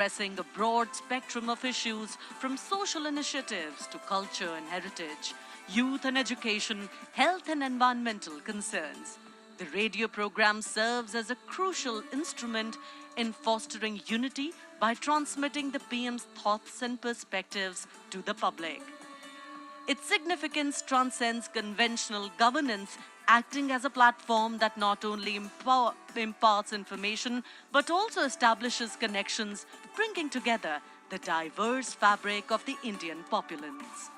addressing a broad spectrum of issues from social initiatives to culture and heritage, youth and education, health and environmental concerns. The radio program serves as a crucial instrument in fostering unity by transmitting the PM's thoughts and perspectives to the public. Its significance transcends conventional governance, acting as a platform that not only imparts information but also establishes connections, bringing together the diverse fabric of the Indian populace.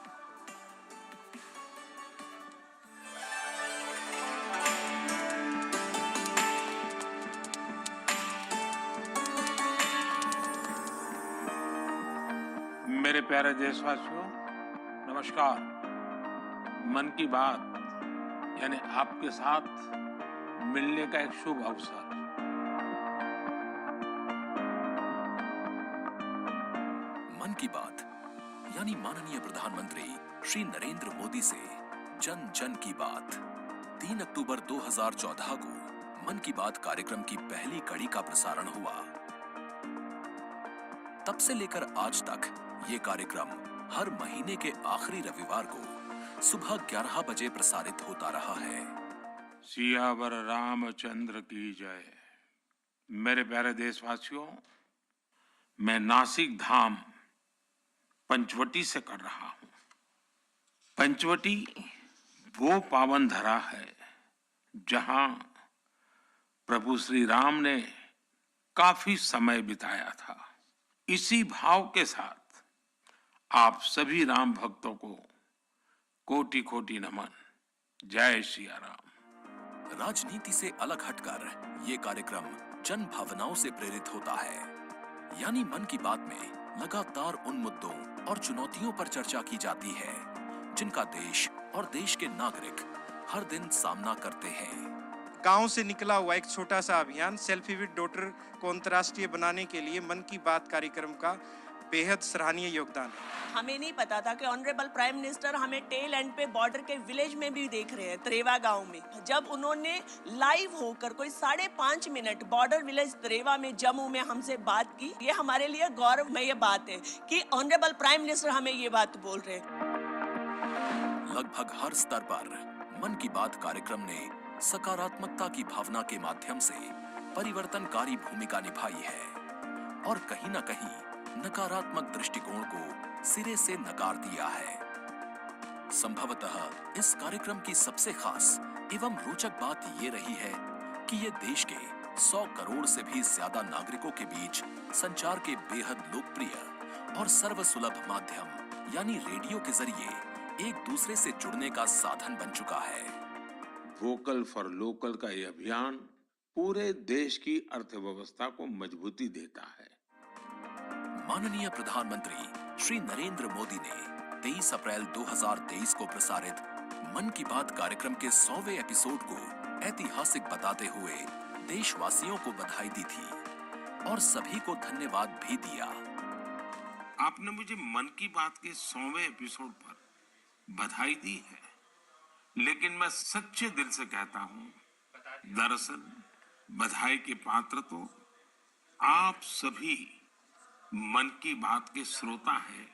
मेरे प्यारे देशवासियों, नमस्कार। मन की बात यानी आपके साथ मिलने का एक शुभ अवसर। मन की बात यानी माननीय प्रधानमंत्री श्री नरेंद्र मोदी से जन जन की बात। 3 अक्टूबर 2014 को मन की बात कार्यक्रम की पहली कड़ी का प्रसारण हुआ। तब से लेकर आज तक ये कार्यक्रम हर महीने के आखिरी रविवार को सुबह 11 बजे प्रसारित होता रहा है। सियावर रामचंद्र की जय। मेरे प्यारे देशवासियों, मैं नासिक धाम पंचवटी से कर रहा हूं। पंचवटी वो पावन धरा है जहां प्रभु श्री राम ने काफी समय बिताया था। इसी भाव के साथ आप सभी राम भक्तों को कोटि कोटि नमन। जय सिया राम। राजनीति से अलग हटकर ये कार्यक्रम जन भावनाओं से प्रेरित होता है। यानी मन की बात में लगातार उन मुद्दों और चुनौतियों पर चर्चा की जाती है जिनका देश और देश के नागरिक हर दिन सामना करते हैं। गांव से निकला हुआ एक छोटा सा अभियान सेल्फी विद डॉटर को अंतर्राष्ट्रीय बनाने के लिए मन की बात कार्यक्रम का बेहद सराहनीय योगदान है। हमें नहीं पता था कि ऑनरेबल प्राइम मिनिस्टर हमें टेल एंड पे बॉर्डर के विलेज में भी देख रहे हैं, त्रेवा गांव में। जब उन्होंने लाइव होकर कोई 5.5 मिनट बॉर्डर विलेज त्रेवा में जम्मू में हमसे बात की, ये हमारे लिए गौरवमय बात है कि ऑनरेबल प्राइम मिनिस्टर हमें ये बात बोल रहे हैं। लगभग हर स्तर पर मन की बात कार्यक्रम ने सकारात्मकता की भावना के माध्यम से परिवर्तनकारी भूमिका निभाई है और कहीं न कहीं नकारात्मक दृष्टिकोण को सिरे से नकार दिया है। संभवतः इस कार्यक्रम की सबसे खास एवं रोचक बात ये रही है कि ये देश के 100 करोड़ से भी ज्यादा नागरिकों के बीच संचार के बेहद लोकप्रिय और सर्वसुलभ माध्यम यानी रेडियो के जरिए एक दूसरे से जुड़ने का साधन बन चुका है। वोकल फॉर लोकल का यह अभियान पूरे देश की अर्थव्यवस्था को मजबूती देता है। माननीय प्रधानमंत्री श्री नरेंद्र मोदी ने 23 अप्रैल 2023 को प्रसारित मन की बात कार्यक्रम के 100वें एपिसोड को ऐतिहासिक बताते हुए देशवासियों को बधाई दी थी और सभी को धन्यवाद भी दिया। आपने मुझे मन की बात के 100वें एपिसोड पर बधाई दी है, लेकिन मैं सच्चे दिल से कहता हूं, दरअसल बधाई के पात्र तो आप सभी मन की बात के श्रोता हैं,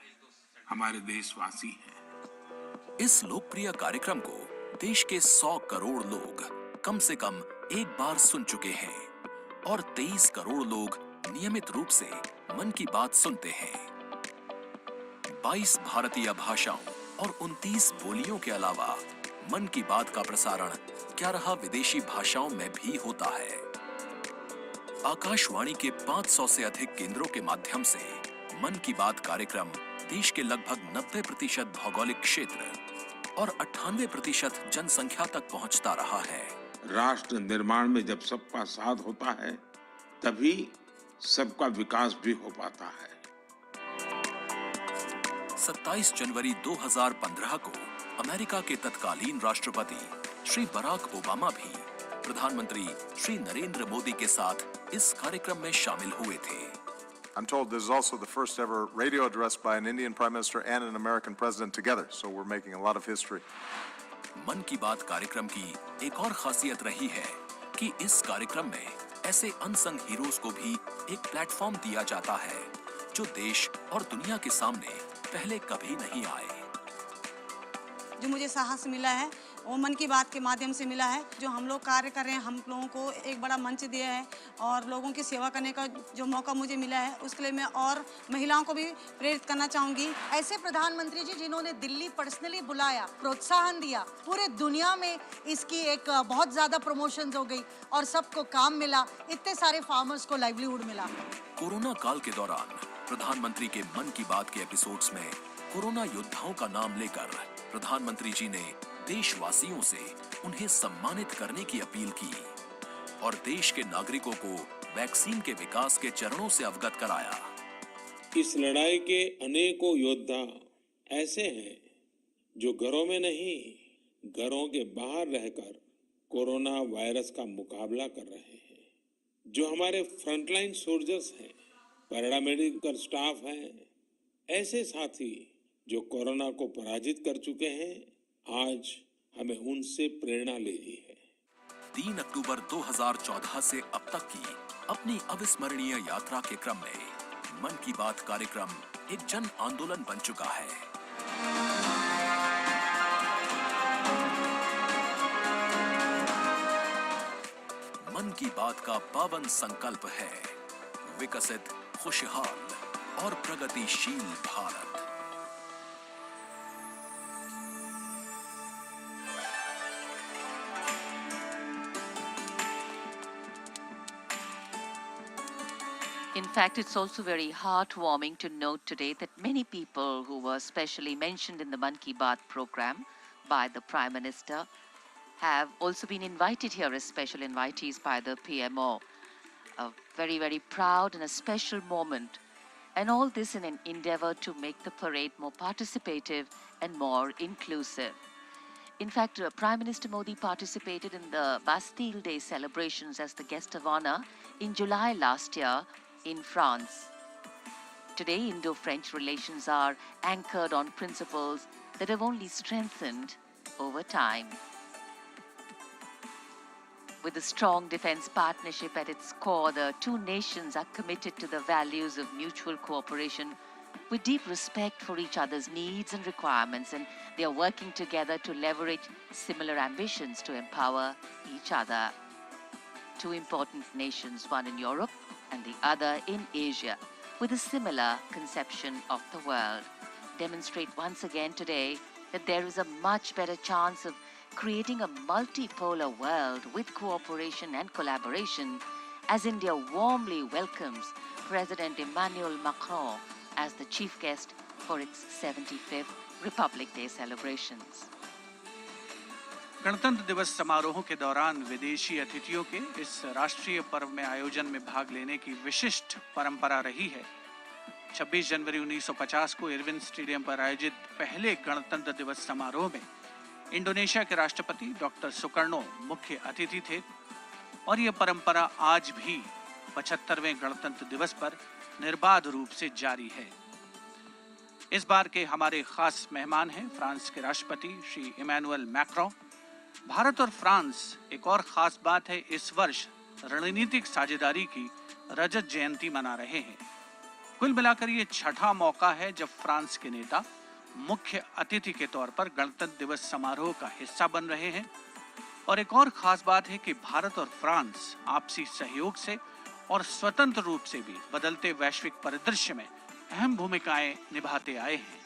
हमारे देशवासी हैं। इस लोकप्रिय कार्यक्रम को देश के 100 करोड़ लोग कम से कम एक बार सुन चुके हैं और 23 करोड़ लोग नियमित रूप से मन की बात सुनते हैं। 22 भारतीय भाषाओं और 29 बोलियों के अलावा मन की बात का प्रसारण 11 विदेशी भाषाओं में भी होता है। आकाशवाणी के 500 से अधिक केंद्रों के माध्यम से मन की बात कार्यक्रम देश के लगभग 90% भौगोलिक क्षेत्र और 98% जनसंख्या तक पहुंचता रहा है। राष्ट्र निर्माण में जब सबका साथ होता है, तभी सबका विकास भी हो पाता है। 27 जनवरी 2015 को अमेरिका के तत्कालीन राष्ट्रपति श्री बराक ओबामा भी प्रधानमंत्री श्री नरेंद्र मोदी के साथ इस कार्यक्रम में शामिल हुए थे। I'm told this is also the first ever radio address by an Indian Prime Minister and an American President together, so we're making a lot of history. मन की बात कार्यक्रम की एक और खासियत रही है कि इस कार्यक्रम में ऐसे अनसंग हीरोज को भी एक प्लेटफॉर्म दिया जाता है जो देश और दुनिया के सामने पहले कभी नहीं आए। जो मुझे साहस मिला है वो मन की बात के माध्यम से मिला है। जो हम लोग कार्य कर रहे हैं, हम लोगों को एक बड़ा मंच दिया है और लोगों की सेवा करने का जो मौका मुझे मिला है, उसके लिए मैं और महिलाओं को भी प्रेरित करना चाहूँगी। ऐसे प्रधानमंत्री जी जिन्होंने दिल्ली पर्सनली बुलाया, प्रोत्साहन दिया, पूरे दुनिया में इसकी एक बहुत ज़्यादा प्रमोशन हो गई और सबको काम मिला, इतने सारे फार्मर्स को लाइवलीहुड मिला। कोरोना काल के दौरान प्रधानमंत्री के मन की बात के एपिसोड्स में कोरोना योद्धाओं का नाम लेकर प्रधानमंत्री जी ने देशवासियों से उन्हें सम्मानित करने की अपील की और देश के नागरिकों को वैक्सीन के विकास के चरणों से अवगत कराया। इस लड़ाई के अनेकों योद्धा ऐसे हैं जो घरों में नहीं, घरों के बाहर रहकर कोरोना वायरस का मुकाबला कर रहे हैं। जो हमारे फ्रंटलाइन सोल्जर्स हैं, पैरामेडिकल स्टाफ हैं, ऐसे साथी जो कोरोना को पराजित कर चुके हैं, आज हमें उनसे प्रेरणा लेनी है। 3 अक्टूबर 2014 से अब तक की अपनी अविस्मरणीय यात्रा के क्रम में मन की बात कार्यक्रम एक जन आंदोलन बन चुका है। मन की बात का पावन संकल्प है विकसित, खुशहाल और प्रगतिशील Bharat. In fact, it's also very heartwarming to note today that many people who were specially mentioned in the Man Ki Baat program by the Prime Minister have also been invited here as special invitees by the PMO. A very, very proud and a special moment. And all this in an endeavor to make the parade more participative and more inclusive. In fact, Prime Minister Modi participated in the Bastille Day celebrations as the guest of honor in July last year in France. Today, Indo-French relations are anchored on principles that have only strengthened over time. With a strong defense partnership at its core, the two nations are committed to the values of mutual cooperation with deep respect for each other's needs and requirements, and they are working together to leverage similar ambitions to empower each other. Two important nations, one in Europe and the other in Asia, with a similar conception of the world, demonstrate once again today that there is a much better chance of creating a multipolar world with cooperation and collaboration as India warmly welcomes President Emmanuel Macron as the chief guest for its 75th Republic Day celebrations. गणतंत्र दिवस समारोहों के दौरान विदेशी अतिथियों के इस राष्ट्रीय पर्व में आयोजन में भाग लेने की विशिष्ट परंपरा रही है। 26 जनवरी 1950 को इरविन स्टेडियम पर आयोजित पहले गणतंत्र दिवस समारोह में इंडोनेशिया के राष्ट्रपति डॉक्टर सुकर्णो मुख्य अतिथि थे और यह परंपरा आज भी 75वें गणतंत्र दिवस पर निर्बाध रूप से जारी है। इस बार के हमारे खास मेहमान हैं फ्रांस के राष्ट्रपति श्री इमैनुअल मैक्रों। भारत और फ्रांस, एक और खास बात है, इस वर्ष रणनीतिक साझेदारी की रजत जयंती मना रहे हैं। कुल मिलाकर ये छठा मौका है जब फ्रांस के नेता मुख्य अतिथि के तौर पर गणतंत्र दिवस समारोह का हिस्सा बन रहे हैं। और एक और खास बात है कि भारत और फ्रांस आपसी सहयोग से और स्वतंत्र रूप से भी बदलते वैश्विक परिदृश्य में अहम भूमिकाएं निभाते आए हैं।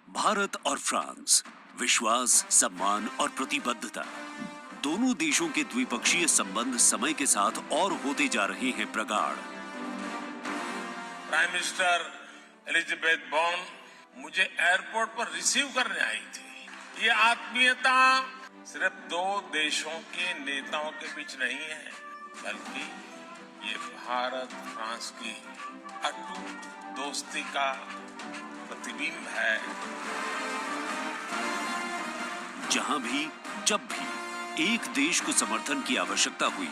भारत और फ्रांस, विश्वास, सम्मान और प्रतिबद्धता, दोनों देशों के द्विपक्षीय संबंध समय के साथ और होते जा रहे हैं प्रगाढ़। प्राइम मिनिस्टर एलिजाबेथ बॉर्न मुझे एयरपोर्ट पर रिसीव करने आई थी। ये आत्मीयता सिर्फ दो देशों के नेताओं के बीच नहीं है, बल्कि ये भारत फ्रांस की अटूट दोस्ती का प्रतिबिंब है। जहां भी, जब भी एक देश को समर्थन की आवश्यकता हुई,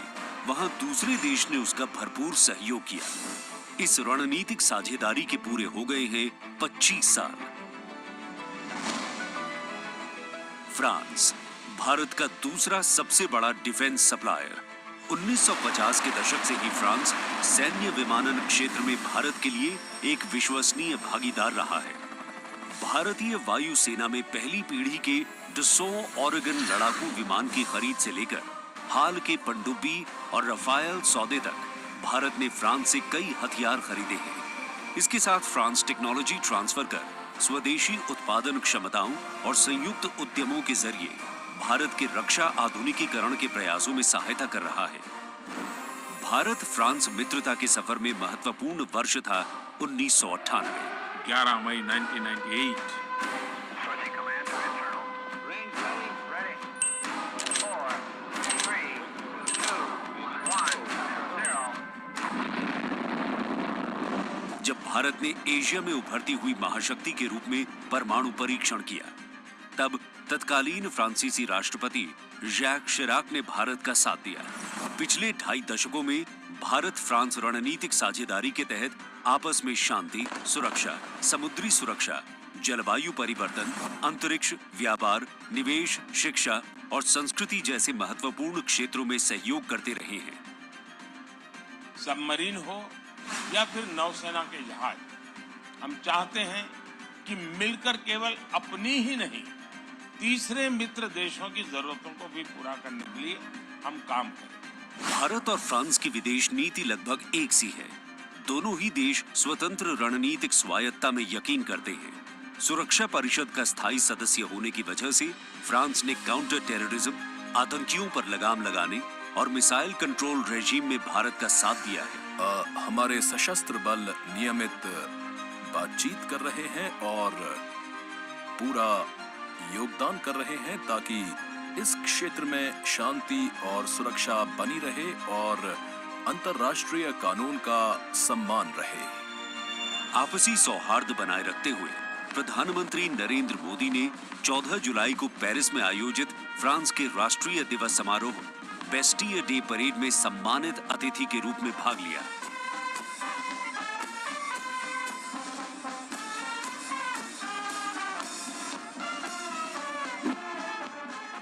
वहां दूसरे देश ने उसका भरपूर सहयोग किया। इस रणनीतिक साझेदारी के पूरे हो गए हैं 25 साल। फ्रांस, भारत का दूसरा सबसे बड़ा डिफेंस सप्लायर। 1950 के दशक से ही फ्रांस सैन्य विमानन क्षेत्र में भारत के लिए एक विश्वसनीय भागीदार रहा है। भारतीय वायुसेना में पहली पीढ़ी के डसो ऑरेगन लड़ाकू विमान की खरीद से लेकर हाल के पनडुब्बी और रफायल सौदे तक भारत ने फ्रांस से कई हथियार खरीदे हैं। इसके साथ फ्रांस टेक्नोलॉजी ट्रांसफर कर स्वदेशी उत्पादन क्षमताओं और संयुक्त उद्यमों के जरिए भारत के रक्षा आधुनिकीकरण के प्रयासों में सहायता कर रहा है। भारत फ्रांस मित्रता के सफर में महत्वपूर्ण वर्ष था 1998। 11 मई 1998। जब भारत ने एशिया में उभरती हुई महाशक्ति के रूप में परमाणु परीक्षण किया, तब तत्कालीन फ्रांसीसी राष्ट्रपति जैक शिराक ने भारत का साथ दिया। पिछले 2.5 दशकों में भारत फ्रांस रणनीतिक साझेदारी के तहत आपस में शांति, सुरक्षा, समुद्री सुरक्षा, जलवायु परिवर्तन, अंतरिक्ष, व्यापार, निवेश, शिक्षा और संस्कृति जैसे महत्वपूर्ण क्षेत्रों में सहयोग करते रहे हैं। सबमरीन हो या फिर नौसेना के जहाज, हम चाहते हैं कि मिलकर केवल अपनी ही नहीं, तीसरे मित्र देशों की जरूरतों को भी पूरा करने के लिए हम काम करें। भारत और फ्रांस की विदेश नीति लगभग एक सी है। दोनों ही देश स्वतंत्र रणनीतिक स्वायत्ता में यकीन करते हैं। सुरक्षा परिषद का स्थायी सदस्य होने की वजह से फ्रांस ने काउंटर टेररिज्म, आतंकियों पर लगाम लगाने और मिसाइल कंट्रोल रेजीम में भारत का साथ दिया है। हमारे सशस्त्र बल नियमित बातचीत कर रहे हैं और पूरा योगदान कर रहे हैं ताकि इस क्षेत्र में शांति और सुरक्षा बनी रहे और अंतर्राष्ट्रीय कानून का सम्मान रहे। आपसी सौहार्द बनाए रखते हुए प्रधानमंत्री नरेंद्र मोदी ने 14 जुलाई को पेरिस में आयोजित फ्रांस के राष्ट्रीय दिवस समारोह बेस्टियर डे परेड में सम्मानित अतिथि के रूप में भाग लिया।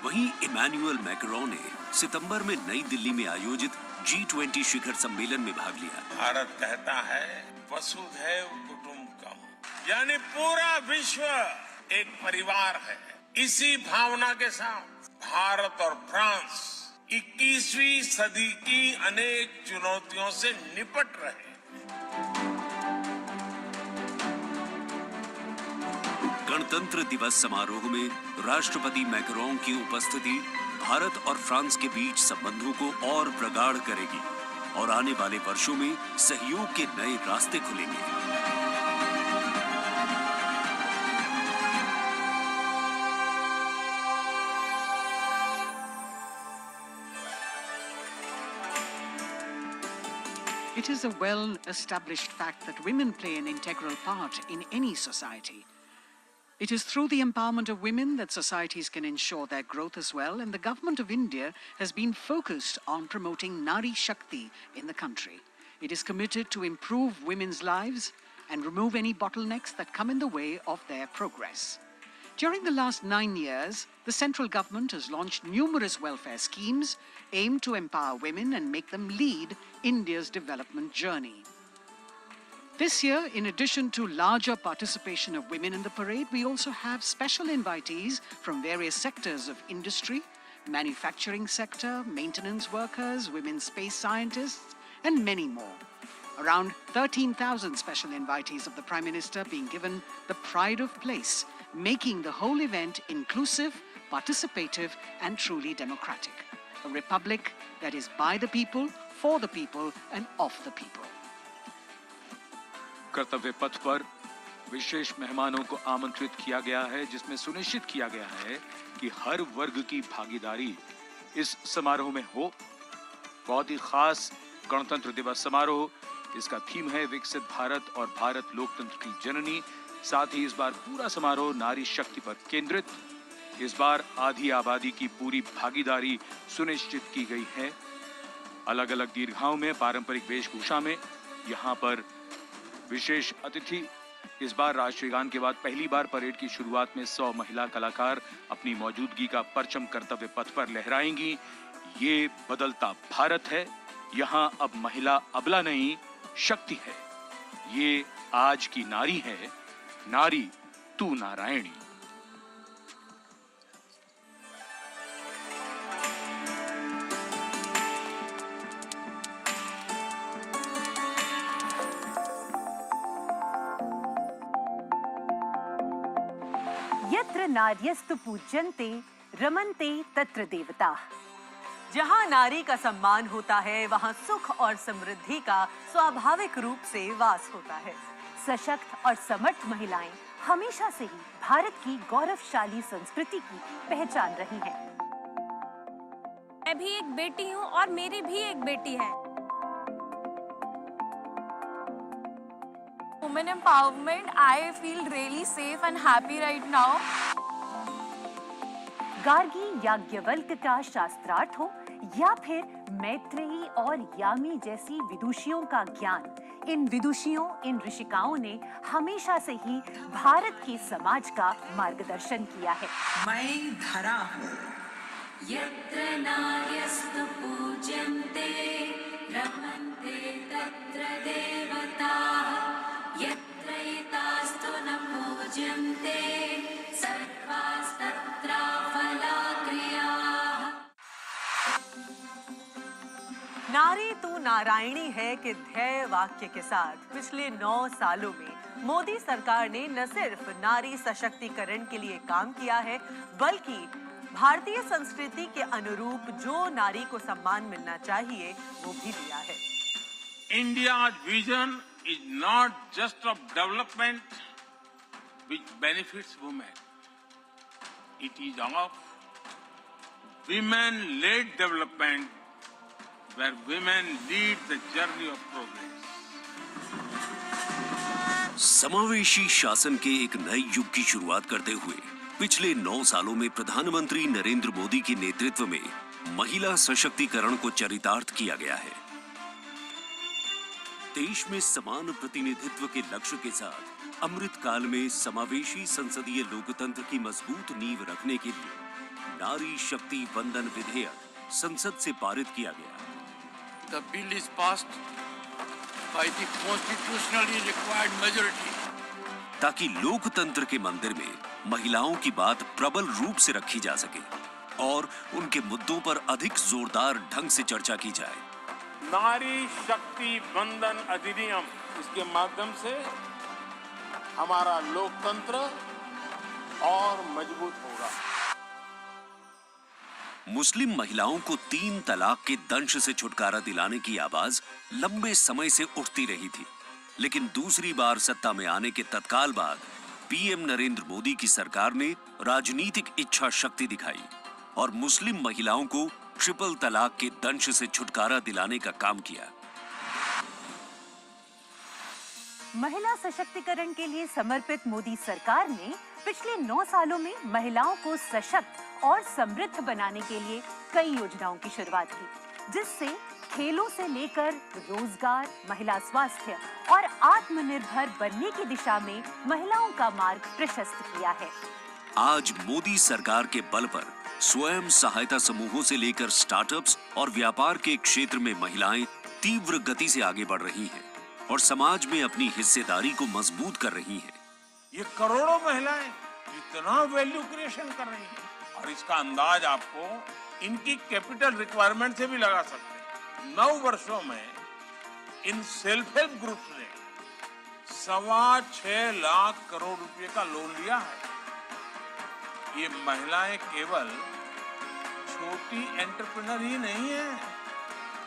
वहीं इमैनुअल मैक्रोन ने सितंबर में नई दिल्ली में आयोजित G20 शिखर सम्मेलन में भाग लिया। भारत कहता है वसुधैव कुटुंबकम, यानी पूरा विश्व एक परिवार है। इसी भावना के साथ भारत और फ्रांस 21वीं सदी की अनेक चुनौतियों से निपट रहे हैं। गणतंत्र दिवस समारोह में राष्ट्रपति मैक्रोन की उपस्थिति भारत और फ्रांस के बीच संबंधों को और प्रगाढ़ करेगी और आने वाले वर्षों में सहयोग के नए रास्ते खुलेंगे। It is a well-established fact that women play an integral part in any society. It is through the empowerment of women that societies can ensure their growth as well, and the government of India has been focused on promoting Nari Shakti in the country. It is committed to improve women's lives and remove any bottlenecks that come in the way of their progress. During the last 9 years, the central government has launched numerous welfare schemes aimed to empower women and make them lead India's development journey. This year, in addition to larger participation of women in the parade, we also have special invitees from various sectors of industry, manufacturing sector, maintenance workers, women space scientists, and many more. Around 13,000 special invitees of the Prime Minister being given the pride of place, making the whole event inclusive, participative, and truly democratic. A republic that is by the people, for the people, and of the people. कर्तव्य पथ पर विशेष मेहमानों को आमंत्रित किया गया है, जिसमें सुनिश्चित किया गया है कि हर वर्ग की भागीदारी इस समारोह में हो। बहुत ही खास गणतंत्र दिवस समारोह, इसका थीम है विकसित भारत और भारत लोकतंत्र की जननी। साथ ही इस बार पूरा समारोह नारी शक्ति पर केंद्रित। इस बार आधी आबादी की पूरी भागीदारी सुनिश्चित की गई है। अलग अलग दीर्घाओं में पारंपरिक वेशभूषा में यहाँ पर विशेष अतिथि इस बार राष्ट्रीय गान के बाद पहली बार परेड की शुरुआत में 100 महिला कलाकार अपनी मौजूदगी का परचम कर्तव्य पथ पर लहराएंगी। ये बदलता भारत है, यहाँ अब महिला अबला नहीं, शक्ति है। ये आज की नारी है, नारी तू नारायणी। यत्र नार्यस्तु पूज्यन्ते रमन्ते तत्र देवताः। जहाँ नारी का सम्मान होता है, वहाँ सुख और समृद्धि का स्वाभाविक रूप से वास होता है। सशक्त और समर्थ महिलाएं हमेशा से ही भारत की गौरवशाली संस्कृति की पहचान रही हैं। मैं भी एक बेटी हूँ और मेरी भी एक बेटी है। Women empowerment, I feel really safe and happy right now. Gargi Yajnavalkya का शास्त्रार्थ हो या फिर मैत्रेयी और यामी जैसी विदुषियों का ज्ञान, इन विदुषियों, इन ऋषिकाओं ने हमेशा से ही भारत के समाज का मार्गदर्शन किया है। मैं धरा हूँ। यत्र नार्यस्तु पूज्यन्ते रमन्ते तत्र देवताः, यत्र एतास्तु न पूज्यन्ते सर्वास्तत्र फलाक्रियाः। नारी तू नारायणी है के ध्येय वाक्य के साथ पिछले 9 सालों में मोदी सरकार ने न सिर्फ नारी सशक्तिकरण के लिए काम किया है, बल्कि भारतीय संस्कृति के अनुरूप जो नारी को सम्मान मिलना चाहिए वो भी दिया है। India's vision is not just of development which benefits women. It is of women-led development where women lead the journey of progress. समावेशी शासन के एक नए युग की शुरुआत करते हुए पिछले 9 सालों में प्रधानमंत्री नरेंद्र मोदी के नेतृत्व में महिला सशक्तिकरण को चरितार्थ किया गया है। देश में समान प्रतिनिधित्व के लक्ष्य के साथ अमृत काल में समावेशी संसदीय लोकतंत्र की मजबूत नींव रखने के लिए नारी शक्ति वंदन विधेयक संसद से पारित किया गया। The bill is passed by the constitutionally required majority. ताकि लोकतंत्र के मंदिर में महिलाओं की बात प्रबल रूप से रखी जा सके और उनके मुद्दों पर अधिक जोरदार ढंग से चर्चा की जाए। नारी शक्ति वंदन अधिनियम, इसके माध्यम से हमारा लोकतंत्र और मजबूत होगा। मुस्लिम महिलाओं को 3 तलाक के दंश से छुटकारा दिलाने की आवाज लंबे समय से उठती रही थी, लेकिन दूसरी बार सत्ता में आने के तत्काल बाद पीएम नरेंद्र मोदी की सरकार ने राजनीतिक इच्छा शक्ति दिखाई और मुस्लिम महिलाओं को ट्रिपल तलाक के दंश से छुटकारा दिलाने का काम किया। महिला सशक्तिकरण के लिए समर्पित मोदी सरकार ने पिछले 9 सालों में महिलाओं को सशक्त और समृद्ध बनाने के लिए कई योजनाओं की शुरुआत की, जिससे खेलों से लेकर रोजगार, महिला स्वास्थ्य और आत्मनिर्भर बनने की दिशा में महिलाओं का मार्ग प्रशस्त किया है। आज मोदी सरकार के बल पर स्वयं सहायता समूहों से लेकर स्टार्टअप्स और व्यापार के क्षेत्र में महिलाएं तीव्र गति से आगे बढ़ रही हैं और समाज में अपनी हिस्सेदारी को मजबूत कर रही हैं। ये करोड़ों महिलाएं इतना वैल्यू क्रिएशन कर रही हैं और इसका अंदाज आपको इनकी कैपिटल रिक्वायरमेंट से भी लगा सकते हैं। 9 वर्षों में इन सेल्फ हेल्प ग्रुप्स ने 6.25 लाख करोड़ रुपए का लोन लिया है। ये महिलाएं केवल छोटी एंटरप्रेन्योर ही नहीं है,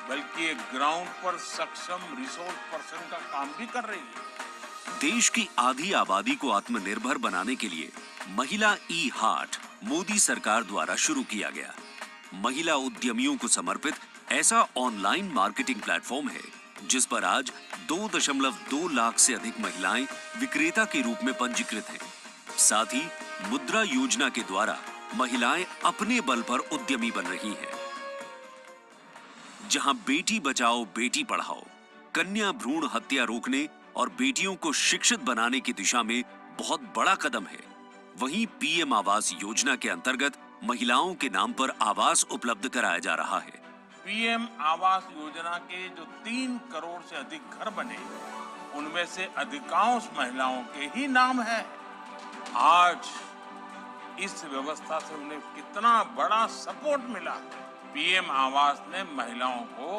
बल्कि एक ग्राउंड पर सक्षम रिसोर्स पर्सन का काम भी कर रही है। देश की आधी आबादी को आत्मनिर्भर बनाने के लिए महिला ई हाट मोदी सरकार द्वारा शुरू किया गया। महिला उद्यमियों को समर्पित ऐसा ऑनलाइन मार्केटिंग प्लेटफॉर्म है जिस पर आज 2.2 लाख से अधिक महिलाएं विक्रेता के रूप में पंजीकृत हैं। साथ ही मुद्रा योजना के द्वारा महिलाएं अपने बल पर उद्यमी बन रही हैं। जहां बेटी बचाओ बेटी पढ़ाओ, कन्या भ्रूण हत्या रोकने और बेटियों को शिक्षित बनाने की दिशा में बहुत बड़ा कदम है। वहीं पीएम आवास योजना के अंतर्गत महिलाओं के नाम पर आवास उपलब्ध कराया जा रहा है। पीएम आवास योजना के जो 3 करोड़ से अधिक घर बने, उनमें से अधिकांश महिलाओं के ही नाम है। आज इस व्यवस्था से उन्हें कितना बड़ा सपोर्ट मिला। पीएम आवास ने महिलाओं को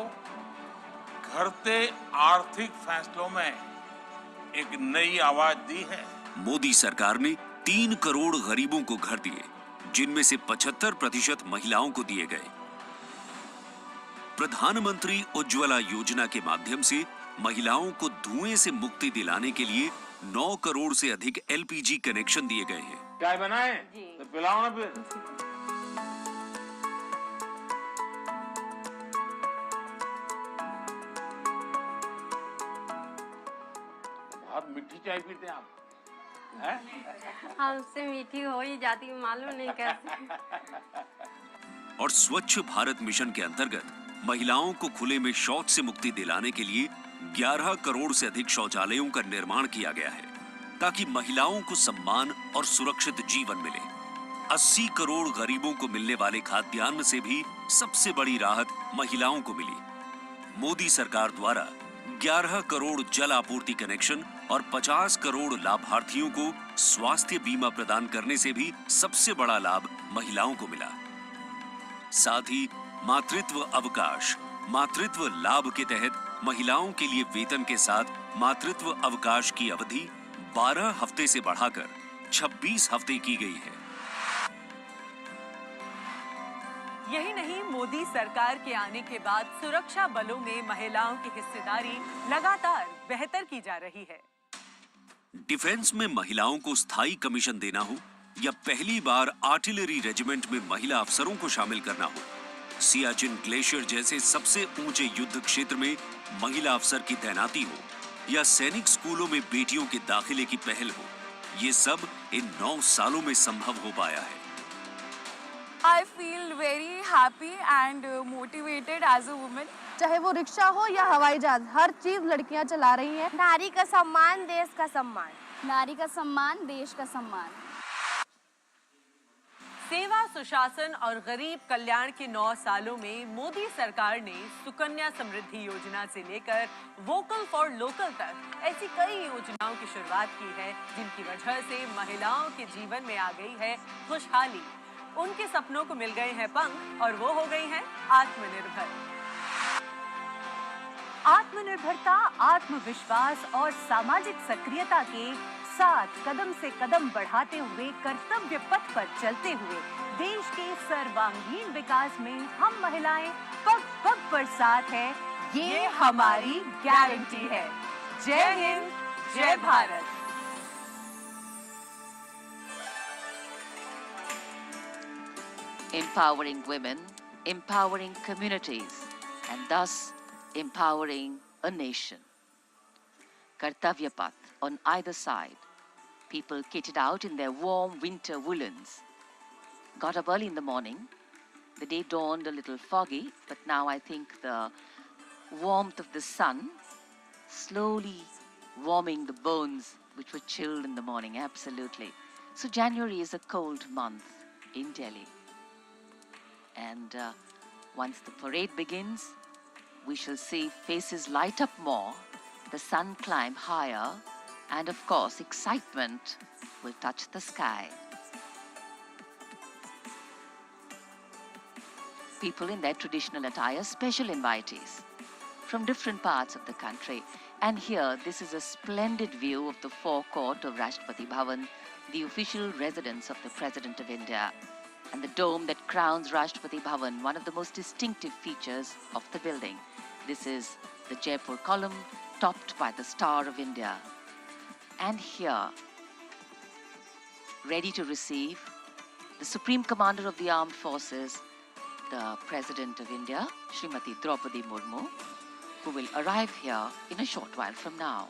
घटते आर्थिक फैसलों में एक नई आवाज दी है। मोदी सरकार ने 3 करोड़ गरीबों को घर दिए, जिनमें से 75% महिलाओं को दिए गए। प्रधानमंत्री उज्ज्वला योजना के माध्यम से महिलाओं को धुएं से मुक्ति दिलाने के लिए 9 करोड़ से अधिक एलपीजी कनेक्शन दिए गए हैं। चाय बनाए तो पिलाओ ना फिर। बहुत मीठी चाय पीते हैं आप, हैं? हमसे मीठी हो ही जाती, मालूम नहीं कैसे। और स्वच्छ भारत मिशन के अंतर्गत महिलाओं को खुले में शौच से मुक्ति दिलाने के लिए 11 करोड़ से अधिक शौचालयों का निर्माण किया गया है, ताकि महिलाओं को सम्मान और सुरक्षित जीवन मिले। 80 करोड़ गरीबों को मिलने वाले खाद्यान्न से भी सबसे बड़ी राहत महिलाओं को मिली। मोदी सरकार द्वारा 11 करोड़ जल आपूर्ति कनेक्शन और 50 करोड़ लाभार्थियों को स्वास्थ्य बीमा प्रदान करने से भी सबसे बड़ा लाभ महिलाओं को मिला। साथ ही मातृत्व अवकाश, मातृत्व लाभ के तहत महिलाओं के लिए वेतन के साथ मातृत्व अवकाश की अवधि 12 हफ्ते से बढ़ाकर 26 हफ्ते की गई है। यही नहीं, मोदी सरकार के आने के बाद सुरक्षा बलों में महिलाओं की हिस्सेदारी लगातार बेहतर की जा रही है। डिफेंस में महिलाओं को स्थायी कमीशन देना हो या पहली बार आर्टिलरी रेजिमेंट में महिला अफसरों को शामिल करना हो, सियाचिन ग्लेशियर जैसे सबसे ऊंचे युद्ध क्षेत्र में महिला अफसर की तैनाती हो या सैनिक स्कूलों में बेटियों के दाखिले की पहल हो, ये सब इन 9 सालों में संभव हो पाया है। I feel very happy and motivated as a woman. चाहे वो रिक्शा हो या हवाई जहाज, हर चीज लड़कियां चला रही हैं। नारी का सम्मान, देश का सम्मान। नारी का सम्मान, देश का सम्मान। सेवा, सुशासन और गरीब कल्याण के 9 सालों में मोदी सरकार ने सुकन्या समृद्धि योजना से लेकर वोकल फॉर लोकल तक ऐसी कई योजनाओं की शुरुआत की है, जिनकी वजह से महिलाओं के जीवन में आ गई है खुशहाली। उनके सपनों को मिल गए हैं पंख और वो हो गई हैं आत्मनिर्भर। आत्मनिर्भरता, आत्मविश्वास और सामाजिक सक्रियता के साथ कदम से कदम बढ़ाते हुए कर्तव्य पथ पर चलते हुए देश के सर्वांगीण विकास में हम महिलाएं पग पग पर साथ हैं, ये हमारी गारंटी है। जय हिंद, जय Bharat. Empowering women, empowering communities, and thus empowering a nation. Kartavya path on either side. People kitted out in their warm winter woolens. Got up early in the morning. The day dawned a little foggy, but now I think the warmth of the sun slowly warming the bones which were chilled in the morning, absolutely. So January is a cold month in Delhi. And once the parade begins, we shall see faces light up more, the sun climb higher, and of course, excitement will touch the sky. People in their traditional attire, special invitees from different parts of the country. And here, this is a splendid view of the forecourt of Rashtrapati Bhavan, the official residence of the President of India. And the dome that crowns Rashtrapati Bhavan, one of the most distinctive features of the building. This is the Jaipur column, topped by the Star of India. And here, ready to receive the Supreme Commander of the Armed Forces, the President of India, Srimati Droupadi Murmu, who will arrive here in a short while from now.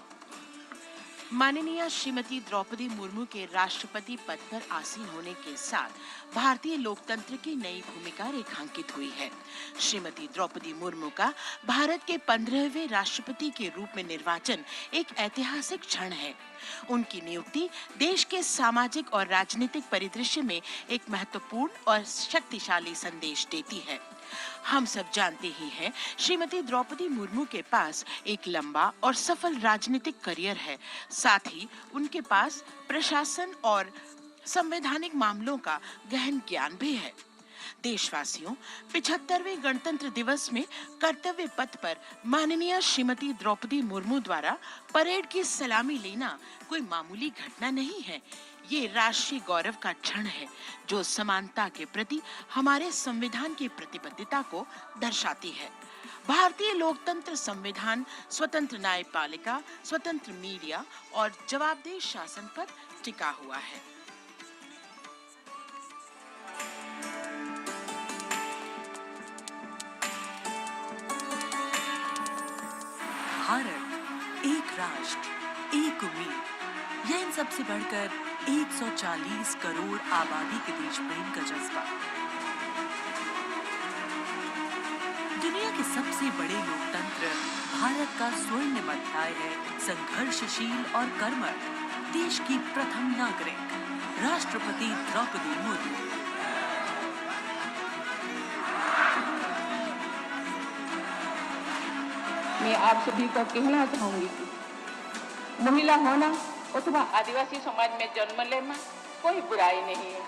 माननीय श्रीमती द्रौपदी मुर्मू के राष्ट्रपति पद पर आसीन होने के साथ भारतीय लोकतंत्र की नई भूमिका रेखांकित हुई है। श्रीमती द्रौपदी मुर्मू का भारत के 15वें राष्ट्रपति के रूप में निर्वाचन एक ऐतिहासिक क्षण है। उनकी नियुक्ति देश के सामाजिक और राजनीतिक परिदृश्य में एक महत्वपूर्ण और शक्तिशाली संदेश देती है। हम सब जानते ही हैं, श्रीमती द्रौपदी मुर्मू के पास एक लंबा और सफल राजनीतिक करियर है। साथ ही उनके पास प्रशासन और संवैधानिक मामलों का गहन ज्ञान भी है। देशवासियों, 75वें गणतंत्र दिवस में कर्तव्य पथ पर माननीय श्रीमती द्रौपदी मुर्मू द्वारा परेड की सलामी लेना कोई मामूली घटना नहीं है। ये राष्ट्रीय गौरव का क्षण है जो समानता के प्रति हमारे संविधान की प्रतिबद्धता को दर्शाती है। भारतीय लोकतंत्र संविधान स्वतंत्र न्यायपालिका, स्वतंत्र मीडिया और जवाबदेह शासन पर टिका हुआ है। भारत एक राष्ट्र, एक उम्मीद, यह इन सबसे बढ़कर 140 करोड़ आबादी के देश प्रेम का जज्बा। दुनिया के सबसे बड़े लोकतंत्र भारत का स्वर्णिम अध्याय है। संघर्षशील और कर्मठ देश की प्रथम नागरिक राष्ट्रपति द्रौपदी मुर्मू। मैं आप सभी को कहना चाहूंगी कि महिला होना अथवा आदिवासी समाज में जन्म लेना कोई बुराई नहीं है।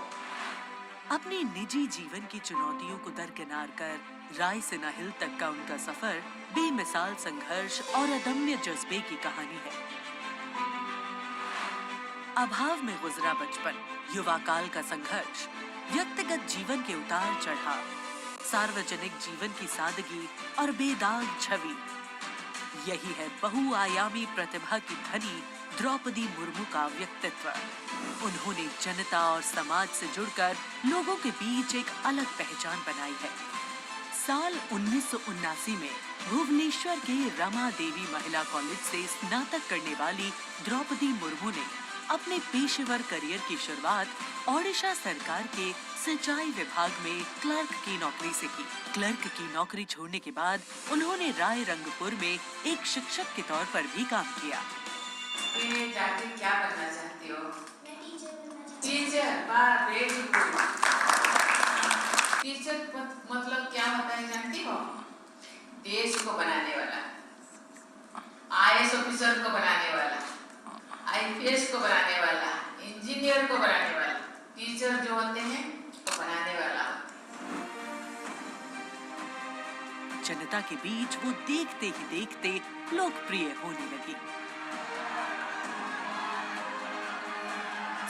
अपने निजी जीवन की चुनौतियों को दरकिनार कर राय से नाहिल तक का उनका सफर बेमिसाल संघर्ष और अदम्य जज्बे की कहानी है। अभाव में गुजरा बचपन, युवा काल का संघर्ष, व्यक्तिगत जीवन के उतार चढ़ाव, सार्वजनिक जीवन की सादगी और बेदाग छवि, यही है बहुआयामी प्रतिभा की धनी द्रौपदी मुर्मू का व्यक्तित्व। उन्होंने जनता और समाज से जुड़कर लोगों के बीच एक अलग पहचान बनाई है। साल 1979 में भुवनेश्वर के रमा देवी महिला कॉलेज से स्नातक करने वाली द्रौपदी मुर्मू ने अपने पेशेवर करियर की शुरुआत ओडिशा सरकार के सिंचाई विभाग में क्लर्क की नौकरी से की। क्लर्क की नौकरी छोड़ने के बाद उन्होंने रायरंगपुर में एक शिक्षक के तौर पर भी काम किया। जाके क्या बनना चाहती हो? टीचर। वाह, वेरी गुड। टीचर मतलब क्या होता है जानती हो? देश को बनाने वाला, IAS ऑफिसर को बनाने वाला, IPS को बनाने वाला, इंजीनियर को बनाने वाला। टीचर जो होते हैं वो बनाने वाला। जनता के बीच वो देखते ही देखते लोकप्रिय होने लगी।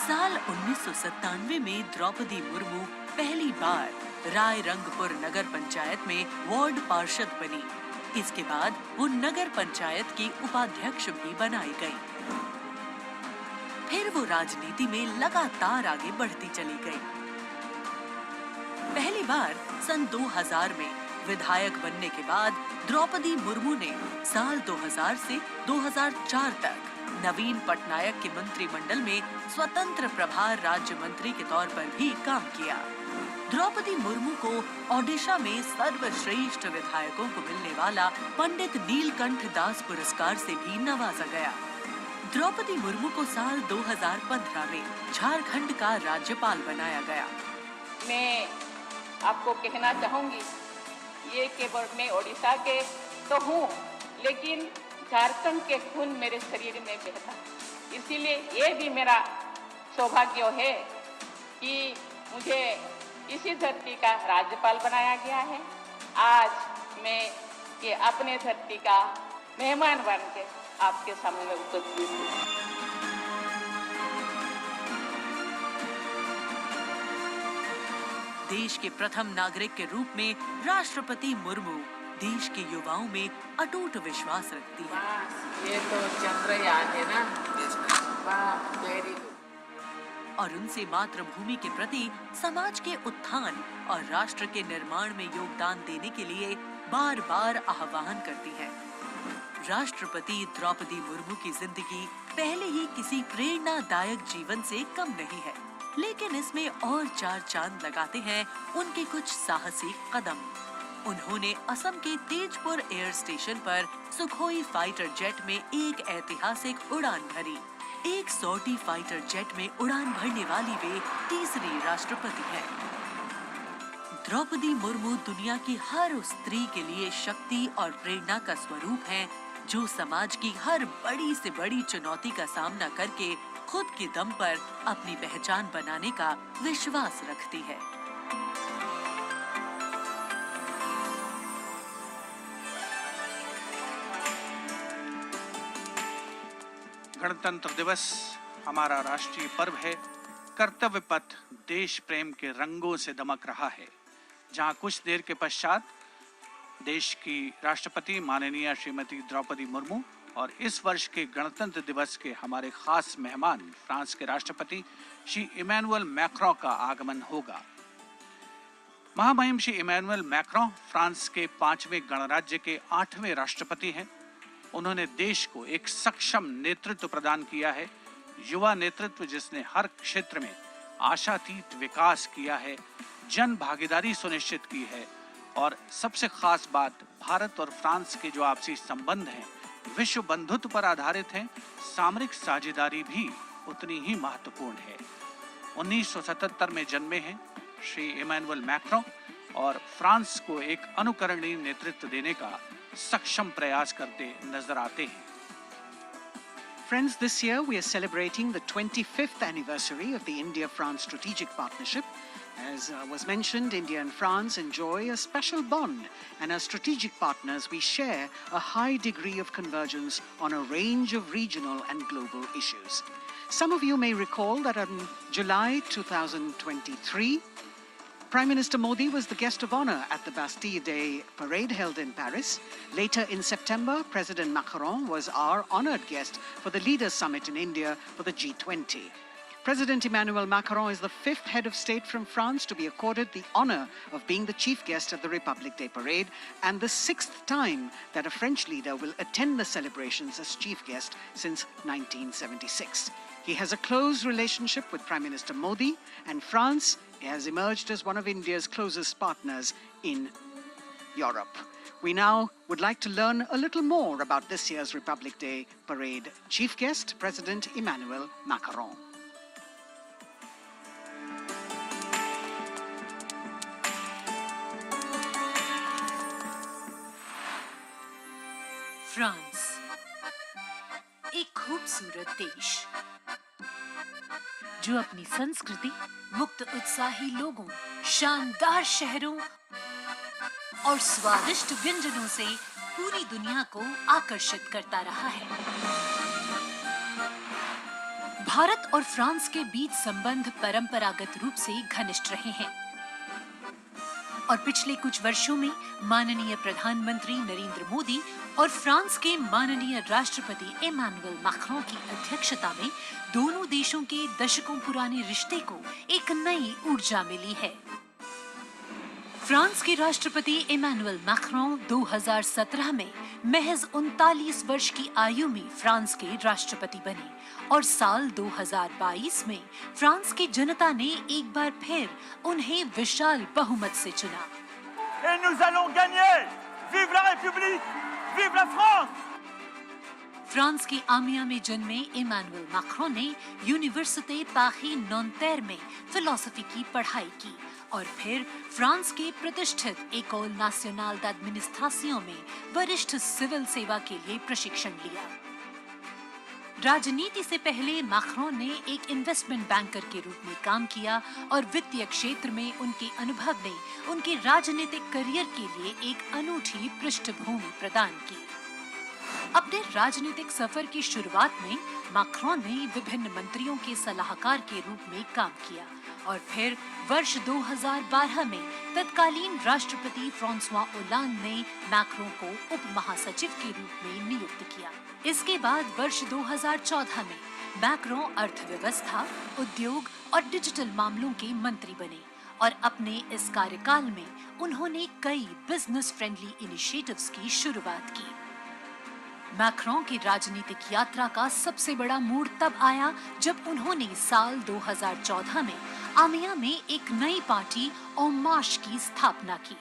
साल 1997 में द्रौपदी मुर्मू पहली बार रायरंगपुर नगर पंचायत में वार्ड पार्षद बनी। इसके बाद वो नगर पंचायत की उपाध्यक्ष भी बनाई गई। फिर वो राजनीति में लगातार आगे बढ़ती चली गई। पहली बार सन 2000 में विधायक बनने के बाद द्रौपदी मुर्मू ने साल 2000 से 2004 तक नवीन पटनायक के मंत्रिमंडल में स्वतंत्र प्रभार राज्य मंत्री के तौर पर भी काम किया। द्रौपदी मुर्मू को ओडिशा में सर्वश्रेष्ठ विधायकों को मिलने वाला पंडित नीलकंठ दास पुरस्कार से भी नवाजा गया। द्रौपदी मुर्मू को साल 2015 में झारखंड का राज्यपाल बनाया गया। मैं आपको कहना चाहूंगी, ये केवल मैं ओडिशा के तो हूँ, लेकिन झारखंड के खून मेरे शरीर में बहता, इसीलिए ये भी मेरा सौभाग्य है कि मुझे इसी धरती का राज्यपाल बनाया गया है। आज मैं ये अपने धरती का मेहमान बन के आपके सामने उपस्थित हूँ। देश के प्रथम नागरिक के रूप में राष्ट्रपति मुर्मू देश के युवाओं में अटूट विश्वास रखती है। ये तो चंद्रयान है ना? वाह, वेरी गुड। और उनसे मातृभूमि के प्रति समाज के उत्थान और राष्ट्र के निर्माण में योगदान देने के लिए बार बार आह्वान करती है। राष्ट्रपति द्रौपदी मुर्मू की जिंदगी पहले ही किसी प्रेरणादायक जीवन से कम नहीं है, लेकिन इसमें और 4 चांद लगाते हैं उनके कुछ साहसिक कदम। उन्होंने असम के तेजपुर एयर स्टेशन पर सुखोई फाइटर जेट में एक ऐतिहासिक उड़ान भरी। एक सॉर्टी फाइटर जेट में उड़ान भरने वाली वे तीसरी राष्ट्रपति हैं। द्रौपदी मुर्मू दुनिया की हर उस स्त्री के लिए शक्ति और प्रेरणा का स्वरूप हैं, जो समाज की हर बड़ी से बड़ी चुनौती का सामना करके खुद के दम पर अपनी पहचान बनाने का विश्वास रखती है। गणतंत्र दिवस हमारा राष्ट्रीय पर्व है। कर्तव्य पथ देश प्रेम के रंगों से दमक रहा है, जहां कुछ देर के पश्चात देश की राष्ट्रपति माननीय श्रीमती द्रौपदी मुर्मू और इस वर्ष के गणतंत्र दिवस के हमारे खास मेहमान फ्रांस के राष्ट्रपति श्री इमैनुअल मैक्रों का आगमन होगा। महामहिम श्री इमैनुअल मैक्रों फ्रांस के 5वें गणराज्य के 8वें राष्ट्रपति हैं। उन्होंने देश को एक सक्षम नेतृत्व प्रदान किया है, युवा नेतृत्व जिसने हर क्षेत्र में आशातीत विकास किया है, जन भागीदारी सुनिश्चित की है और सबसे खास बात, भारत और फ्रांस के जो आपसी संबंध हैं विश्व बंधुत्व पर आधारित हैं। सामरिक साझेदारी भी उतनी ही महत्वपूर्ण है। 1977 में जन्मे हैं श्री इमैनुअल मैक्रों और फ्रांस को एक अनुकरणीय नेतृत्व देने का सक्षम प्रयास करते नजर आते हैं। Friends, this year we are celebrating the 25th anniversary of the India-France strategic partnership. As was mentioned, India and France enjoy a special bond, and as strategic partners, we share a high degree of convergence on a range of regional and global issues. Some of you may recall that in July 2023, Prime Minister Modi was the guest of honor at the Bastille Day parade held in Paris. Later in September, President Macron was our honored guest for the Leaders Summit in India for the G20. President Emmanuel Macron is the 5th head of state from France to be accorded the honor of being the chief guest at the Republic Day parade, and the 6th time that a French leader will attend the celebrations as chief guest since 1976. He has a close relationship with Prime Minister Modi, and France has emerged as one of India's closest partners in Europe. We now would like to learn a little more about this year's Republic Day parade. Chief guest, President Emmanuel Macron. France, एक खूबसूरत देश जो अपनी संस्कृति, मुक्त उत्साही लोगों, शानदार शहरों और स्वादिष्ट व्यंजनों से पूरी दुनिया को आकर्षित करता रहा है। भारत और फ्रांस के बीच संबंध परंपरागत रूप से घनिष्ठ रहे हैं और पिछले कुछ वर्षों में माननीय प्रधानमंत्री नरेंद्र मोदी और फ्रांस के माननीय राष्ट्रपति इमैनुअल मैक्रों की अध्यक्षता में दोनों देशों के दशकों पुराने रिश्ते को एक नई ऊर्जा मिली है। फ्रांस के राष्ट्रपति इमैनुअल मैक्रों 2017 में महज 39 वर्ष की आयु में फ्रांस के राष्ट्रपति बने और साल 2022 में फ्रांस की जनता ने एक बार फिर उन्हें विशाल बहुमत से चुना। Et nous allons gagner! Vive la République! Vive la France! France के आमिया में जन्मे इमैनुअल मैक्रों ने यूनिवर्सिटी पारी नॉन्तेर में फिलोसफी की पढ़ाई की और फिर फ्रांस के प्रतिष्ठित एकोल नेशनल d'administration में वरिष्ठ सिविल सेवा के लिए प्रशिक्षण लिया। राजनीति से पहले मैक्रों ने एक इन्वेस्टमेंट बैंकर के रूप में काम किया और वित्तीय क्षेत्र में उनके अनुभव ने उनके राजनीतिक करियर के लिए एक अनूठी पृष्ठभूमि प्रदान की। अपने राजनीतिक सफर की शुरुआत में मैक्रों ने विभिन्न मंत्रियों के सलाहकार के रूप में काम किया और फिर वर्ष 2012 में तत्कालीन राष्ट्रपति फ्रांसवा ओलांद ने मैक्रों को उप महासचिव के रूप में नियुक्त किया। इसके बाद वर्ष 2014 में मैक्रों अर्थव्यवस्था, उद्योग और डिजिटल मामलों के मंत्री बने और अपने इस कार्यकाल में उन्होंने कई बिजनेस फ्रेंडली इनिशिएटिव्स की शुरुआत की। मैक्रों की राजनीतिक यात्रा का सबसे बड़ा मोड़ तब आया जब उन्होंने साल 2014 में आमिया में एक नई पार्टी और मार्श की स्थापना की।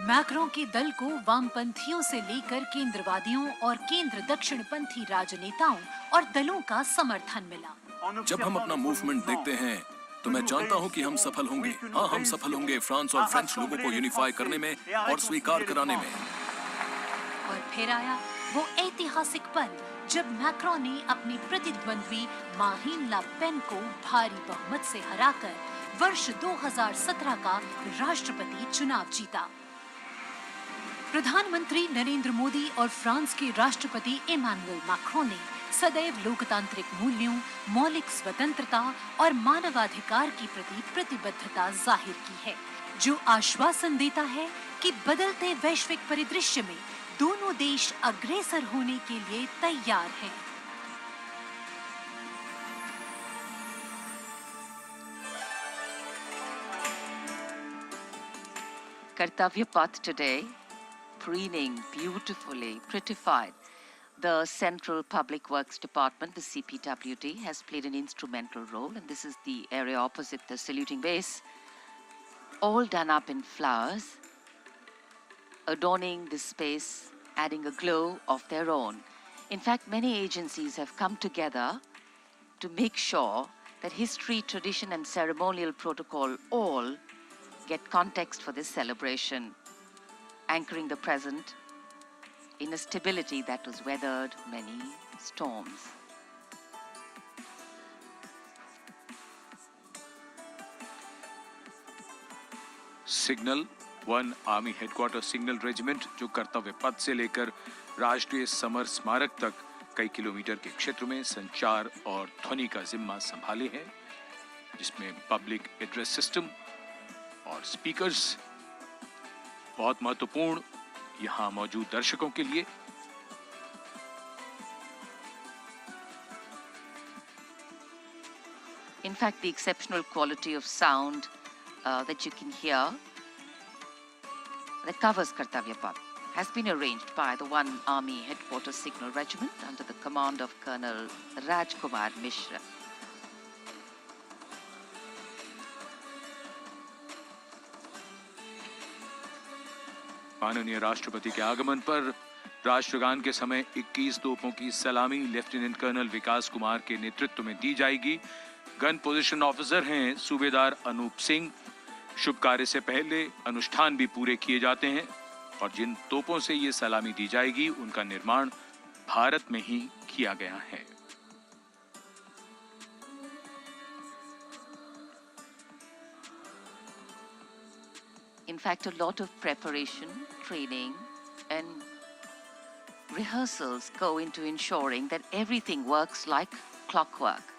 मैक्रों के दल को वामपंथियों से लेकर केंद्रवादियों और केंद्र दक्षिणपंथी राजनेताओं और दलों का समर्थन मिला। जब हम अपना मूवमेंट देखते हैं तो मैं जानता हूं कि हम सफल होंगे। हाँ, हम सफल होंगे फ्रांस और फ्रेंच लोगों को यूनिफाई करने में और स्वीकार कराने में। और फिर आया वो ऐतिहासिक पल जब मैक्रों ने अपनी प्रतिद्वंद्वी मारीन ला पेन को भारी बहुमत से हराकर वर्ष 2017 का राष्ट्रपति चुनाव जीता। प्रधानमंत्री नरेंद्र मोदी और फ्रांस के राष्ट्रपति इमैनुअल मैक्रों ने सदैव लोकतांत्रिक मूल्यों, मौलिक स्वतंत्रता और मानवाधिकार की प्रति प्रतिबद्धता जाहिर की है, जो आश्वासन देता है कि बदलते वैश्विक परिदृश्य में दोनों देश अग्रसर होने के लिए तैयार हैं। Kartavya path today, preening beautifully, prettified. The Central Public Works Department, the CPWD, has played an instrumental role, and this is the area opposite the saluting base, all done up in flowers, adorning this space, adding a glow of their own. In fact, many agencies have come together to make sure that history, tradition, and ceremonial protocol all get context for this celebration, anchoring the present in a stability that was weathered many storms. Signal 1 army headquarter signal regiment, जो कर्तव्य पथ से लेकर राष्ट्रीय summer स्मारक तक कई kilometre के क्षेत्र में संचार और ध्वनि का जिम्मा संभाले हैं, जिसमें पब्लिक एड्रेस सिस्टम और स्पीकर्स बहुत महत्वपूर्ण यहां मौजूद दर्शकों के लिए। In fact, the exceptional quality of sound that you can hear that covers Kartavya Path has been arranged by the 1 Army Headquarters Signal Regiment under the command of Colonel Rajkumar Mishra. माननीय राष्ट्रपति के आगमन पर राष्ट्रगान के समय 21 तोपों की सलामी लेफ्टिनेंट कर्नल विकास कुमार के नेतृत्व में दी जाएगी। गन पोजीशन ऑफिसर हैं सूबेदार अनूप सिंह। शुभ कार्य से पहले अनुष्ठान भी पूरे किए जाते हैं और जिन तोपों से ये सलामी दी जाएगी उनका निर्माण भारत में ही किया गया है। In fact, a lot of preparation, training, and rehearsals go into ensuring that everything works like clockwork.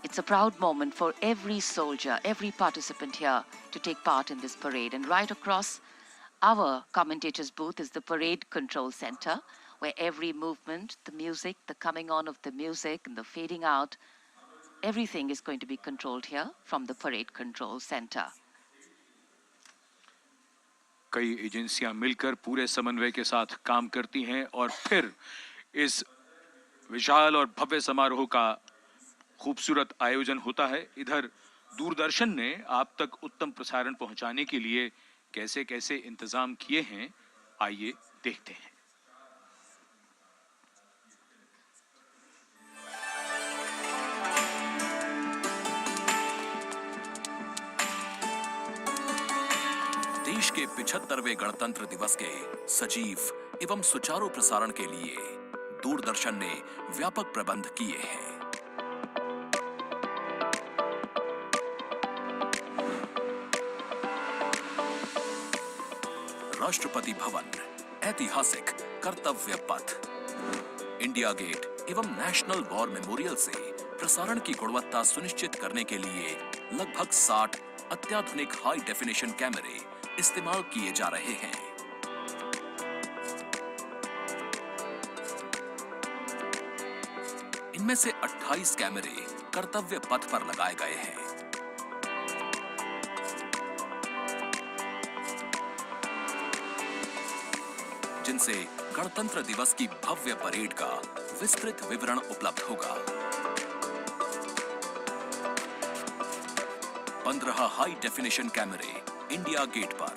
It's a proud moment for every soldier, every participant here to take part in this parade. And right across our commentator's booth is the Parade Control Center, where every movement, the music, the coming on of the music and the fading out, everything is going to be controlled here from the Parade Control Center. कई एजेंसियां मिलकर पूरे समन्वय के साथ काम करती हैं और फिर इस विशाल और भव्य समारोह का खूबसूरत आयोजन होता है। इधर दूरदर्शन ने आप तक उत्तम प्रसारण पहुंचाने के लिए कैसे कैसे इंतजाम किए हैं, आइए देखते हैं। देश के 75वें गणतंत्र दिवस के सजीव एवं सुचारू प्रसारण के लिए दूरदर्शन ने व्यापक प्रबंध किए हैं। राष्ट्रपति भवन, ऐतिहासिक कर्तव्य पथ, इंडिया गेट एवं नेशनल वॉर मेमोरियल से प्रसारण की गुणवत्ता सुनिश्चित करने के लिए लगभग 60 अत्याधुनिक हाई डेफिनेशन कैमरे इस्तेमाल किए जा रहे हैं। इनमें से 28 कैमरे कर्तव्य पथ पर लगाए गए हैं। जिनसे गणतंत्र दिवस की भव्य परेड का विस्तृत विवरण उपलब्ध होगा। 15 हाई डेफिनेशन कैमरे इंडिया गेट पर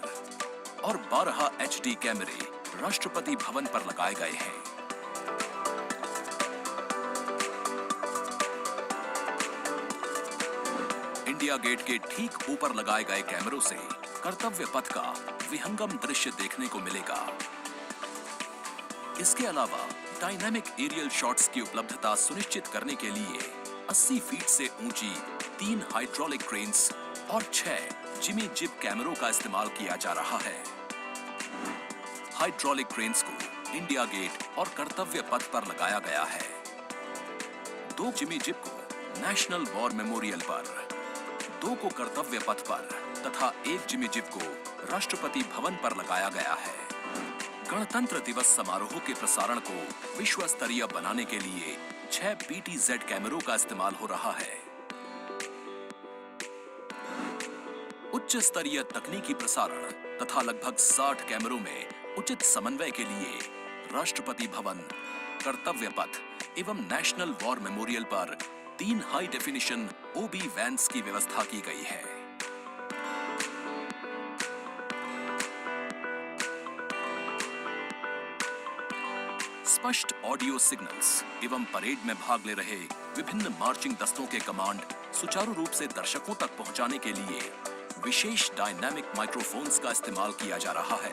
और 12 HD कैमरे राष्ट्रपति भवन पर लगाए गए हैं। इंडिया गेट के ठीक ऊपर लगाए गए कैमरों से कर्तव्य पथ का विहंगम दृश्य देखने को मिलेगा। इसके अलावा डायनामिक एरियल शॉट्स की उपलब्धता सुनिश्चित करने के लिए 80 फीट से ऊंची 3 हाइड्रोलिक क्रेन्स और 6 जिमी जिप कैमरों का इस्तेमाल किया जा रहा है। हाइड्रोलिक क्रेन्स को इंडिया गेट और कर्तव्य पथ पर लगाया गया है। 2 जिमी जिप को नेशनल वॉर मेमोरियल पर, 2 को कर्तव्य पथ पर तथा 1 जिमी जिप को राष्ट्रपति भवन पर लगाया गया है। गणतंत्र दिवस समारोह के प्रसारण को विश्व स्तरीय बनाने के लिए 6 PTZ कैमरों का इस्तेमाल हो रहा है। उच्च स्तरीय तकनीकी प्रसारण तथा लगभग 60 कैमरों में उचित समन्वय के लिए राष्ट्रपति भवन, कर्तव्य पथ एवं नेशनल वॉर मेमोरियल पर 3 हाई डेफिनेशन OB वैन्स की व्यवस्था की गई है। स्पष्ट ऑडियो सिग्नल्स एवं परेड में भाग ले रहे विभिन्न मार्चिंग दस्तों के कमांड सुचारू रूप से दर्शकों तक पहुंचाने के लिए विशेष डायनामिक माइक्रोफोन्स का इस्तेमाल किया जा रहा है।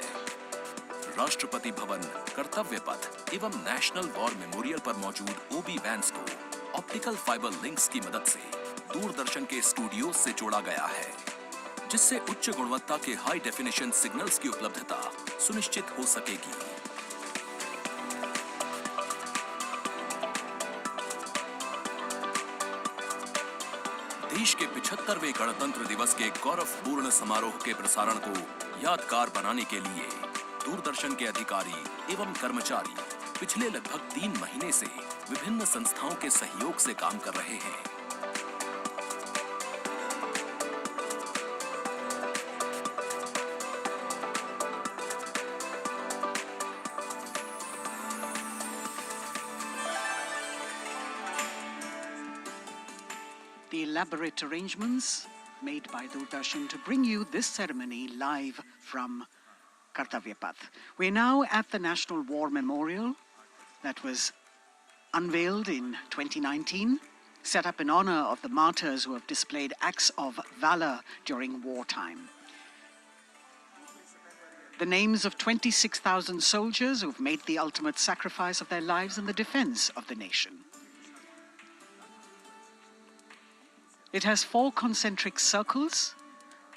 राष्ट्रपति भवन, कर्तव्य पथ एवं नेशनल वॉर मेमोरियल पर मौजूद OB वैन्स को ऑप्टिकल फाइबर लिंक्स की मदद से दूरदर्शन के स्टूडियो से जोड़ा गया है, जिससे उच्च गुणवत्ता के हाई डेफिनेशन सिग्नल्स की उपलब्धता सुनिश्चित हो सकेगी। देश के 75वें गणतंत्र दिवस के गौरवपूर्ण समारोह के प्रसारण को यादगार बनाने के लिए दूरदर्शन के अधिकारी एवं कर्मचारी पिछले लगभग 3 महीने से विभिन्न संस्थाओं के सहयोग से काम कर रहे हैं। The elaborate arrangements made by Doordarshan to bring you this ceremony live from Kartavya Path. We're now at the National War Memorial that was unveiled in 2019, set up in honor of the martyrs who have displayed acts of valor during wartime. The names of 26,000 soldiers who've made the ultimate sacrifice of their lives in the defense of the nation. It has 4 concentric circles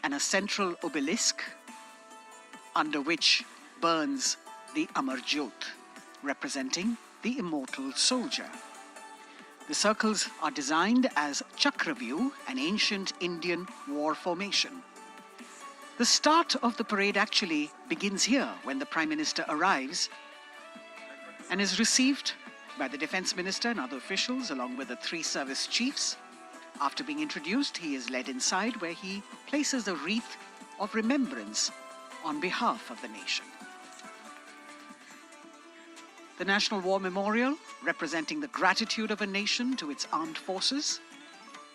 and a central obelisk under which burns the Amar Jyot, representing the immortal soldier. The circles are designed as Chakravyu, an ancient Indian war formation. The start of the parade actually begins here when the Prime Minister arrives and is received by the Defence Minister and other officials along with the 3 service chiefs. After being introduced, he is led inside where he places a wreath of remembrance on behalf of the nation. The National War Memorial, representing the gratitude of a nation to its armed forces.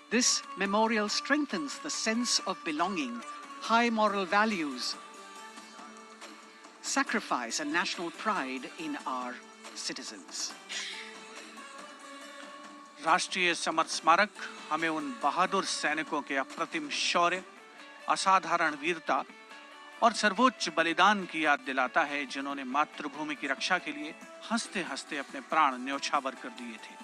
This memorial strengthens the sense of belonging, high moral values, sacrifice and national pride in our citizens. राष्ट्रीय summer स्मारक हमें उन बहादुर सैनिकों के अप्रतिम शौर्य, असाधारण वीरता और सर्वोच्च बलिदान की याद दिलाता है, जिन्होंने मातृभूमि की रक्षा के लिए हंसते हंसते अपने प्राण न्योछावर कर दिए थे।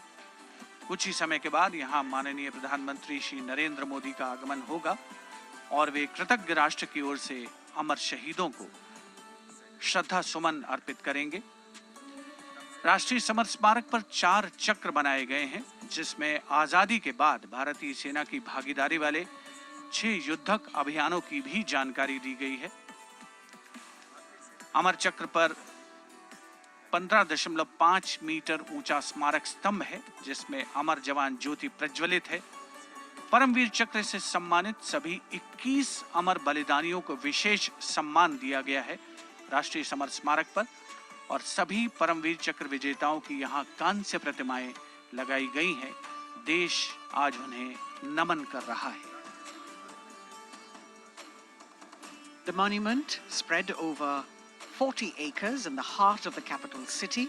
कुछ ही समय के बाद यहाँ माननीय प्रधानमंत्री श्री नरेंद्र मोदी का आगमन होगा और वे कृतज्ञ राष्ट्र की ओर से अमर शहीदों को श्रद्धा सुमन अर्पित करेंगे। राष्ट्रीय समर स्मारक पर 4 चक्र बनाए गए हैं, जिसमें आजादी के बाद भारतीय सेना की भागीदारी वाले 6 युद्धक अभियानों की भी जानकारी दी गई है। अमर चक्र पर 15.5 मीटर ऊंचा स्मारक स्तंभ है जिसमें अमर जवान ज्योति प्रज्वलित है। परमवीर चक्र से सम्मानित सभी 21 अमर बलिदानियों को विशेष सम्मान दिया गया है राष्ट्रीय समर स्मारक पर, और सभी परमवीर चक्र विजेताओं की यहाँ कांस्य प्रतिमाएं लगाई गई हैं। देश आज उन्हें नमन कर रहा है। The monument spread over 40 acres in the heart of the capital city,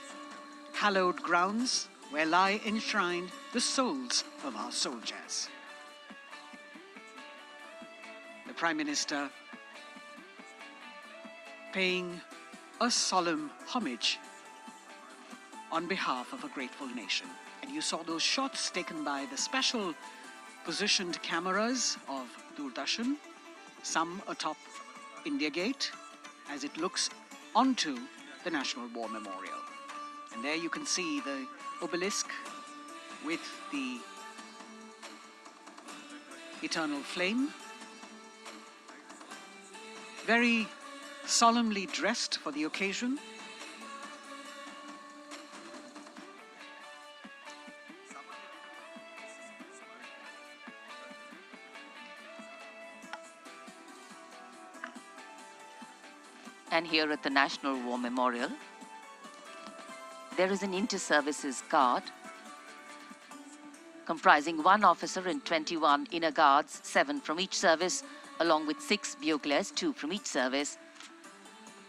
hallowed grounds where lie enshrined the souls of our soldiers. The Prime Minister paying a solemn homage on behalf of a grateful nation. And you saw those shots taken by the special positioned cameras of Doordarshan, some atop India Gate, as it looks onto the National War Memorial. And there you can see the obelisk with the eternal flame, very solemnly dressed for the occasion. And here at the National War Memorial, there is an inter-services guard comprising 1 officer and 21 inner guards, 7 from each service, along with 6 buglers, 2 from each service,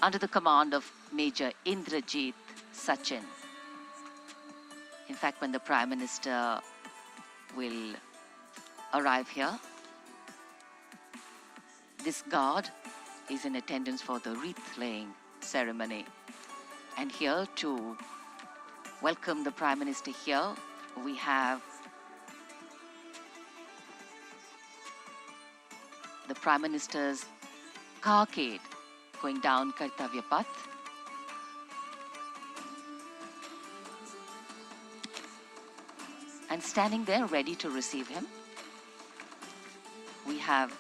under the command of Major Indrajit Sachin. In fact, when the Prime Minister will arrive here, this guard is in attendance for the wreath-laying ceremony. And here to welcome the Prime Minister here, we have the Prime Minister's carcade going down Kartavya path. And standing there ready to receive him, we have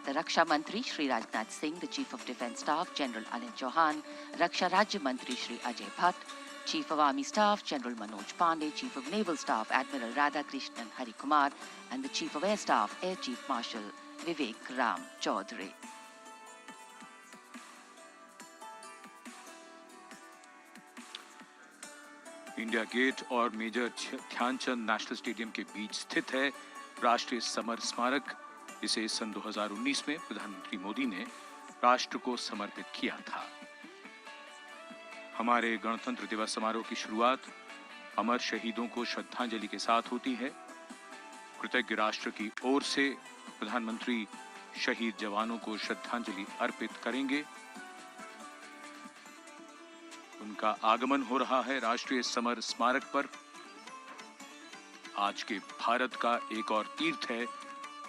the Raksha Mantri Shri Rajnath Singh, the Chief of Defence Staff General Anil Chauhan, Raksha Rajya Mantri Shri Ajay Bhatt, Chief of Army Staff General Manoj Pandey, Chief of Naval Staff Admiral Radhakrishnan Hari Kumar, and the Chief of Air Staff Air Chief Marshal Vivek Ram Chaudhary. India Gate और major Dhyan Chand national stadium के बीच स्थित है राष्ट्रीय summer स्मारक। इसे सन 2019 में प्रधानमंत्री मोदी ने राष्ट्र को समर्पित किया था। हमारे गणतंत्र दिवस समारोह की शुरुआत अमर शहीदों को श्रद्धांजलि के साथ होती है। कृतज्ञ राष्ट्र की ओर से प्रधानमंत्री शहीद जवानों को श्रद्धांजलि अर्पित करेंगे। उनका आगमन हो रहा है राष्ट्रीय समर स्मारक पर। आज के भारत का एक और तीर्थ है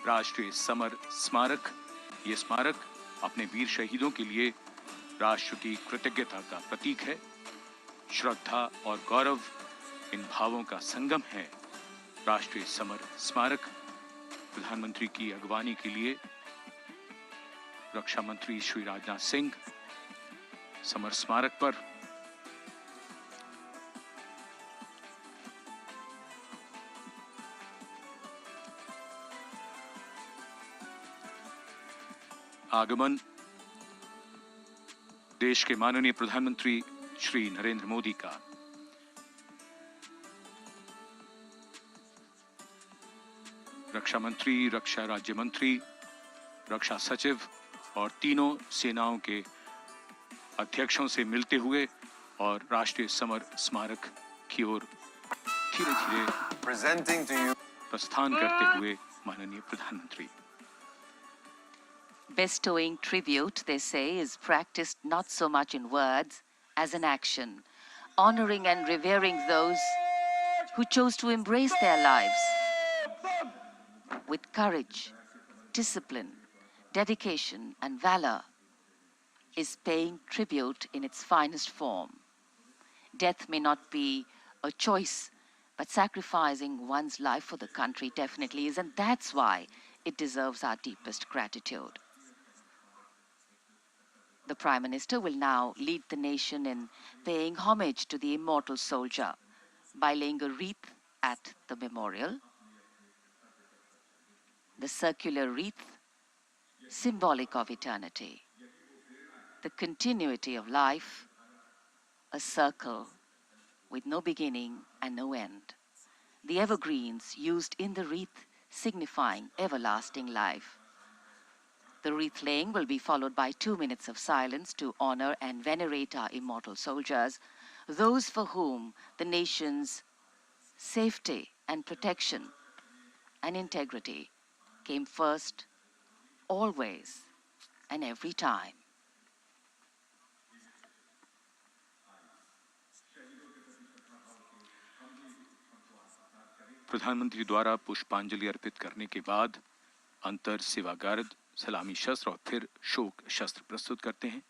राष्ट्रीय समर स्मारक। ये स्मारक अपने वीर शहीदों के लिए राष्ट्र की कृतज्ञता का प्रतीक है। श्रद्धा और गौरव, इन भावों का संगम है राष्ट्रीय समर स्मारक। प्रधानमंत्री की अगवानी के लिए रक्षा मंत्री श्री राजनाथ सिंह समर स्मारक पर आगमन देश के माननीय प्रधानमंत्री श्री नरेंद्र मोदी का। रक्षा मंत्री, रक्षा राज्य मंत्री, रक्षा सचिव और तीनों सेनाओं के अध्यक्षों से मिलते हुए और राष्ट्रीय समर स्मारक की ओर धीरे-धीरे प्रस्थान करते हुए माननीय प्रधानमंत्री। Bestowing tribute, they say, is practiced not so much in words as in action, honoring and revering those who chose to embrace their lives with courage, discipline, dedication, and valor is paying tribute in its finest form. Death may not be a choice, but sacrificing one's life for the country definitely is, and that's why it deserves our deepest gratitude. The Prime Minister will now lead the nation in paying homage to the immortal soldier by laying a wreath at the memorial. The circular wreath, symbolic of eternity, the continuity of life, a circle with no beginning and no end. The evergreens used in the wreath signifying everlasting life. The wreath laying will be followed by 2 minutes of silence to honor and venerate our immortal soldiers, those for whom the nation's safety and protection and integrity came first, always and every time. प्रधानमंत्री द्वारा पुष्पांजलि अर्पित करने के बाद अंतर सेवा guard सलामी शस्त्र और फिर शोक शस्त्र प्रस्तुत करते हैं।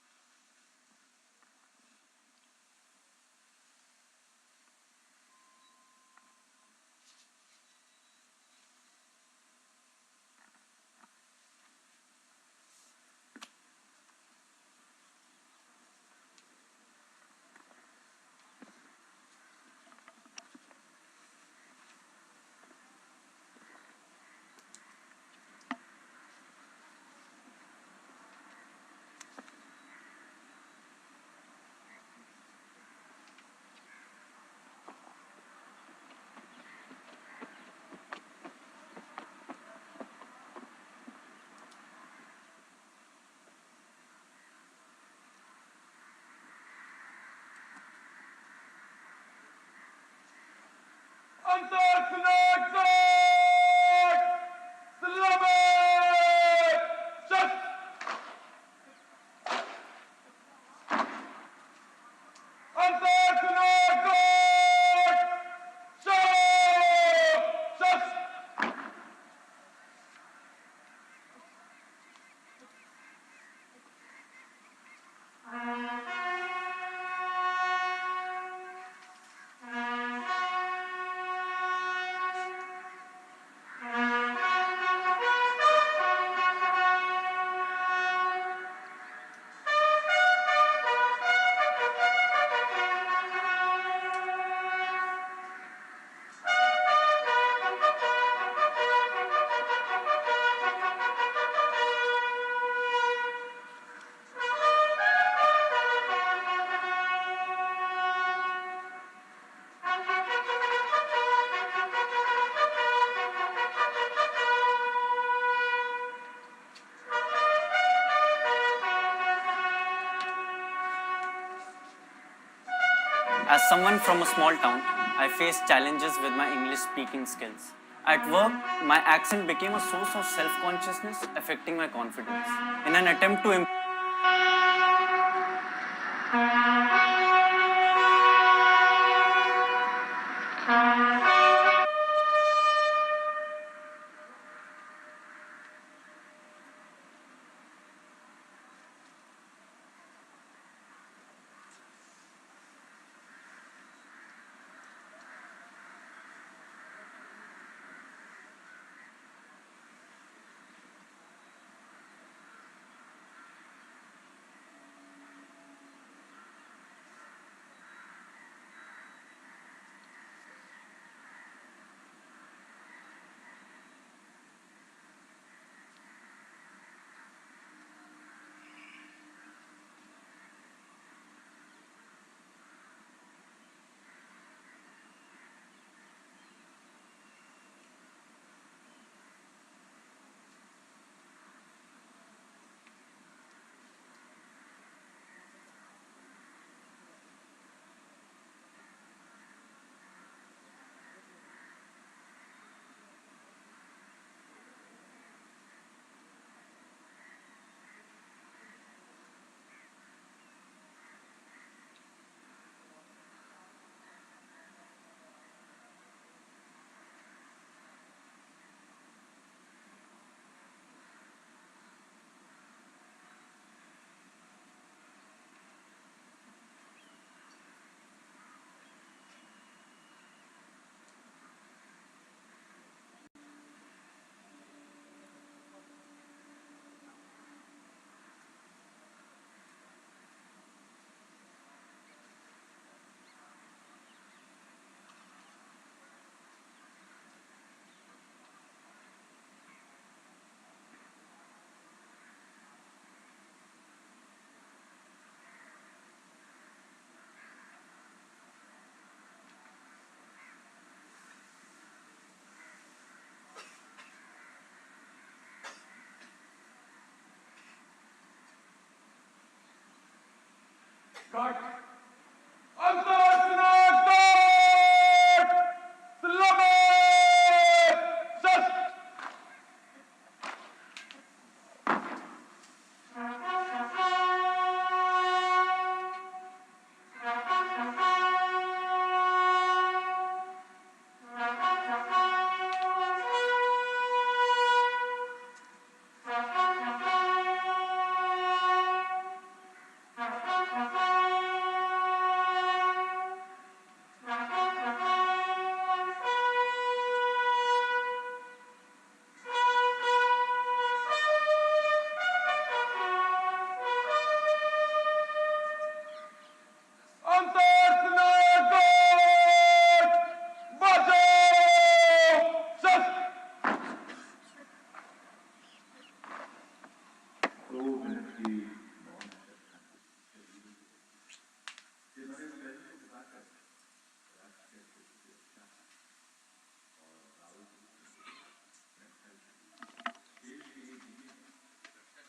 As someone from a small town, I faced challenges with my English speaking skills. At work, my accent became a source of self-consciousness, affecting my confidence. In an attempt to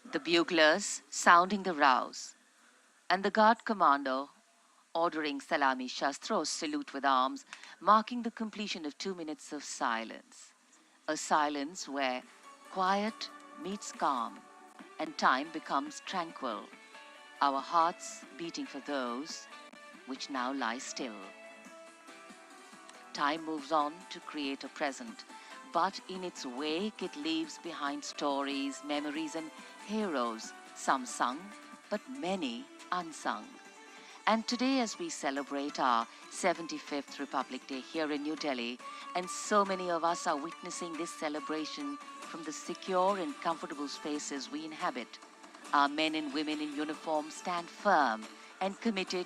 The buglers sounding the rouse, and the guard commander ordering Salami Shastros salute with arms, marking the completion of 2 minutes of silence. A silence where quiet meets calm and time becomes tranquil, our hearts beating for those which now lie still. Time moves on to create a present, but in its wake it leaves behind stories, memories and heroes, some sung, but many unsung. And today, as we celebrate our 75th Republic Day here in New Delhi, and so many of us are witnessing this celebration from the secure and comfortable spaces we inhabit, our men and women in uniform stand firm and committed,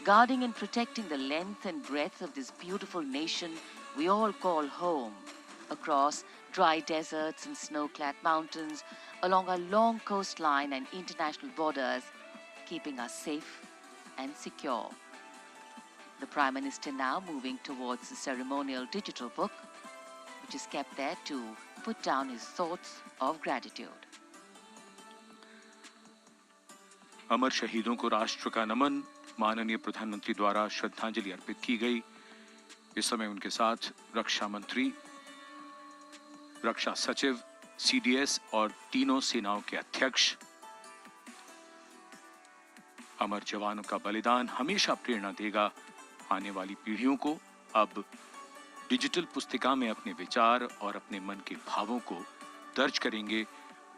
guarding and protecting the length and breadth of this beautiful nation we all call home, across dry deserts and snow-clad mountains, along our long coastline and international borders, keeping us safe and secure. The Prime Minister now moving towards the ceremonial digital book, which is kept there to put down his thoughts of gratitude. अमर शहीदों को राष्ट्र का नमन, माननीय प्रधानमंत्री द्वारा श्रद्धांजलि अर्पित की गई। इस समय उनके साथ रक्षा मंत्री, रक्षा सचिव, सीडीएस और तीनों सेनाओं के अध्यक्ष। अमर जवानों का बलिदान हमेशा प्रेरणा देगा आने वाली पीढ़ियों को। अब डिजिटल पुस्तिका में अपने विचार और अपने मन के भावों को दर्ज करेंगे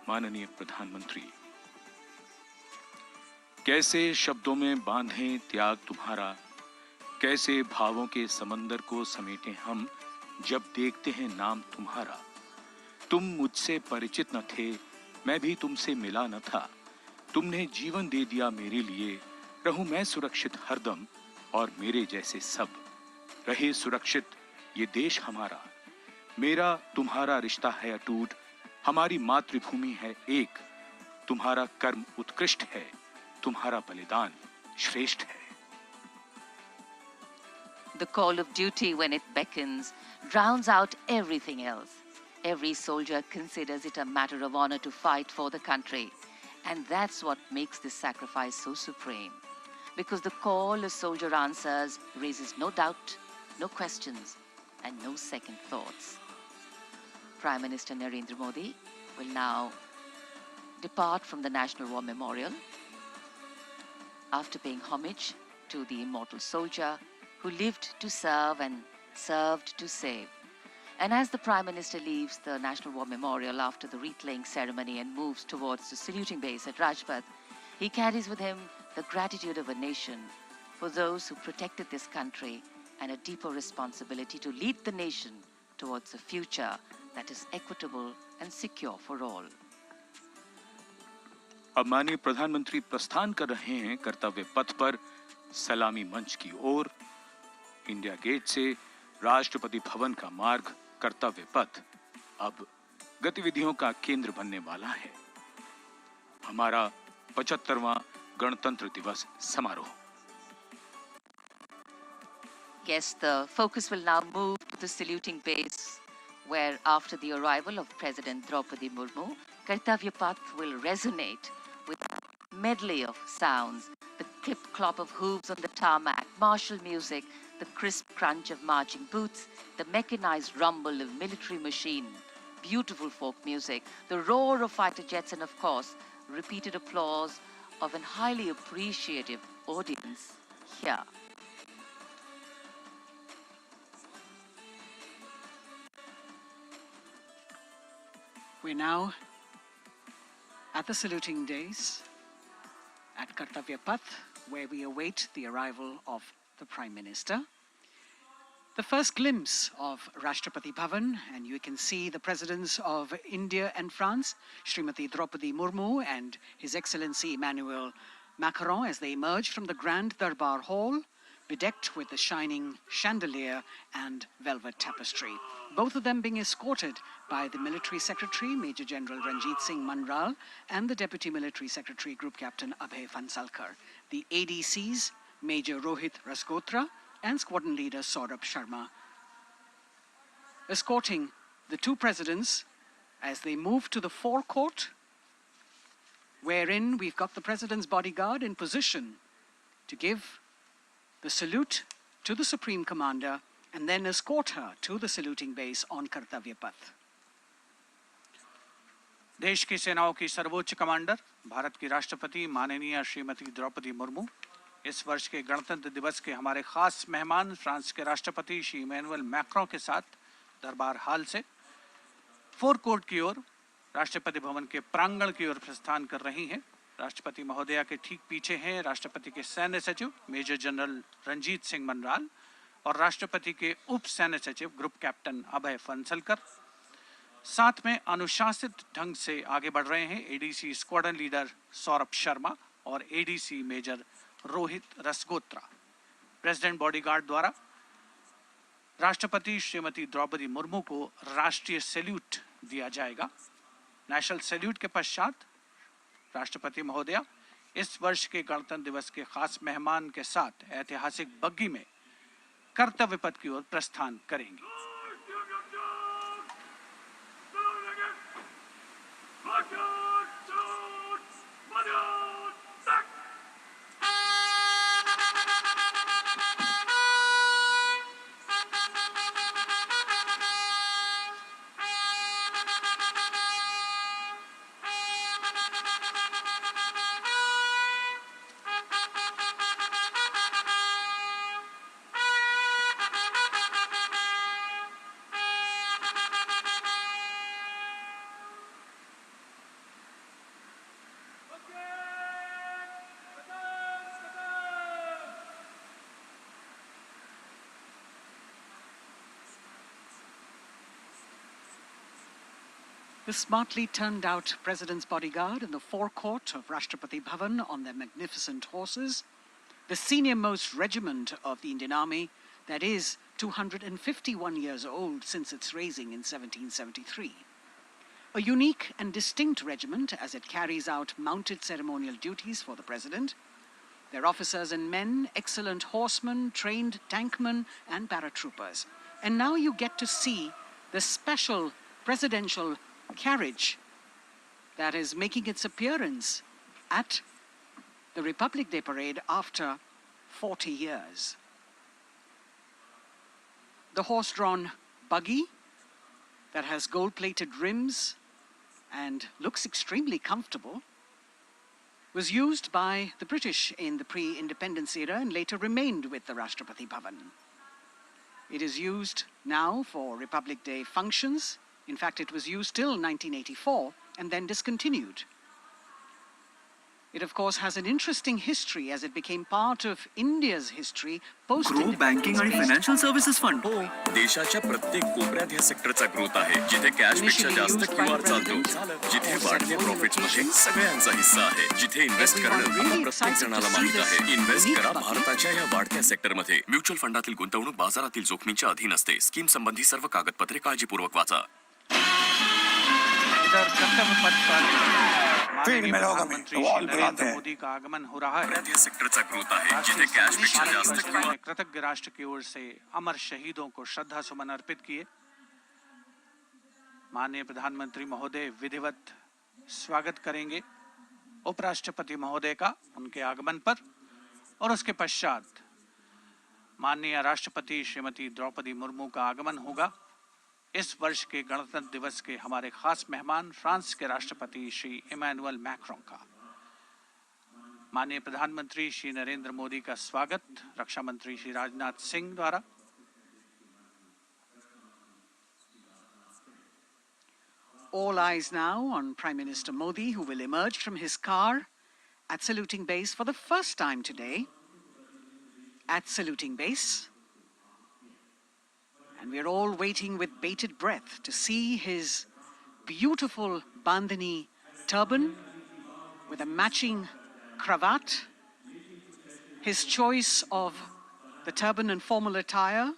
माननीय प्रधानमंत्री। कैसे शब्दों में बांधें त्याग तुम्हारा, कैसे भावों के समंदर को समेटें हम जब देखते हैं नाम तुम्हारा। तुम मुझसे परिचित न थे, मैं भी तुमसे मिला न था, तुमने जीवन दे दिया मेरे लिए, रहूं मैं सुरक्षित हरदम और मेरे जैसे सब रहे सुरक्षित ये देश हमारा। मेरा तुम्हारा रिश्ता है अटूट, हमारी मातृभूमि है एक, तुम्हारा कर्म उत्कृष्ट है, तुम्हारा बलिदान श्रेष्ठ है। The call of duty, when it beckons, drowns out everything else. Every soldier considers it a matter of honor to fight for the country. And that's what makes this sacrifice so supreme. Because the call a soldier answers raises no doubt, no questions, and no second thoughts. Prime Minister Narendra Modi will now depart from the National War Memorial after paying homage to the immortal soldier who lived to serve and served to save. And as the Prime Minister leaves the National War Memorial after the wreath-laying ceremony and moves towards the saluting base at Rajpath, he carries with him the gratitude of a nation for those who protected this country and a deeper responsibility to lead the nation towards a future that is equitable and secure for all. अब माननीय प्रधानमंत्री प्रस्थान कर रहे हैं कर्तव्य पथ पर सलामी मंच की ओर। इंडिया गेट से राष्ट्रपति भवन का मार्ग कर्तव्य पथ अब गतिविधियों का केंद्र बनने वाला है। हमारा 75वां गणतंत्र दिवस समारोह। Yes, the focus will now move to the saluting base, where after the arrival of President Droupadi Murmu, Kartavya Path will resonate with a medley of sounds, the clip-clop of hooves on the tarmac, martial music, the crisp crunch of marching boots, the mechanized rumble of military machine, beautiful folk music, the roar of fighter jets, and of course, repeated applause of an highly appreciative audience here. We're now at the saluting days at Kartavya Path, where we await the arrival of the Prime Minister. The first glimpse of Rashtrapati Bhavan, and you can see the presidents of India and France, Srimati Droupadi Murmu and His Excellency Emmanuel Macron, as they emerge from the Grand Darbar Hall, bedecked with the shining chandelier and velvet tapestry. Both of them being escorted by the Military Secretary, Major General Ranjit Singh Manral, and the Deputy Military Secretary, Group Captain Abhay Fansalkar. The ADCs, Major Rohit Rasgotra and Squadron Leader Saurabh Sharma, escorting the two presidents as they move to the forecourt, wherein we've got the President's bodyguard in position to give the salute to the Supreme Commander and then escort her to the saluting base on Kartavya Path. देश की सेनाओं की सर्वोच्च commander Bharat की राष्ट्रपति माननीय श्रीमती द्रौपदी मुर्मू, इस वर्ष के गणतंत्र दिवस के हमारे खास मेहमान फ्रांस के राष्ट्रपति श्री इमैनुअल मैक्रों के साथ दरबार हाल से फोर कोर्ट की ओर राष्ट्रपति भवन के प्रांगण की ओर प्रस्थान कर रही हैं। राष्ट्रपति महोदया के ठीक पीछे हैं राष्ट्रपति के सैन्य सचिव मेजर जनरल रंजीत सिंह मनराल और राष्ट्रपति के उप सैन्य सचिव ग्रुप कैप्टन अभय फंसलकर। साथ में अनुशासित ढंग से आगे बढ़ रहे हैं ADC squadron leader Saurabh Sharma और ADC major Rohit Rasgotra. President bodyguard द्वारा राष्ट्रपति श्रीमती द्रौपदी मुर्मू को राष्ट्रीय सैल्यूट दिया जाएगा। नेशनल सैल्यूट के पश्चात राष्ट्रपति महोदया इस वर्ष के गणतंत्र दिवस के खास मेहमान के साथ ऐतिहासिक बग्गी में कर्तव्य पथ की ओर प्रस्थान करेंगी। The smartly turned out President's bodyguard in the forecourt of Rashtrapati Bhavan on their magnificent horses, the senior-most regiment of the Indian Army, that is 251 years old since its raising in 1773. A unique and distinct regiment as it carries out mounted ceremonial duties for the President. Their officers and men, excellent horsemen, trained tankmen and paratroopers. And now you get to see the special presidential carriage that is making its appearance at the Republic Day Parade after 40 years. The horse-drawn buggy that has gold-plated rims and looks extremely comfortable was used by the British in the pre-independence era and later remained with the Rashtrapati Bhavan. It is used now for Republic Day functions. In fact, it was used till 1984 and then discontinued. It, of course, has an interesting history as it became part of India's history post-independence. Grow banking आणि financial services fund देशाच्या प्रत्येक कोपऱ्यात ह्या सेक्टरचा growth आहे जिथे cash पेक्षा जास्त QR चालतो जिथे वाढते प्रॉफिट्स मध्ये सगळ्यांचा हिस्सा आहे जिथे इन्व्हेस्ट करणं आता प्रत्येक जणाला माहित आहे इन्व्हेस्ट करा भारताच्या या वाढत्या सेक्टरमध्ये म्युच्युअल फंडातील गुंतवणूक बाजारातील जोखमीच्या अधीन असते स्कीम संबंधी सर्व कागदपत्रे काळजीपूर्वक वाचा इधर कर्तव्य पथ पर माननीय प्रधानमंत्री श्री नरेंद्र मोदी का आगमन हो रहा है। सेक्टरचा ग्रोथ आहे जिथे कॅश पेक्षा जास्त ने कृतज्ञ राष्ट्र की ओर से अमर शहीदों को श्रद्धा सुमन अर्पित किए। माननीय प्रधानमंत्री महोदय विधिवत स्वागत करेंगे उपराष्ट्रपति महोदय का उनके आगमन पर और उसके पश्चात माननीय राष्ट्रपति श्रीमती द्रौपदी मुर्मू का आगमन होगा। इस वर्ष के गणतंत्र दिवस के हमारे खास मेहमान फ्रांस के राष्ट्रपति श्री इमैनुअल मैक्रों का। माननीय प्रधानमंत्री श्री नरेंद्र मोदी का स्वागत रक्षा मंत्री श्री राजनाथ सिंह द्वारा। All eyes now on Prime Minister Modi, who will emerge from his car at saluting base for the first time today. At saluting base. And we're all waiting with bated breath to see his beautiful bandhani turban with a matching cravat. His choice of the turban and formal attire,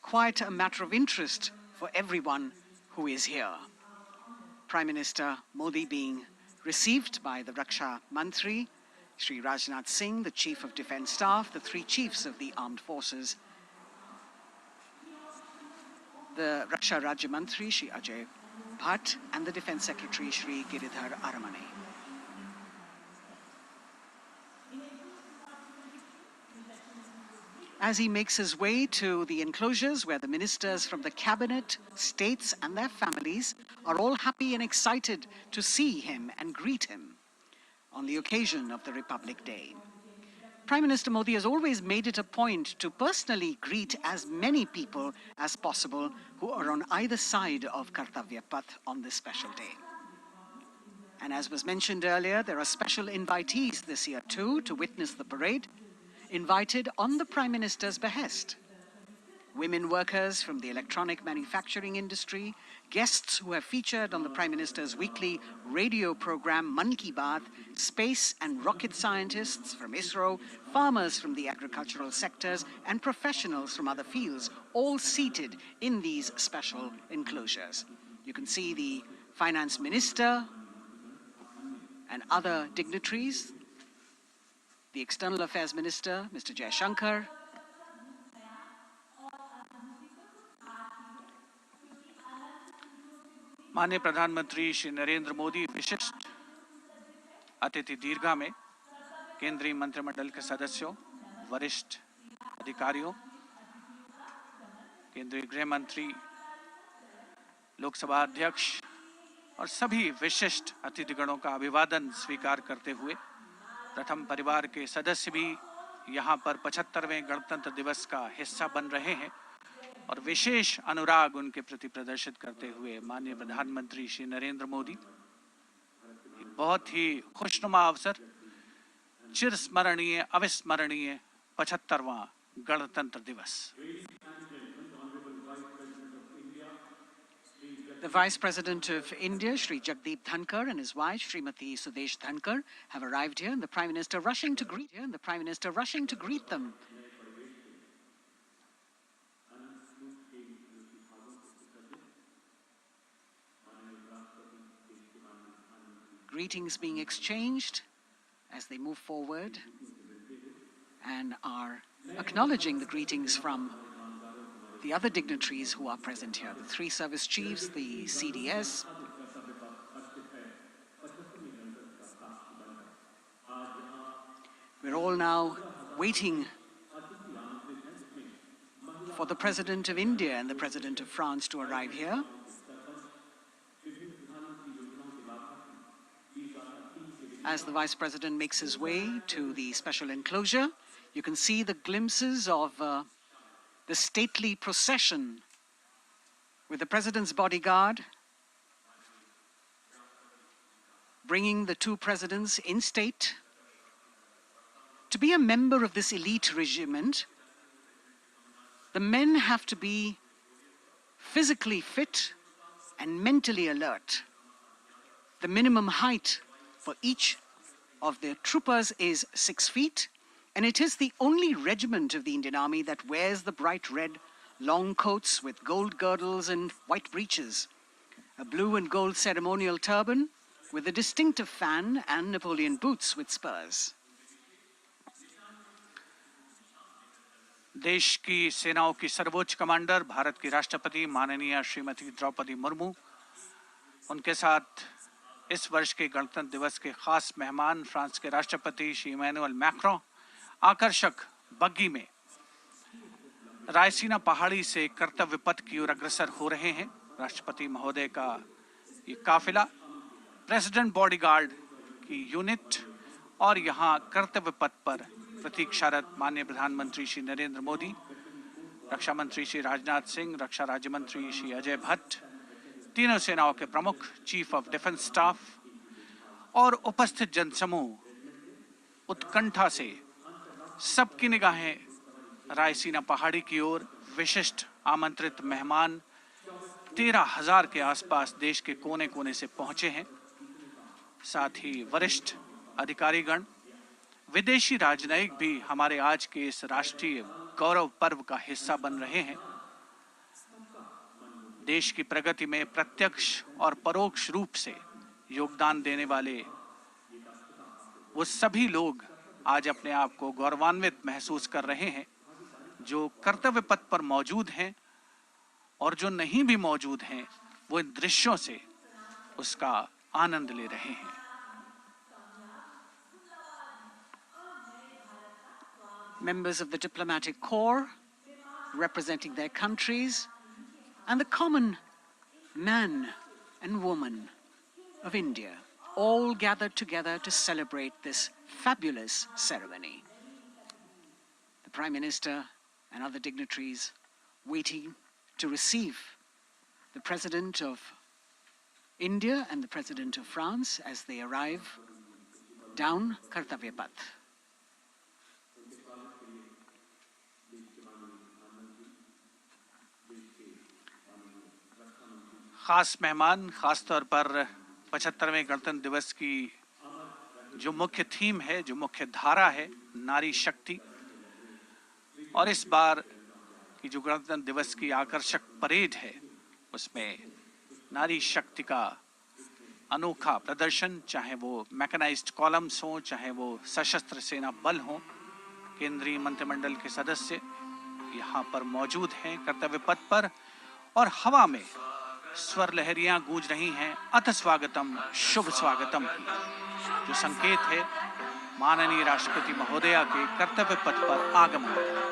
quite a matter of interest for everyone who is here. Prime Minister Modi being received by the Raksha Mantri, Shri Rajnath Singh, the Chief of Defence Staff, the three chiefs of the armed forces, the Raksha Rajya Mantri, Shri Ajay Bhatt, and the Defence Secretary, Shri Giridhar Aramane. As he makes his way to the enclosures where the ministers from the cabinet, states and their families are all happy and excited to see him and greet him on the occasion of the Republic Day. Prime Minister Modi has always made it a point to personally greet as many people as possible who are on either side of Kartavya Path on this special day. And as was mentioned earlier, there are special invitees this year too to witness the parade, invited on the Prime Minister's behest. Women workers from the electronic manufacturing industry, guests who have featured on the Prime Minister's weekly radio program Mann Ki Baat, space and rocket scientists from ISRO, farmers from the agricultural sectors, and professionals from other fields, all seated in these special enclosures. You can see the Finance Minister and other dignitaries, the External Affairs Minister, Mr. Jaishankar, माननीय प्रधानमंत्री श्री नरेंद्र मोदी विशिष्ट अतिथि दीर्घा में केंद्रीय मंत्रिमंडल के सदस्यों, वरिष्ठ अधिकारियों, केंद्रीय गृह मंत्री, लोकसभा अध्यक्ष और सभी विशिष्ट अतिथिगणों का अभिवादन स्वीकार करते हुए प्रथम परिवार के सदस्य भी यहाँ पर 75वें गणतंत्र दिवस का हिस्सा बन रहे हैं और विशेष अनुराग उनके प्रति प्रदर्शित करते हुए माननीय प्रधानमंत्री श्री नरेंद्र मोदी बहुत ही खुशनुमा अवसर, चिरस्मरणीय अविस्मरणीय 75वां गणतंत्र दिवस। The Vice President of India, Shri Jagdeep Dhankar, and his wife, Srimati Sudesh Dhankar, have arrived here, and the Prime Minister rushing to greet them. Greetings being exchanged as they move forward and are acknowledging the greetings from the other dignitaries who are present here, the three service chiefs, the CDS. We're all now waiting for the President of India and the President of France to arrive here. As the Vice President makes his way to the special enclosure, you can see the glimpses of the stately procession with the President's bodyguard bringing the two presidents in state. To be a member of this elite regiment, the men have to be physically fit and mentally alert. The minimum height for each of the troopers is 6 feet, and it is the only regiment of the Indian Army that wears the bright red long coats with gold girdles and white breeches, a blue and gold ceremonial turban with a distinctive fan and Napoleon boots with spurs. देश की सेनाओं की सर्वोच्च commander Bharat की राष्ट्रपति माननीय श्रीमती द्रौपदी मुर्मू, उनके साथ इस वर्ष के गणतंत्र दिवस के खास मेहमान फ्रांस के राष्ट्रपति श्री इमैनुअल मैक्रों आकर्षक बग्गी में रायसीना पहाड़ी से कर्तव्य पथ की ओर अग्रसर हो रहे हैं। राष्ट्रपति महोदय का ये काफिला प्रेसिडेंट बॉडीगार्ड की यूनिट और यहाँ कर्तव्य पथ पर प्रतीक्षारत माननीय प्रधानमंत्री श्री नरेंद्र मोदी, रक्षा मंत्री श्री राजनाथ सिंह, रक्षा राज्य मंत्री श्री अजय भट्ट, तीनों सेनाओं के प्रमुख, चीफ ऑफ डिफेंस स्टाफ और उपस्थित जनसमूह उत्कंठा से सबकी निगाहें रायसीना पहाड़ी की ओर। विशिष्ट आमंत्रित मेहमान 13,000 के आसपास देश के कोने कोने से पहुंचे हैं। साथ ही वरिष्ठ अधिकारीगण, विदेशी राजनयिक भी हमारे आज के इस राष्ट्रीय गौरव पर्व का हिस्सा बन रहे हैं। देश की प्रगति में प्रत्यक्ष और परोक्ष रूप से योगदान देने वाले वो सभी लोग आज अपने आप को गौरवान्वित महसूस कर रहे हैं, जो कर्तव्य पथ पर मौजूद हैं और जो नहीं भी मौजूद हैं, वो इन दृश्यों से उसका आनंद ले रहे हैं। Members of the diplomatic corps representing their countries and the common man and woman of India all gathered together to celebrate this fabulous ceremony. The Prime Minister and other dignitaries waiting to receive the President of India and the President of France as they arrive down Kartavya Path. खास मेहमान, खास तौर पर 75वें गणतंत्र दिवस की जो मुख्य थीम है, जो मुख्य धारा है, नारी शक्ति, और इस बार की जो गणतंत्र दिवस की आकर्षक परेड है, उसमें नारी शक्ति का अनोखा प्रदर्शन, चाहे वो मैकेनाइज्ड कॉलम्स हो, चाहे वो सशस्त्र सेना बल हो, केंद्रीय मंत्रिमंडल के सदस्य यहाँ पर मौजूद हैं कर्तव्य पथ पर, और हवा में स्वर लहरियां गूंज रही हैं अथ स्वागतम, शुभ स्वागतम की, जो संकेत है माननीय राष्ट्रपति महोदया के कर्तव्य पथ पर आगमन का।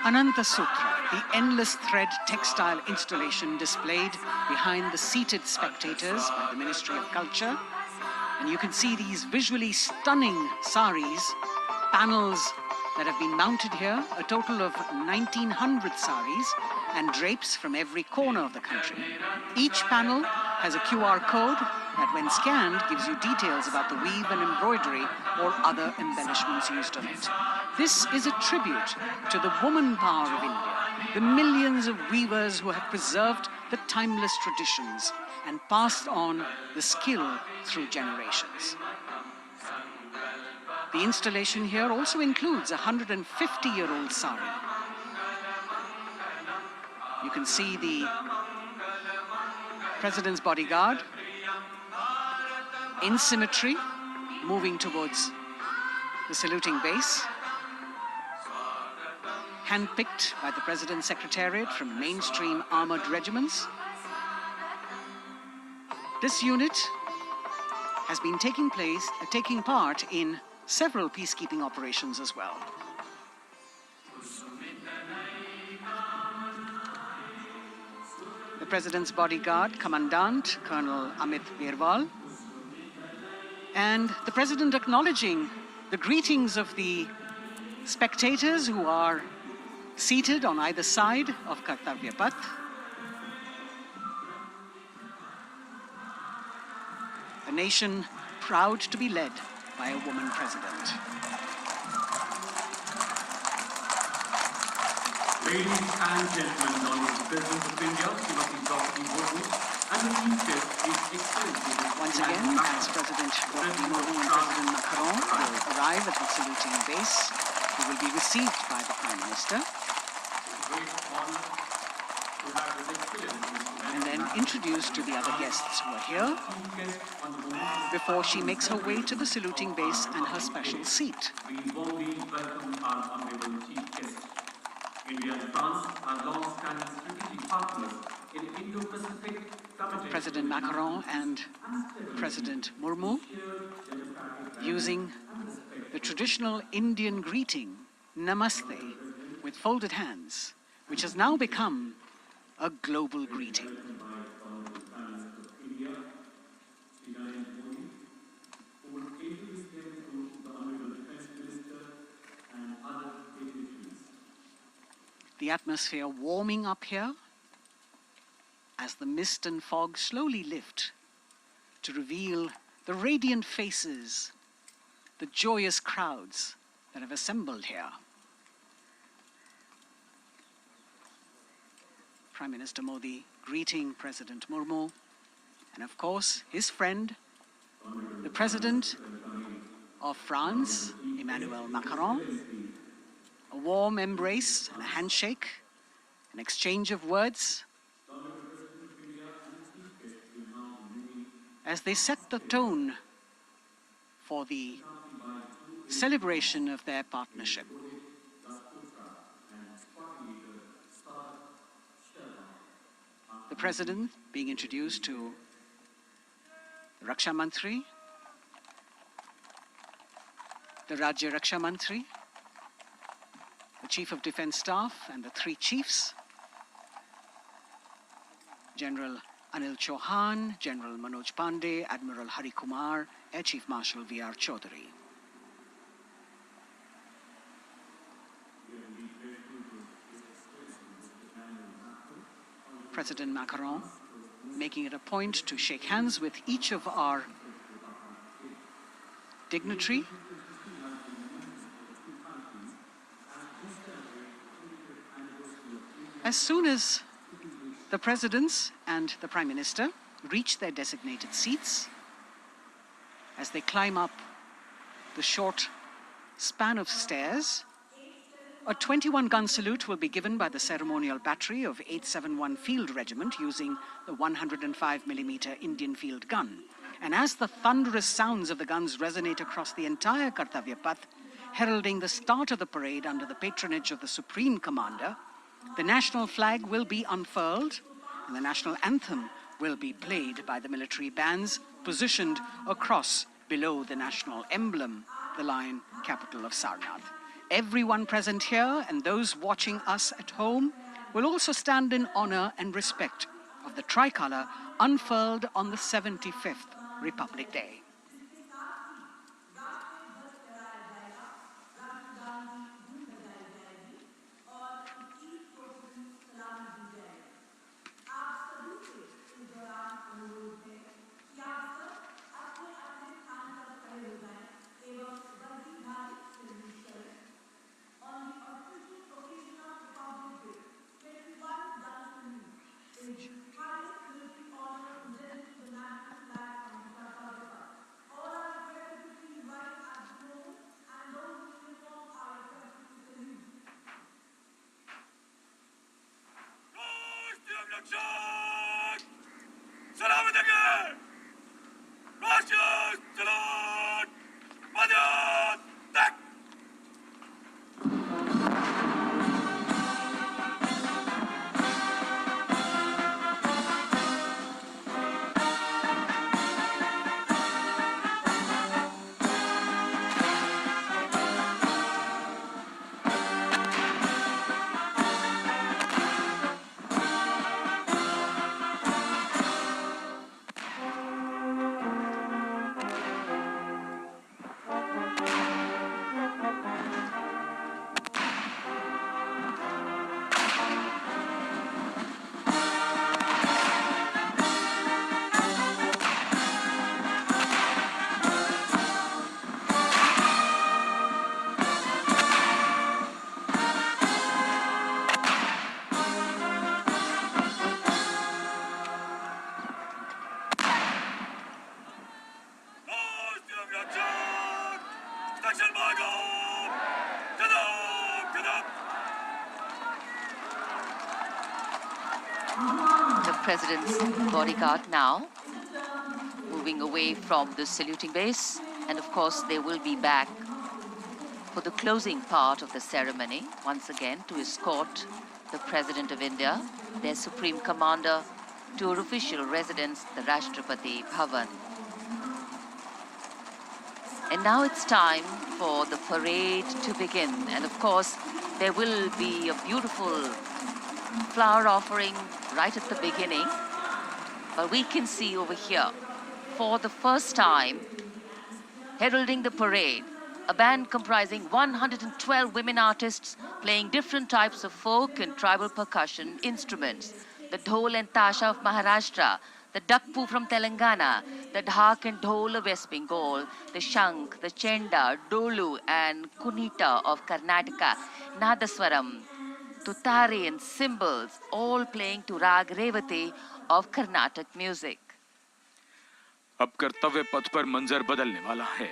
Ananta Sutra, the endless thread textile installation displayed behind the seated spectators by the Ministry of Culture. And you can see these visually stunning saris, panels that have been mounted here, a total of 1,900 saris and drapes from every corner of the country. Each panel has a QR code that when scanned gives you details about the weave and embroidery or other embellishments used on it. This is a tribute to the woman power of India, the millions of weavers who have preserved the timeless traditions and passed on the skill through generations. The installation here also includes a 150-year-old sari. You can see the President's bodyguard in symmetry moving towards the saluting base, handpicked by the President's Secretariat from mainstream armored regiments. This unit has been taking part in several peacekeeping operations as well. The President's bodyguard, Commandant Colonel Amit Birwal, and the President acknowledging the greetings of the spectators who are seated on either side of Kartavya Path. A nation proud to be led by a woman president. Ladies and gentlemen, honorable President of India, Srimati Droupadi Murmu, and the chief guest is Excellency. Once again, as President Droupadi Murmu and President Macron will arrive at the saluting base, he will be received by the Prime Minister and then introduced to the other guests who are here before she makes her way to the saluting base and her special seat. We warmly welcome our honorable chief guest. India and France are long-standing strategic partners in Indo-Pacific committed President Macron and President Murmu using the traditional Indian greeting, Namaste, with folded hands, which has now become a global greeting. The atmosphere warming up here as the mist and fog slowly lift to reveal the radiant faces, the joyous crowds that have assembled here. Prime Minister Modi greeting President Murmu, and of course his friend, the President of France, Emmanuel Macron. A warm embrace and a handshake, an exchange of words as they set the tone for the celebration of their partnership. The President being introduced to the Raksha Mantri, the Rajya Raksha Mantri, the Chief of Defence Staff and the three chiefs, General Anil Chauhan, General Manoj Pandey, Admiral Hari Kumar, Air Chief Marshal V.R. Chaudhary. President Macron making it a point to shake hands with each of our dignitary. As soon as the presidents and the Prime Minister reach their designated seats, as they climb up the short span of stairs, a 21-gun salute will be given by the ceremonial battery of 871 Field Regiment using the 105mm Indian field gun. And as the thunderous sounds of the guns resonate across the entire Kartavya path, heralding the start of the parade under the patronage of the Supreme Commander, the national flag will be unfurled and the national anthem will be played by the military bands positioned across below the national emblem, the lion capital of Sarnath. Everyone present here and those watching us at home will also stand in honor and respect of the tricolour unfurled on the 75th Republic Day. The President's bodyguard now moving away from the saluting base, and of course they will be back for the closing part of the ceremony once again to escort the President of India, their Supreme Commander, to her official residence, the Rashtrapati Bhavan. And now it's time for the parade to begin. And of course, there will be a beautiful flower offering right at the beginning. But we can see over here, for the first time, heralding the parade, a band comprising 112 women artists playing different types of folk and tribal percussion instruments. The dhol and tasha of Maharashtra, the dakpu from Telangana, the dhak and dhol of West Bengal, the shank, the chenda, dolu and kunita of Karnataka, nadaswaram, tutari and cymbals, all playing to rag revati of Carnatic music. अब कर्तव्य पथ पर मंजर बदलने वाला है।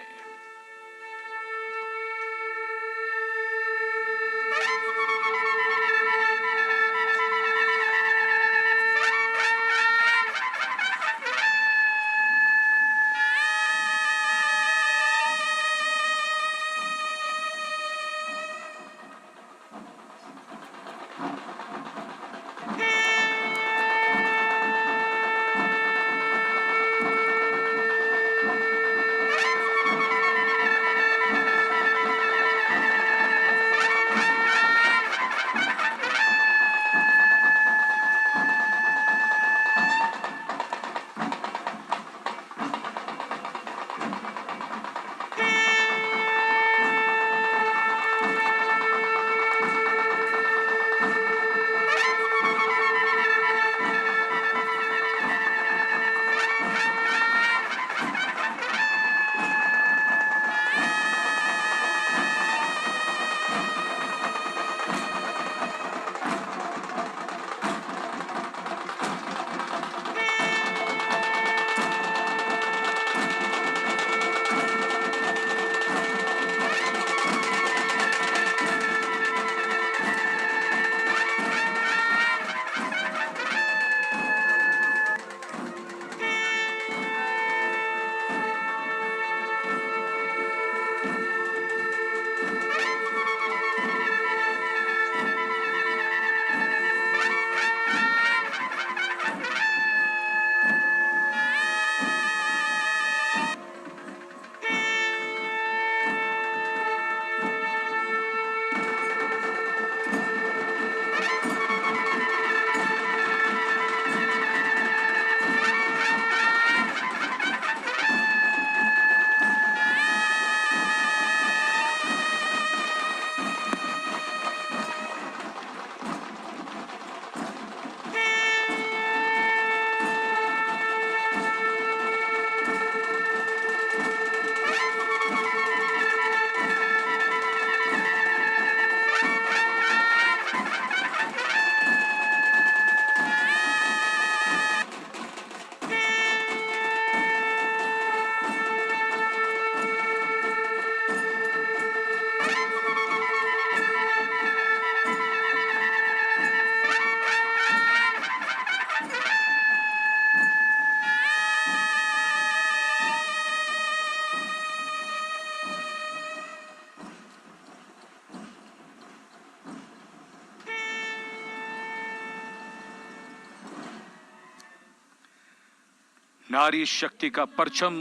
नारी शक्ति का परचम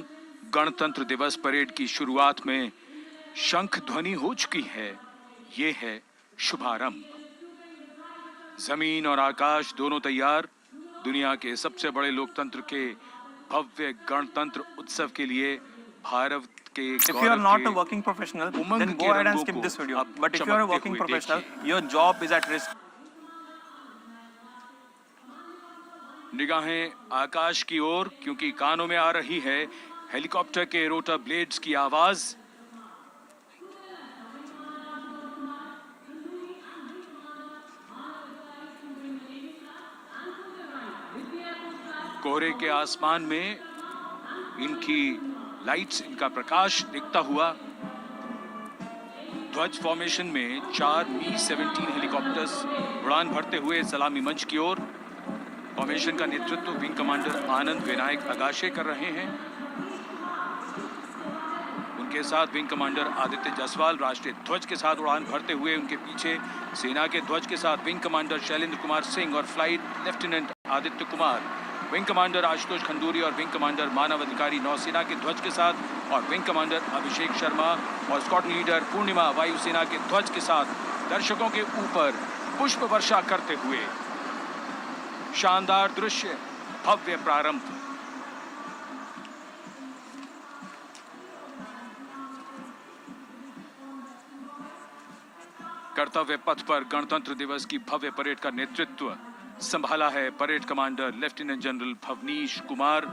गणतंत्र दिवस परेड की शुरुआत में शंख ध्वनि हो चुकी है। ये है शुभारंभ। जमीन और आकाश दोनों तैयार दुनिया के सबसे बड़े लोकतंत्र के भव्य गणतंत्र उत्सव के लिए भारत के If you are not a working professional, then go ahead and skip this video. But if you are a working professional, your job is at risk. निगाहें आकाश की ओर, क्योंकि कानों में आ रही है हेलीकॉप्टर के रोटर ब्लेड्स की आवाज। कोहरे के आसमान में इनकी लाइट्स, इनका प्रकाश दिखता हुआ। ध्वज फॉर्मेशन में 4 Mi-17 हेलीकॉप्टर्स उड़ान भरते हुए सलामी मंच की ओर। फॉर्मेशन का नेतृत्व विंग कमांडर आनंद विनायक अगाशे कर रहे हैं। उनके साथ विंग कमांडर आदित्य जायसवाल राष्ट्रीय ध्वज के साथ उड़ान भरते हुए उनके पीछे सेना के ध्वज के साथ विंग कमांडर शैलेंद्र कुमार सिंह और flight lieutenant Aditya Kumar, wing commander Ashutosh Khanduri और विंग कमांडर मानव अधिकारी नौसेना के ध्वज के साथ और विंग कमांडर अभिषेक शर्मा और स्क्वाड्रन लीडर पूर्णिमा वायुसेना के ध्वज के साथ दर्शकों के ऊपर पुष्प वर्षा करते हुए शानदार दृश्य, भव्य प्रारंभ। कर्तव्य पथ पर गणतंत्र दिवस की भव्य परेड का नेतृत्व संभाला है parade commander lieutenant general Bhavnish Kumar,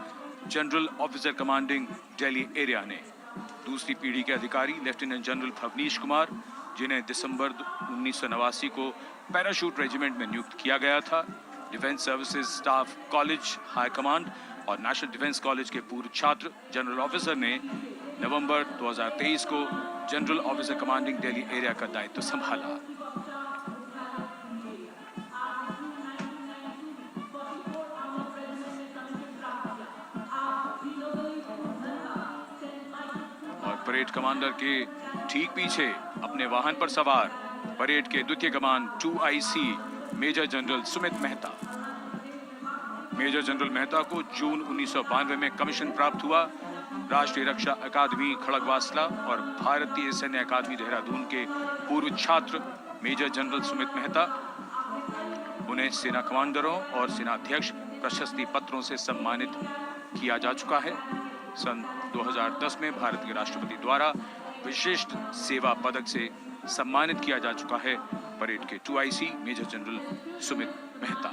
general officer commanding Delhi area ने। दूसरी पीढ़ी के अधिकारी लेफ्टिनेंट जनरल भवनीश कुमार, जिन्हें दिसंबर 1989 को पैराशूट रेजिमेंट में नियुक्त किया गया था, defence services staff college high command और नेशनल डिफेंस कॉलेज के पूर्व छात्र जनरल ऑफिसर ने नवंबर 2023 को general officer commanding Delhi area का दायित्व संभाला। और परेड कमांडर के ठीक पीछे अपने वाहन पर सवार परेड के द्वितीय कमान 2IC major general Sumit Mehta. Major general Mehta को जून 1992 में कमीशन प्राप्त हुआ। राष्ट्रीय रक्षा अकादमी खड़गवासला और भारतीय सैन्य अकादमी देहरादून के पूर्व छात्र मेजर जनरल सुमित मेहता, उन्हें सेना कमांडरों और सेनाध्यक्ष प्रशस्ति पत्रों से सम्मानित किया जा चुका है। सन 2010 में भारत के राष्ट्रपति द्वारा विशिष्ट सेवा पदक से सम्मानित किया जा चुका है परेड के 2IC major general Sumit Mehta.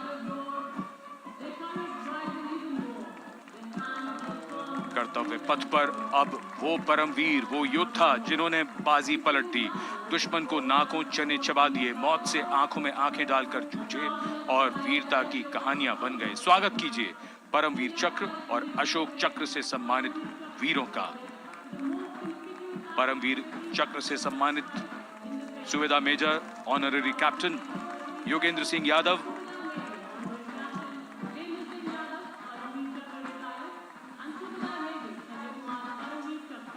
कर्तव्य पथ पर अब वो परमवीर, वो योद्धा जिन्होंने बाजी पलट दी, दुश्मन को नाकों चने चबा दिए, मौत से आंखों में आंखें डालकर जूझे और वीरता की कहानियां बन गए। स्वागत कीजिए परमवीर चक्र और अशोक चक्र से सम्मानित वीरों का। परमवीर चक्र से सम्मानित सुवेदा major honorary captain Yogendra Singh Yadav,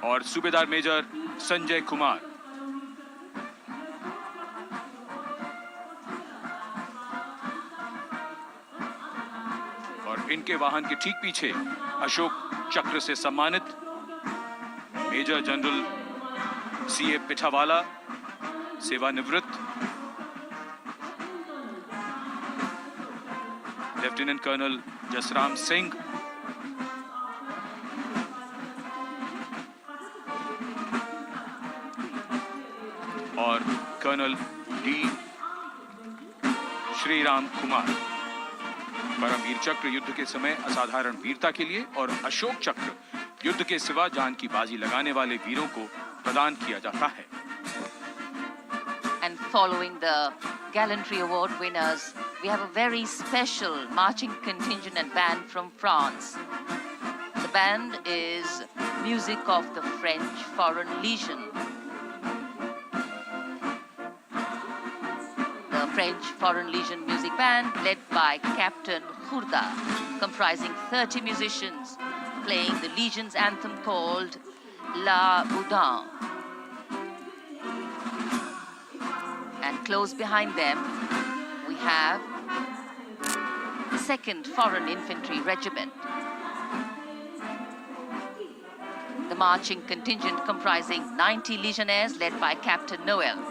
और सूबेदार मेजर संजय कुमार। और इनके वाहन के ठीक पीछे अशोक चक्र से सम्मानित मेजर जनरल CA पिठावाला, सेवानिवृत्त, लेफ्टिनेंट कर्नल जसराम सिंह, और कर्नल D श्रीराम कुमार। परमवीर चक्र युद्ध के समय असाधारण वीरता के लिए और अशोक चक्र युद्ध के सिवा जान की बाजी लगाने वाले वीरों को प्रदान किया जाता है। And following the gallantry award winners, we have a very special marching contingent and band from France. The band is music of the French Foreign Legion. The French Foreign Legion music band led by Captain Khurda, comprising 30 musicians, playing the Legion's anthem called La Boudin. And close behind them, we have the 2nd Foreign Infantry Regiment. The marching contingent comprising 90 Legionnaires led by Captain Noel.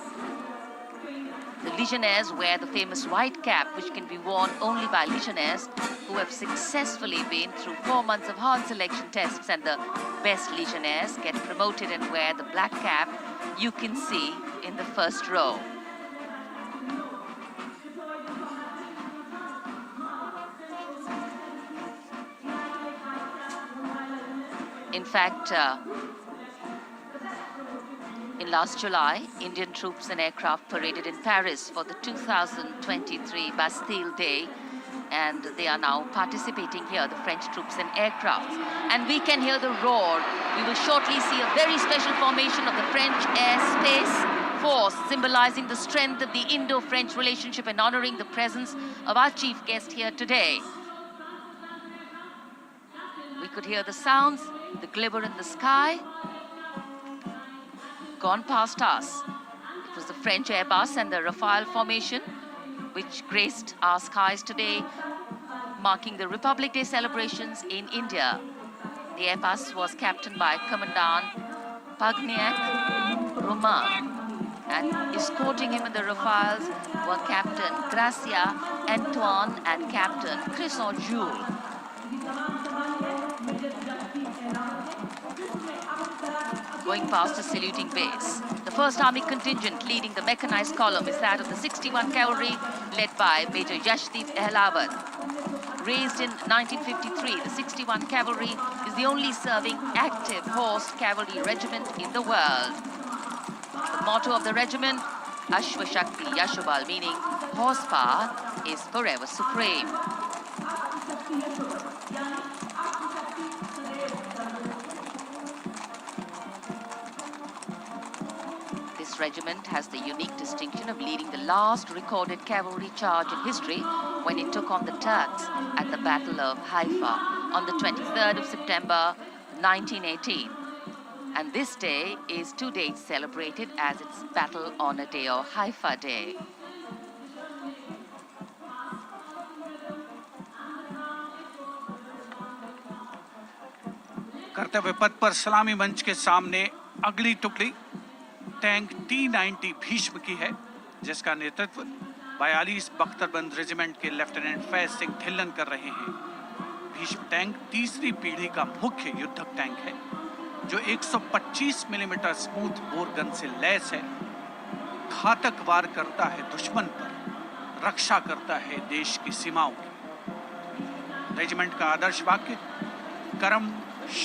The Legionnaires wear the famous white cap, which can be worn only by Legionnaires who have successfully been through 4 months of hard selection tests, and the best Legionnaires get promoted and wear the black cap you can see in the first row. In fact, in last July, Indian troops and aircraft paraded in Paris for the 2023 Bastille Day, and they are now participating here, the French troops and aircrafts. And we can hear the roar. We will shortly see a very special formation of the French Air Space Force, symbolizing the strength of the Indo-French relationship and honoring the presence of our chief guest here today. We could hear the sounds, the glimmer in the sky. gone past us. It was the French Airbus and the Rafale formation which graced our skies today, marking the Republic Day celebrations in India. The Airbus was captained by Commandant Pagniak Roman, and escorting him in the Rafales were Captain Gracia Antoine and Captain Crisson Jules. Going past the saluting base, the 1st Army contingent leading the mechanized column is that of the 61 Cavalry, led by Major Yashdeep Ehlawat. Raised in 1953, the 61 Cavalry is the only serving active horsed cavalry regiment in the world. The motto of the regiment, Ashwa Shakti Yashobal, meaning horsepower is forever supreme. This regiment has the unique distinction of leading the last recorded cavalry charge in history when it took on the Turks at the Battle of Haifa on the 23rd of September 1918. And this day is to date celebrated as its Battle Honor Day or Haifa Day. कर्तव्य पथ पर सलामी मंच के सामने अगली टुकड़ी tank T-90 Bhishma की है, जिसका नेतृत्व 42 बख्तरबंद रेजिमेंट के लेफ्टिनेंट फैज सिंह धिल्लन कर रहे हैं। भीष्म टैंक तीसरी पीढ़ी का मुख्य युद्धक टैंक है, जो 125 मिलीमीटर स्मूथ बोर गन से लैस है, घातक वार करता है दुश्मन पर, रक्षा करता है देश की सीमाओं की। रेजिमेंट का आदर्श वाक्य कर्म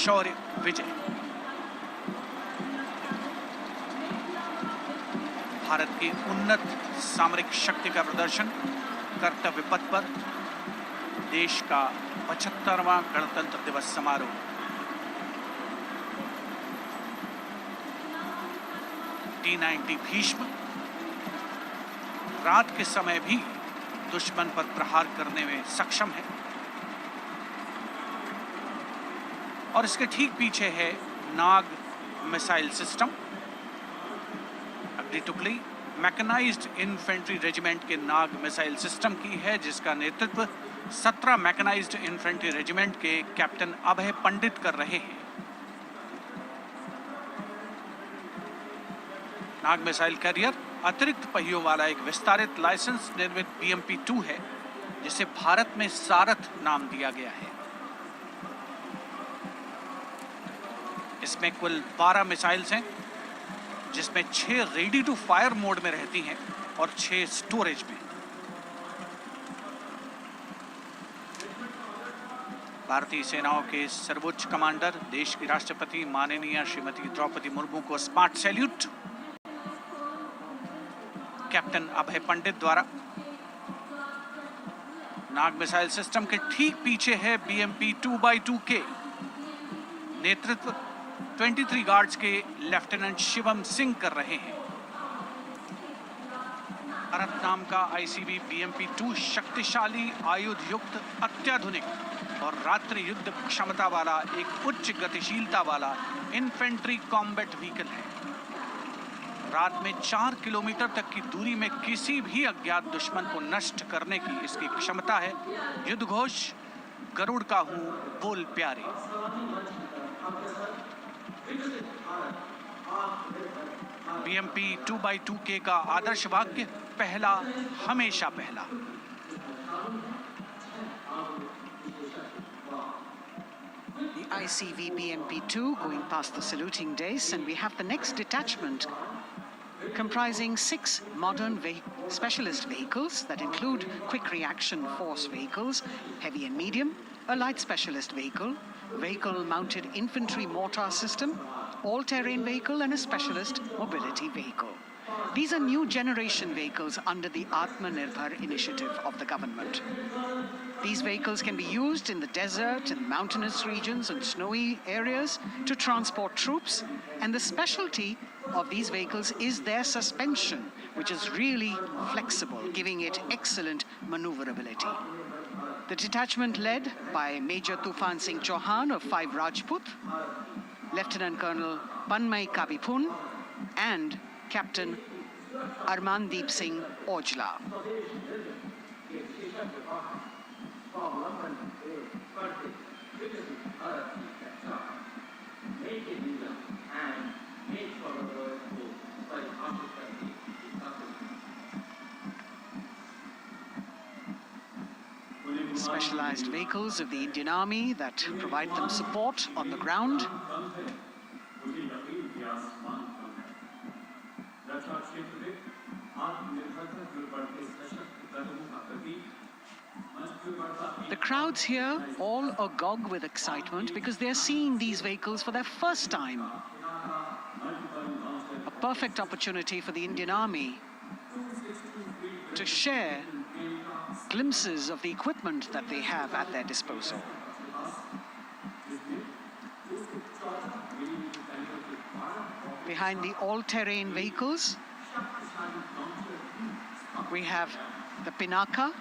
शौर्य विजय। भारत की उन्नत सामरिक शक्ति का प्रदर्शन कर्तव्य पथ पर देश का 75वां गणतंत्र दिवस समारोह। T-90 भीष्म रात के समय भी दुश्मन पर प्रहार करने में सक्षम है और इसके ठीक पीछे है नाग मिसाइल सिस्टम। अगली टुकड़ी मैकेनाइज्ड इन्फेंट्री रेजिमेंट के नाग मिसाइल सिस्टम की है, जिसका नेतृत्व 17 मैकेनाइज्ड इन्फेंट्री रेजिमेंट के कैप्टन अभय पंडित कर रहे हैं। नाग मिसाइल कैरियर अतिरिक्त पहियों वाला एक विस्तारित लाइसेंस निर्मित BMP-2 है, जिसे भारत में सारथ नाम दिया गया है। इसमें कुल 12 मिसाइल्स हैं, जिसमें 6 रेडी टू फायर मोड में रहती हैं और 6 स्टोरेज में। भारतीय सेनाओं के सर्वोच्च कमांडर देश की राष्ट्रपति माननीय श्रीमती द्रौपदी मुर्मू को स्मार्ट सैल्यूट कैप्टन अभय पंडित द्वारा। नाग मिसाइल सिस्टम के ठीक पीछे है BMP-2x2K। नेतृत्व 23 गार्ड्स के लेफ्टिनेंट शिवम सिंह कर रहे हैं। भारत नाम का ICB BMP-2 शक्तिशाली आयुध युक्त अत्याधुनिक और रात्रि युद्ध क्षमता वाला एक उच्च गतिशीलता वाला इन्फेंट्री कॉम्बैट व्हीकल है। रात में 4 किलोमीटर तक की दूरी में किसी भी अज्ञात दुश्मन को नष्ट करने की इसकी क्षमता है। युद्ध घोष गरुड़ का हूं बोल प्यारे। BMP-2x2K का आदर्श वाक्य पहला हमेशा पहला। The ICV BMP-2 going past the saluting days, and we have the next detachment comprising 6 modern specialist vehicles that include quick reaction force vehicles, heavy and medium, a light specialist vehicle, vehicle-mounted infantry mortar system, all-terrain vehicle, and a specialist mobility vehicle. These are new generation vehicles under the Atmanirbhar initiative of the government. These vehicles can be used in the desert and mountainous regions and snowy areas to transport troops, and the specialty of these vehicles is their suspension, which is really flexible, giving it excellent maneuverability. The detachment led by Major Tufan Singh Chauhan of 5 Rajput, Lieutenant Colonel Panmay Kabipun, and Captain Armandeep Singh Ojla. Specialized vehicles of the Indian Army that provide them support on the ground. The crowds here all agog with excitement because they're seeing these vehicles for their first time. A perfect opportunity for the Indian Army to share glimpses of the equipment that they have at their disposal. Behind the all-terrain vehicles, we have the Pinaka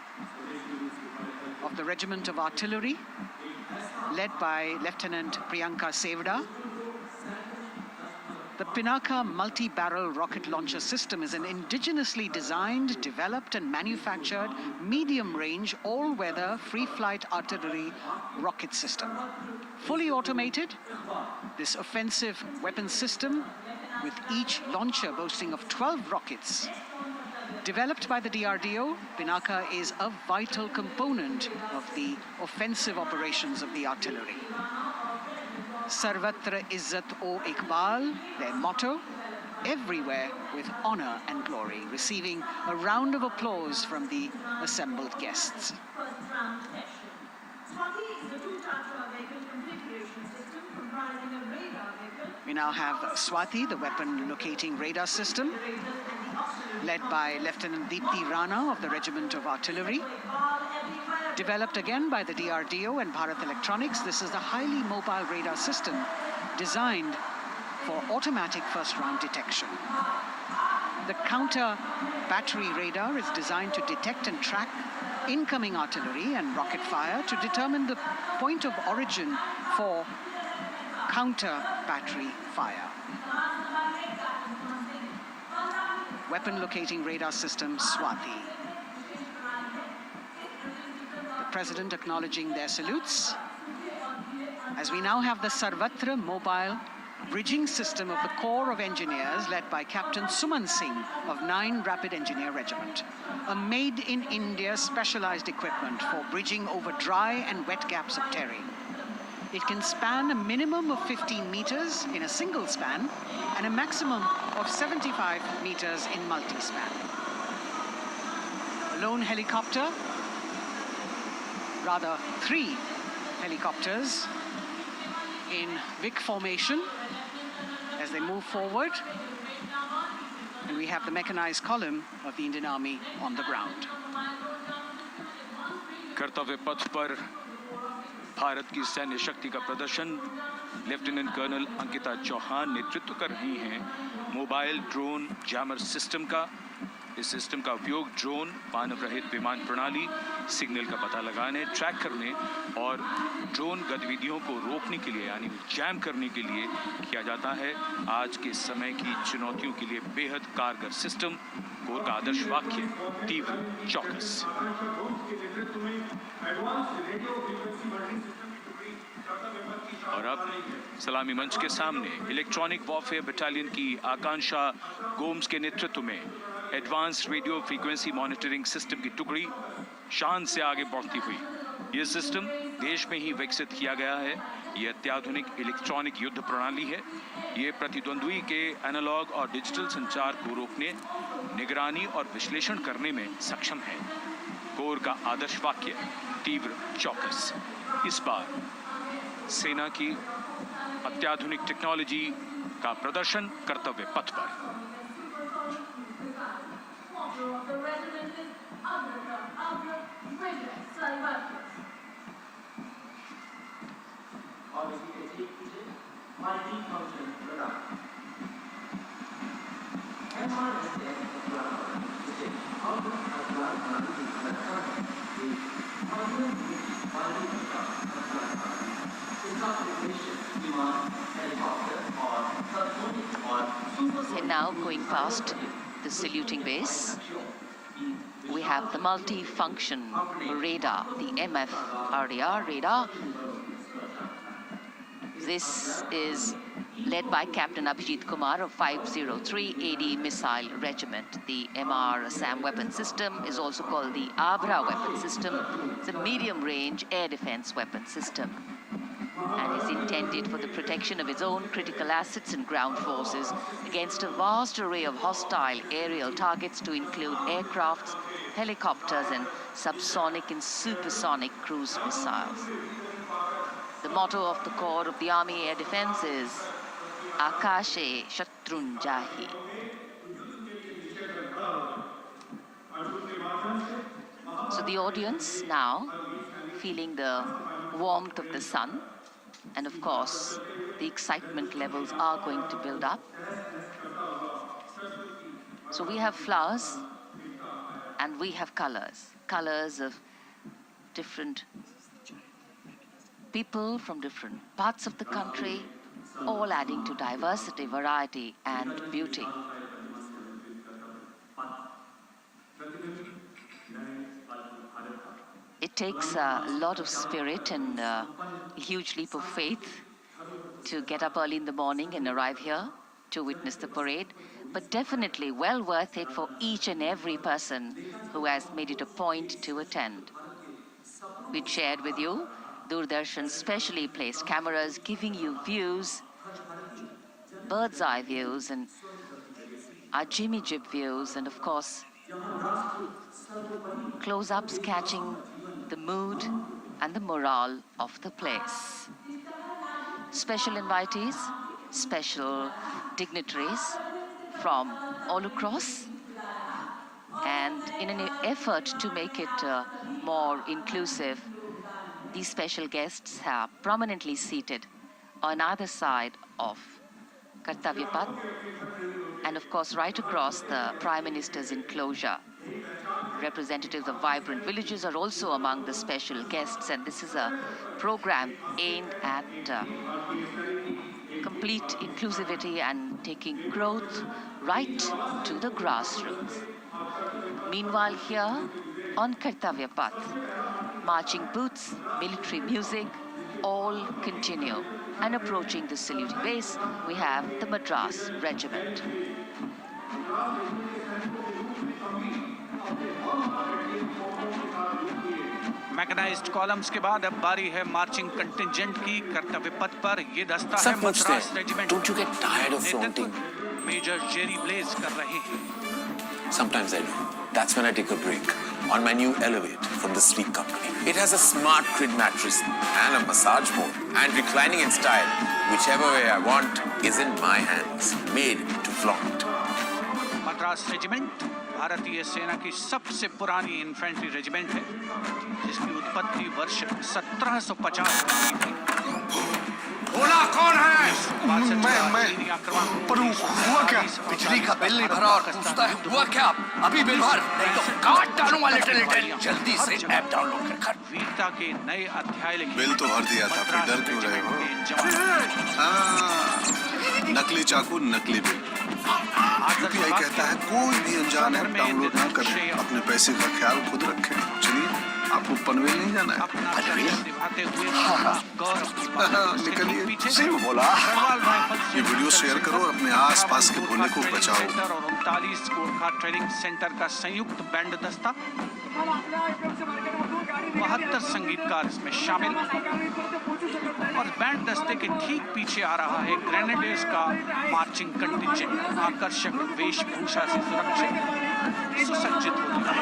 of the Regiment of Artillery, led by Lieutenant Priyanka Sevda. The Pinaka multi-barrel rocket launcher system is an indigenously designed, developed and manufactured medium-range, all-weather, free-flight artillery rocket system. Fully automated, this offensive weapon system, with each launcher boasting of 12 rockets, developed by the DRDO, Pinaka is a vital component of the offensive operations of the artillery. Sarvatra Izzat o Iqbal, their motto, everywhere with honor and glory, receiving a round of applause from the assembled guests. We now have Swati, the weapon locating radar system, led by Lieutenant Deepti Rana of the Regiment of Artillery. Developed again by the DRDO and Bharat Electronics, this is a highly mobile radar system designed for automatic first-round detection. The counter battery radar is designed to detect and track incoming artillery and rocket fire to determine the point of origin for counter battery fire. Weapon locating radar system Swati. President acknowledging their salutes, as we now have the Sarvatra mobile bridging system of the Corps of Engineers led by Captain Suman Singh of 9 Rapid Engineer Regiment, a made-in-India specialized equipment for bridging over dry and wet gaps of terrain. It can span a minimum of 15 meters in a single span and a maximum of 75 meters in multi-span. A lone helicopter, rather 3 helicopters in Vic formation as they move forward, and we have the mechanized column of the Indian Army on the ground. कर्तव्य पथ पर भारत की सैन्य शक्ति का प्रदर्शन lieutenant colonel Ankita Chauhan नेतृत्व कर रही हैं मोबाइल ड्रोन जैमर सिस्टम का। इस सिस्टम का उपयोग ड्रोन, मानव रहित विमान प्रणाली, सिग्नल का पता लगाने, ट्रैक करने और ड्रोन गतिविधियों को रोकने के लिए यानी जैम करने के लिए किया जाता है। आज के समय की चुनौतियों के लिए बेहद कारगर सिस्टम। कोर का आदर्श वाक्य तीव्र चौकस। और अब सलामी मंच के सामने इलेक्ट्रॉनिक वॉरफेयर बटालियन की आकांक्षा गोम्स के नेतृत्व में advance radio frequency monitoring system की टुकड़ी शान से आगे बढ़ती हुई। यह सिस्टम देश में ही विकसित किया गया है। यह अत्याधुनिक इलेक्ट्रॉनिक युद्ध प्रणाली है। यह प्रतिद्वंद्वी के एनालॉग और डिजिटल संचार को रोकने, निगरानी और विश्लेषण करने में सक्षम है। कोर का आदर्श वाक्य तीव्र चौकस। इस बार सेना की अत्याधुनिक टेक्नोलॉजी का प्रदर्शन कर्तव्य पथ पर। विमान, हेलीकॉप्टर और सबसोनिक और And now going past the saluting base, we have the multi-function radar, the MFRDR radar. This is led by Captain Abhijit Kumar of 503 AD Missile Regiment. The MR SAM weapon system is also called the Abra weapon system. It's a medium-range air defense weapon system and is intended for the protection of its own critical assets and ground forces against a vast array of hostile aerial targets to include aircrafts, helicopters, and subsonic and supersonic cruise missiles. The motto of the Corps of the Army Air Defense is Akashe Shatrun Jahi. So the audience now feeling the warmth of the sun, and of course the excitement levels are going to build up. So we have flowers and we have colors of different people from different parts of the country, all adding to diversity, variety, and beauty. It takes a lot of spirit and a huge leap of faith to get up early in the morning and arrive here to witness the parade, but definitely well worth it for each and every person who has made it a point to attend. We shared with you Doordarshan's specially placed cameras giving you views, bird's eye views, and our Jimmy Jib views, and of course, close-ups catching the mood and the morale of the place. Special invitees, special dignitaries from all across, and in an effort to make it more inclusive, these special guests are prominently seated on either side of Kartavya Path, and of course right across the Prime Minister's enclosure. Representatives of vibrant villages are also among the special guests, and this is a program aimed at complete inclusivity and taking growth right to the grassroots. Meanwhile here on Kartavya Path, marching boots, military music, all continue. And approaching the saluting base, we have the Madras Regiment. Mechanized columns के बाद अब बारी है marching contingent की। कर्तव्य पथ पर ये दस्ता है Madras regiment. Don't you get tired of flaunting? Major Jerry Blaze कर रहे हैं। Sometimes I do. That's when I take a break on my new Elevate from the Sleep Company. It has a smart grid mattress and a massage mode, and reclining in style, whichever way I want, is in my hands. Made to flaunt. Madras regiment भारतीय सेना की सबसे पुरानी infantry regiment है, जिसकी उत्पत्ति वर्ष 1750 में बोला कौन है? मैं पर हुआ क्या? बिजली का बिल नहीं भरा और पूछता है हुआ क्या? अभी बिल भर, नहीं तो काट डालूंगा लिटिल। जल्दी से ऐप डाउनलोड कर। वीरता के नए अध्याय लिखे। बिल तो भर दिया था, फिर डर क्यों रहे हो? नकली चाकू, नकली बिल। यूपीआई कहता है कोई भी अनजान ऐप डाउनलोड ना करें, अपने पैसे का ख्याल खुद रखें। चलिए, आपको पनवेल नहीं जाना है। निकलिए। सही बोला। ये वीडियो शेयर करो और अपने आसपास के भोले को बचाओ। और 39 गोरखा ट्रेनिंग सेंटर का संयुक्त बैंड दस्ता, 72 संगीतकार इसमें शामिल, और बैंड दस्ते के ठीक पीछे आ रहा है ग्रेनेडियर्स का मार्चिंग कंटिंजेंट, आकर्षक वेशभूषा से सुरक्षित सुसज्जित होकर।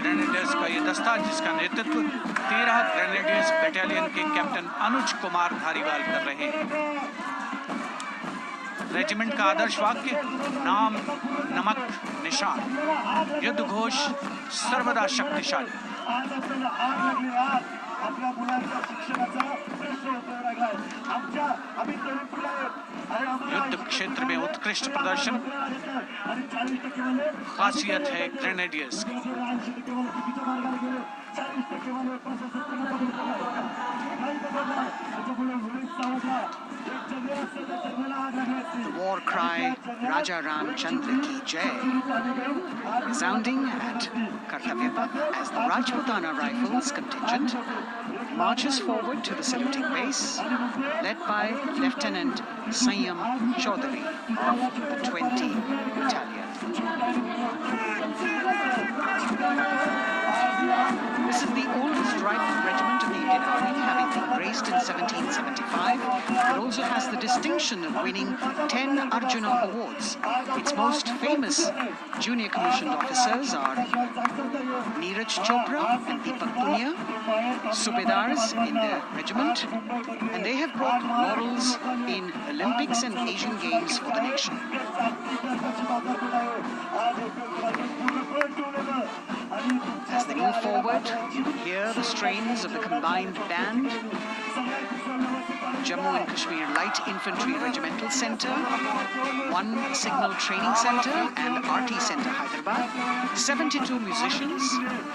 ग्रेनेडियर्स का ये दस्ता, जिसका नेतृत्व 13 ग्रेनेडियर्स बटालियन के कैप्टन अनुज कुमार धारीवाल कर रहे हैं। रेजिमेंट का आदर्श वाक्य नाम नमक निशान, युद्ध घोष सर्वदा शक्तिशाली। युद्ध क्षेत्र में उत्कृष्ट प्रदर्शन खासियत है ग्रेनेडियर्स की। The war cry, Raja Ramchandra Ki Jai, resounding at Kartavya as the Rajputana Rifles contingent marches forward to the saluting base, led by Lieutenant Sanyam Chaudhary of the 20 Battalion. This is the oldest rifle regiment of the Indian Army, having been raised in 1775. It also has the distinction of winning 10 Arjuna Awards. Its most famous junior commissioned officers are Neeraj Chopra and Deepak Punia, Subedars in the regiment, and they have brought laurels in Olympics and Asian Games for the nation. As they move forward, you hear the strains of the combined band. Jammu and Kashmir Light Infantry Regimental Centre, 1 Signal Training Centre and RT Centre Hyderabad, 72 musicians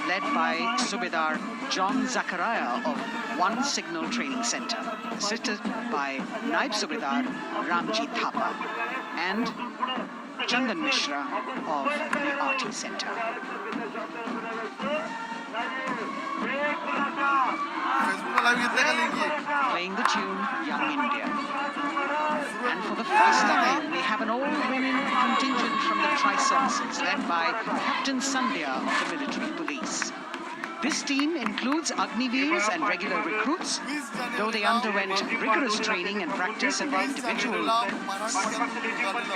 led by Subedar John Zachariah of 1 Signal Training Centre, assisted by Naib Subedar Ramji Thapa and Chandan Mishra of the RT Centre. Playing the tune Young India. And for the first time, we have an all-women contingent from the Tri-Services led by Captain Sandhya of the Military Police. This team includes Agniveers and regular recruits, though they underwent rigorous training and practice in the individual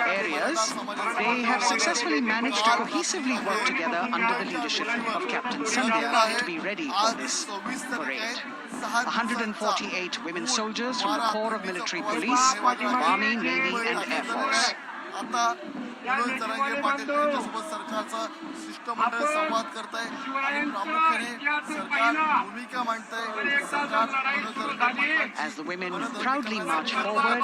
areas. They have successfully managed to cohesively work together under the leadership of Captain Sandhya to be ready for this parade. 148 women soldiers from the Corps of Military Police, Army, Navy and Air Force. Manoj Jarange Patil यांच्यासोबत सरकारचा शिष्टमंडळ संवाद करत आहे आणि प्रामुख्याने सरकार भूमिका मांडतंय. सरकार As the women proudly march forward,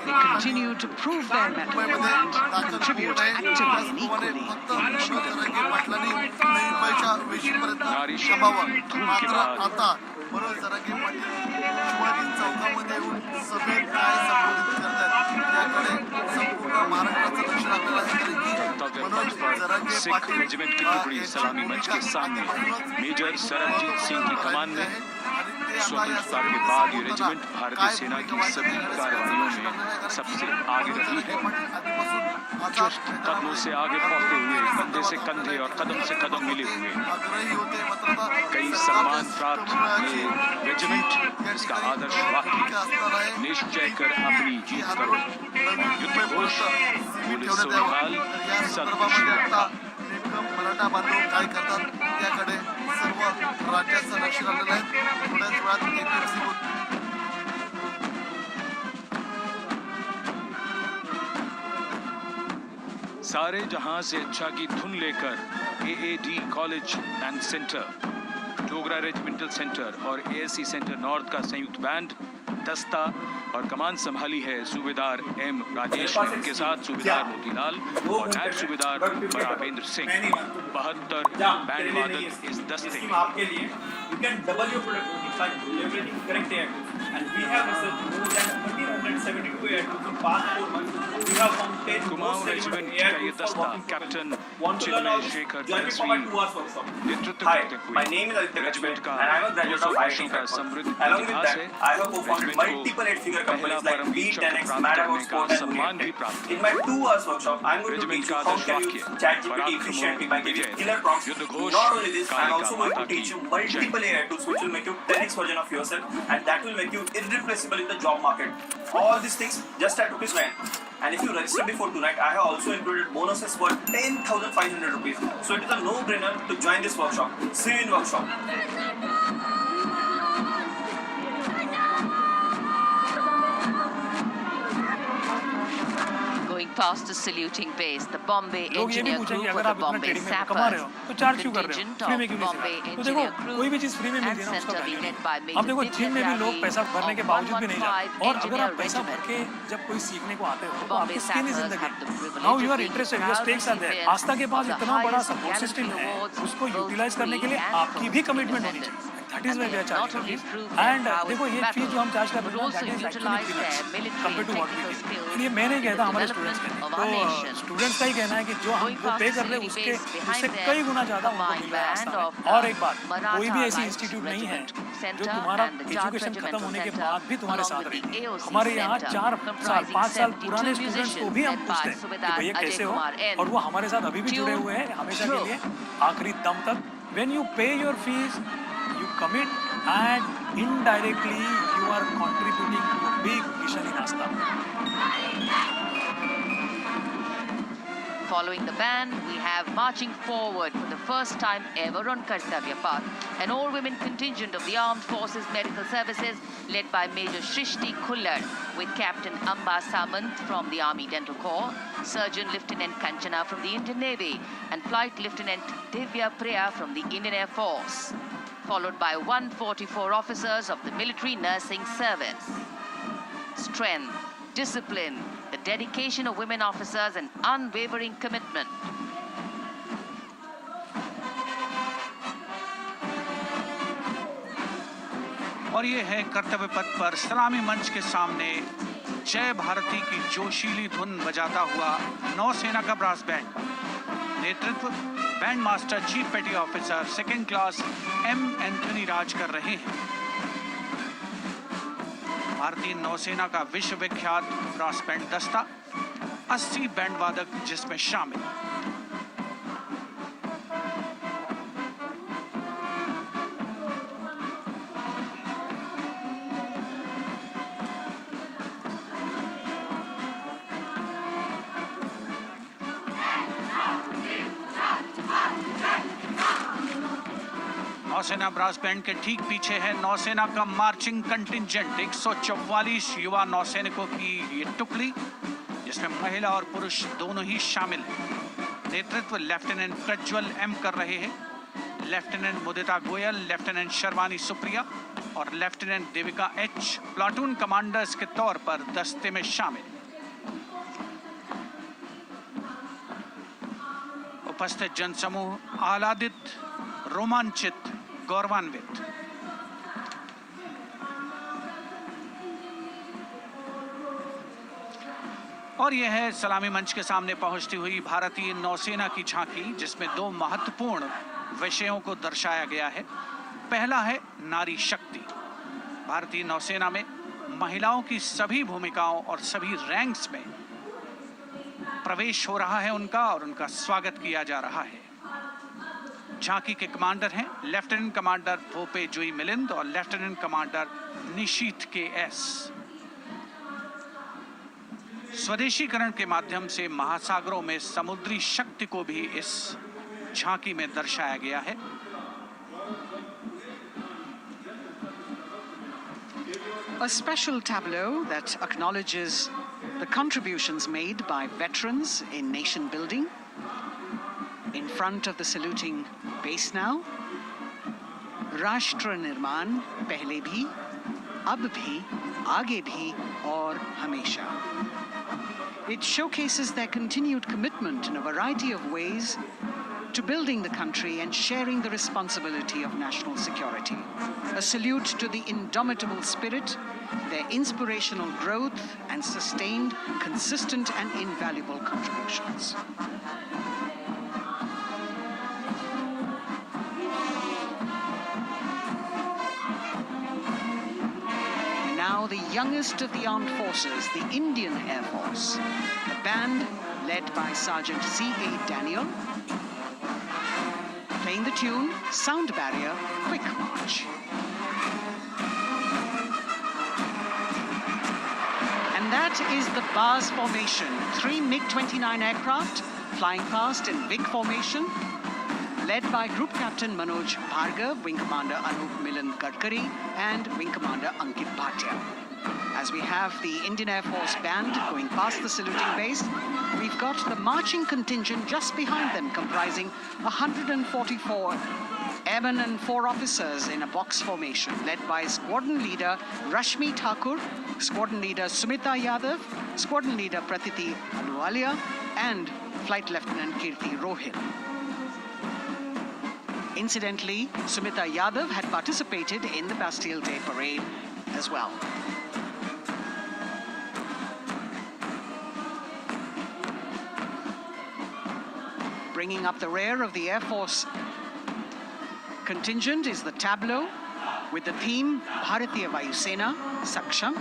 they continue to prove their mettle and contribute actively and equally in आता मनोज जरांगे पाटील शिवाजी चौकामध्ये येऊन सभेत काय संबोधित करतात त्याकडे संपूर्ण महाराष्ट्राचं लक्ष लागलेलं आहे. मनोज जरांगे सिख रेजिमेंट की टुकड़ी सलामी मंच के सामने मेजर सरबजीत सिंह की कमान में स्वतंत्रता के बाद ये रेजिमेंट भारतीय सेना की सभी कार्रवाइयों में सबसे आगे रही है. चुस्त कदमों से आगे बढ़ते हुए कंधे से कंधे और कदम से कदम मिले हुए कई सम्मान प्राप्त ये रेजिमेंट इसका आदर्श वाक्य निश्चय कर अपनी जीत करो. युद्ध घोष पुलिस काल सदृश मराठा बांधव काय करतात त्याकडे सर्व राज्याचं लक्ष लागलेलं आहे. थोड्याच वेळात सारे जहां से अच्छा की धुन लेकर AAD college and centre, Dogra regimental centre और एएससी सेंटर नॉर्थ का संयुक्त बैंड, दस्ता और कमान संभाली है सूबेदार एम राजेश ने. उनके साथ सूबेदार मोतीलाल और नायब सूबेदार बराबेंद्र सिंह. 72 बैंड वादक इस दस्ते में. आपके लिए you can double your productivity by leveraging correct air tools, and we have researched more than 272 air tools in past 4 months. We have found 10 Kumaon regiment का ये दस्ता कैप्टन चिन्मय शेखर तहसील नेतृत्व करते हुए रेजिमेंट का 200 वर्षों का समृद्ध इतिहास है. रेजिमेंट को पहला परम वीर चक्र प्राप्त करने का सम्मान भी प्राप्त है. रेजिमेंट का आदर्श वाक्य पराक्रमों विजय युद्ध घोष कालिका माता की जय. air tools which will make you 10x version of yourself, and that will make you irreplaceable in the job market. All these things just at ₹9. And if you register before tonight, I have also included bonuses for 10,500 rupees. So it is a no-brainer to join this workshop. See you in workshop. Past the saluting base, the Bombay Engineer Group or the Bombay Sappers, contingent of Bombay Engineer Group and Center be led by Major Vidyadhari of 115 Engineer Regiment. जब कोई सीखने को आते हो तो Bombay आपकी skin ही Sappers जिंदगी. have the privilege Now of you are being interested, your stakes are there. आस्था के पास इतना बड़ा सपोर्ट सिस्टम है, उसको यूटिलाइज करने के लिए आपकी भी कमिटमेंट होनी चाहिए. and they have not only proved their prowess in battle, but also utilized their military and technical skills in the development of our nation. Students का ही कहना है कि जो हम वो पे कर रहे हैं उससे कई गुना ज्यादा उनको मिल रहा है रास्ता में। और एक बात, कोई भी ऐसी इंस्टीट्यूट नहीं है जो तुम्हारा एजुकेशन खत्म होने के बाद भी तुम्हारे साथ रहे। हमारे यहाँ 4 साल 5 साल पुराने स्टूडेंट्स को भी हम पूछते हैं कि भैया कैसे हो, और वो हमारे साथ अभी भी जुड़े हुए हैं हमेशा के लिए आखिरी दम तक। When you pay your fees, you commit, and indirectly you are contributing to a big mission in Astana. Following the band, we have marching forward for the first time ever on Kartavya Path, an all-women contingent of the Armed Forces Medical Services led by Major Shrishti Khullar, with Captain Amba Samant from the Army Dental Corps, Surgeon Lieutenant Kanchana from the Indian Navy, and Flight Lieutenant Divya Priya from the Indian Air Force, followed by 144 officers of the Military Nursing Service. Strength, discipline, the dedication of women officers, and unwavering commitment. और ये है कर्तव्य पथ पर सलामी मंच के सामने जय भारती की जोशीली धुन बजाता हुआ नौसेना का ब्रास बैंड। नेतृत्व band master chief petty officer 2nd class M Anthony Raj कर रहे हैं। भारतीय नौसेना का विश्वविख्यात ब्रास बैंड दस्ता, 80 बैंड वादक जिसमें शामिल। नौसेना ब्रास बैंड के ठीक पीछे है नौसेना का मार्चिंग कंटिंजेंट, 144 युवा नौसैनिकों की ये टुकड़ी, जिसमें महिला और पुरुष दोनों ही शामिल हैं। नेतृत्व लेफ्टिनेंट प्रज्वल एम कर रहे हैं। लेफ्टिनेंट मुदिता गोयल, लेफ्टिनेंट शर्वानी सुप्रिया और lieutenant Devika H platoon commanders के तौर पर दस्ते में शामिल। उपस्थित जनसमूह आह्लादित, रोमांचित, गौरवान्वित। और यह है सलामी मंच के सामने पहुंचती हुई भारतीय नौसेना की झांकी, जिसमें 2 महत्वपूर्ण विषयों को दर्शाया गया है। पहला है नारी शक्ति। भारतीय नौसेना में महिलाओं की सभी भूमिकाओं और सभी रैंक्स में प्रवेश हो रहा है उनका, और उनका स्वागत किया जा रहा है। झांकी के कमांडर हैं लेफ्टिनेंट कमांडर भोपे जुई मिलिंद और लेफ्टिनेंट कमांडर निशीथ के एस। स्वदेशीकरण के माध्यम से महासागरों में समुद्री शक्ति को भी इस झांकी में दर्शाया गया है। A special tableau that acknowledges the contributions made by veterans in nation building. In front of the saluting base now, राष्ट्र निर्माण पहले भी, अब भी, आगे भी और हमेशा. It showcases their continued commitment in a variety of ways to building the country and sharing the responsibility of national security. A salute to the indomitable spirit, their inspirational growth, and sustained, consistent, and invaluable contributions. Now the youngest of the armed forces, the Indian Air Force, a band led by Sergeant C.A. Daniel, playing the tune Sound Barrier Quick March. And that is the bars formation, 3 MiG-29 aircraft flying past in big formation, led by Group Captain Manoj Bhargav, Wing Commander Anup Milan Gadkari, and Wing Commander Ankit Bhatia. As we have the Indian Air Force band going past the saluting base, we've got the marching contingent just behind them, comprising 144 airmen and 4 officers in a box formation, led by Squadron Leader Rashmi Thakur, Squadron Leader Sumita Yadav, Squadron Leader Pratiti Aluwalia, and Flight Lieutenant Kirti Rohil. Incidentally, Sumita Yadav had participated in the Bastille Day parade as well. Bringing up the rear of the Air Force contingent is the tableau with the theme Bharatiya Vayu Sena, Saksham,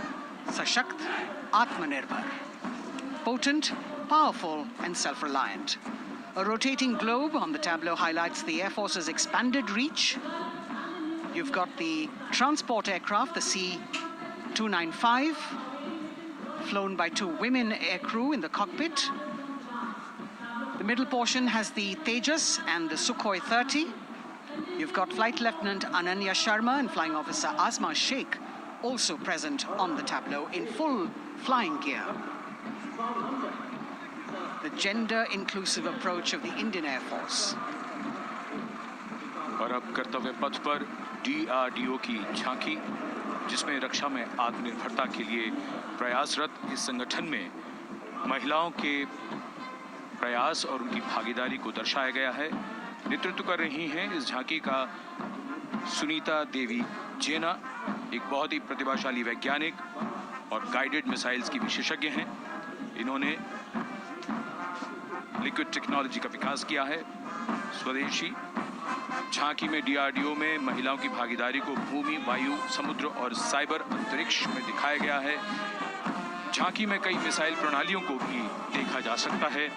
Sashakt, Atmanirbhar. Potent, powerful and self-reliant. A rotating globe on the tableau highlights the Air Force's expanded reach. You've got the transport aircraft, the C-295, flown by 2 women aircrew in the cockpit. The middle portion has the Tejas and the Sukhoi 30. You've got Flight Lieutenant Ananya Sharma and Flying Officer Asma Sheikh also present on the tableau in full flying gear. The gender-inclusive approach of the Indian Air Force. और अब कर्तव्य पथ पर DRDO की झांकी, जिसमें रक्षा में आत्मनिर्भरता के लिए प्रयासरत इस संगठन में महिलाओं के प्रयास और उनकी भागीदारी को दर्शाया गया है। नेतृत्व कर रही हैं इस झांकी का सुनीता देवी जेना, एक बहुत ही प्रतिभाशाली वैज्ञानिक और गाइडेड मिसाइल्स की विशेषज्ञ हैं। इन्होंने लिक्विड टेक्नोलॉजी का विकास किया है, स्वदेशी। झांकी में DRDO में महिलाओं की भागीदारी को भूमि, वायु, समुद्र और साइबर अंतरिक्ष में दिखाया गया है। झांकी में कई मिसाइल प्रणालियों को भी देखा जा सकता है।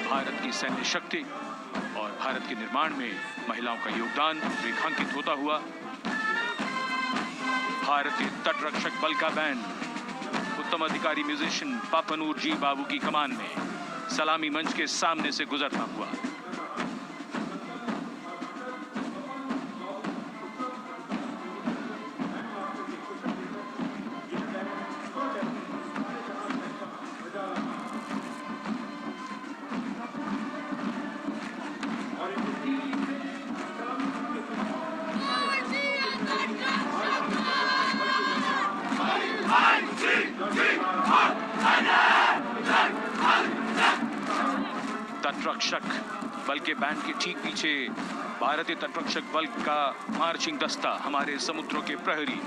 भारत की सैन्य शक्ति और भारत के निर्माण में महिलाओं का योगदान रेखांकित होता हुआ। भारतीय तटरक्षक बल का बैंड उत्तम अधिकारी म्यूजिशियन पापनूर जी बाबू की कमान में सलामी मंच के सामने से गुजरता हुआ। तटरक्षक बल के बैंड के ठीक पीछे भारतीय तटरक्षक बल का मार्चिंग दस्ता हमारे समुद्रों के प्रहरी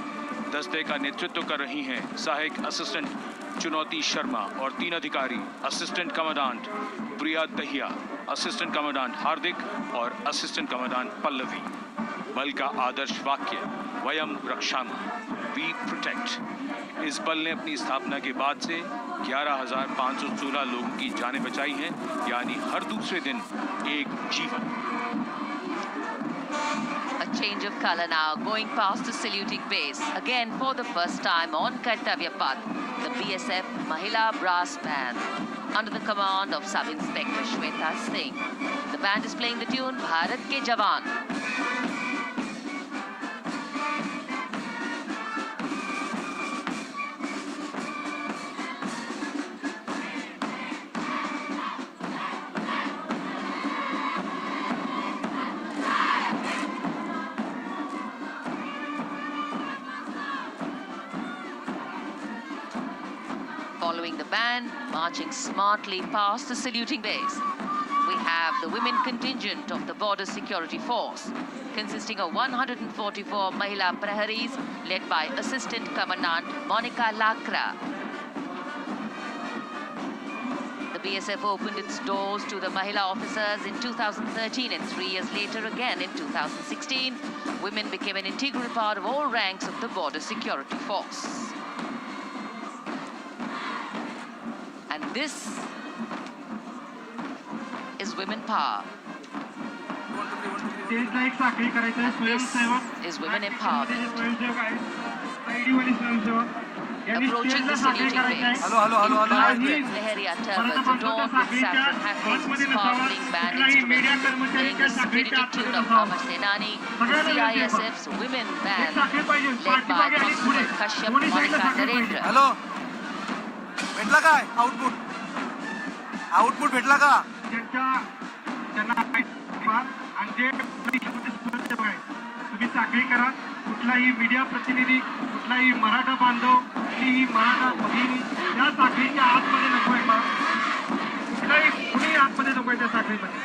दस्ते का नेतृत्व कर रही हैं सहायक असिस्टेंट चुनौती शर्मा और 3 अधिकारी, असिस्टेंट कमांडेंट प्रिया दहिया, असिस्टेंट कमांडेंट हार्दिक और असिस्टेंट कमांडेंट पल्लवी। बल का आदर्श वाक्य वयम रक्षामः, वी प्रोटेक्ट। इस बल ने अपनी स्थापना के बाद से 11,516 लोगों की जानें बचाई हैं, यानी हर दूसरे दिन एक जीवन। A change of color now, going past the saluting base. Again, for the first time on Kartavya Path, the BSF Mahila Brass Band, under the command of Sub-Inspector Shweta Singh. The band is playing the tune Bharat Ke Jawan. Following the band, marching smartly past the saluting base, we have the women contingent of the Border Security Force, consisting of 144 Mahila Praharis, led by Assistant Commandant Monica Lakra. The BSF opened its doors to the Mahila officers in 2013, and 3 years later again in 2016, women became an integral part of all ranks of the Border Security Force. And this is women power. This is women empowerment. Approaching the saluting base, in vibrant Leheria turbans adorned with saffron hackles and sparkling band instruments, playing the spirited tune of Amar Senani, the CISF's women band, led by Constable Kashyap Monica Narendra. Hello. भेटला काय output output भेटला का तुम्ही साखळी करा कुठलाही media प्रतिनिधी कुठलाही मराठा बांधव कुठलीही मराठा भगिनी या साखळीच्या आतमध्ये नकोय का कुठलाही कुणी आतमध्ये नकोय त्या साखळीमध्ये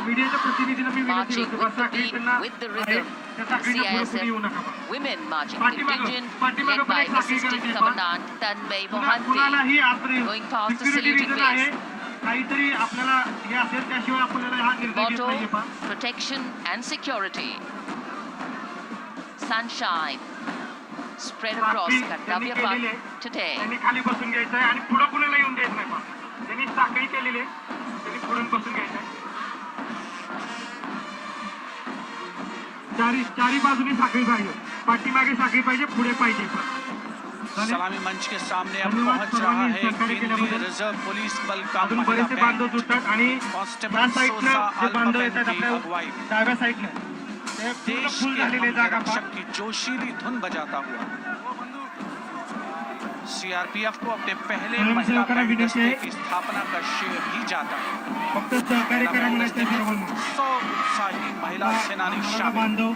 मीडियाच्या प्रतिनिधीला मी विनंती Marching करतो with बसा the काही beat, त्यांना with the आहे rhythm, त्या साखळीच्या पुढे कुणी येऊ नका बा. women marching पाठीमागं contingent led पण by एक साखळी Assistant करायची आहे बा. Commandant Tanmay कुणालाही Mohanty आपले going past the security saluting reason आहे waist. काहीतरी आपल्याला हे असेल त्याशिवाय आपल्याला हा निर्णय घेत Motto, नाहीये बा. protection and security. Sunshine spread across साखळी Kartavya त्यांनी केलेली Path आहे. today. त्यांनी खाली बसून घ्यायचं आहे आणि पुढे कुणाला येऊन द्यायचं नाही बा. त्यांनी साखळी केलेली आहे त्यांनी पुढून बसून घ्यायचं आहे. चारी बाजूनी साखळी पाहिजे पाठीमागे साखळी पाहिजे पुढे पाहिजे पण सलामी मंच के सामने अब पहुंच रहा है केंद्रीय रिजर्व पुलिस बल का अजून बरेचसे बांधव जुटतात आणि कांस्टेबल या साईडनं सोसा जे बांधव येतात अल्पपेन की आपल्या अगुवाई डाव्या साईडनं ते पूर्ण देश फुल के झालेले जागा पहा. रक्षक की जोशीली धुन बजाता हुआ सीआरपीएफ को अपने पहले महिला बैंड दस्ते की स्थापना का श्रेय भी जाता है। फक्त सहकार्य करा म्हणायचं सर्वांना. 100 उत्साही महिला सेनानी आम्हाला शामिल। बांधव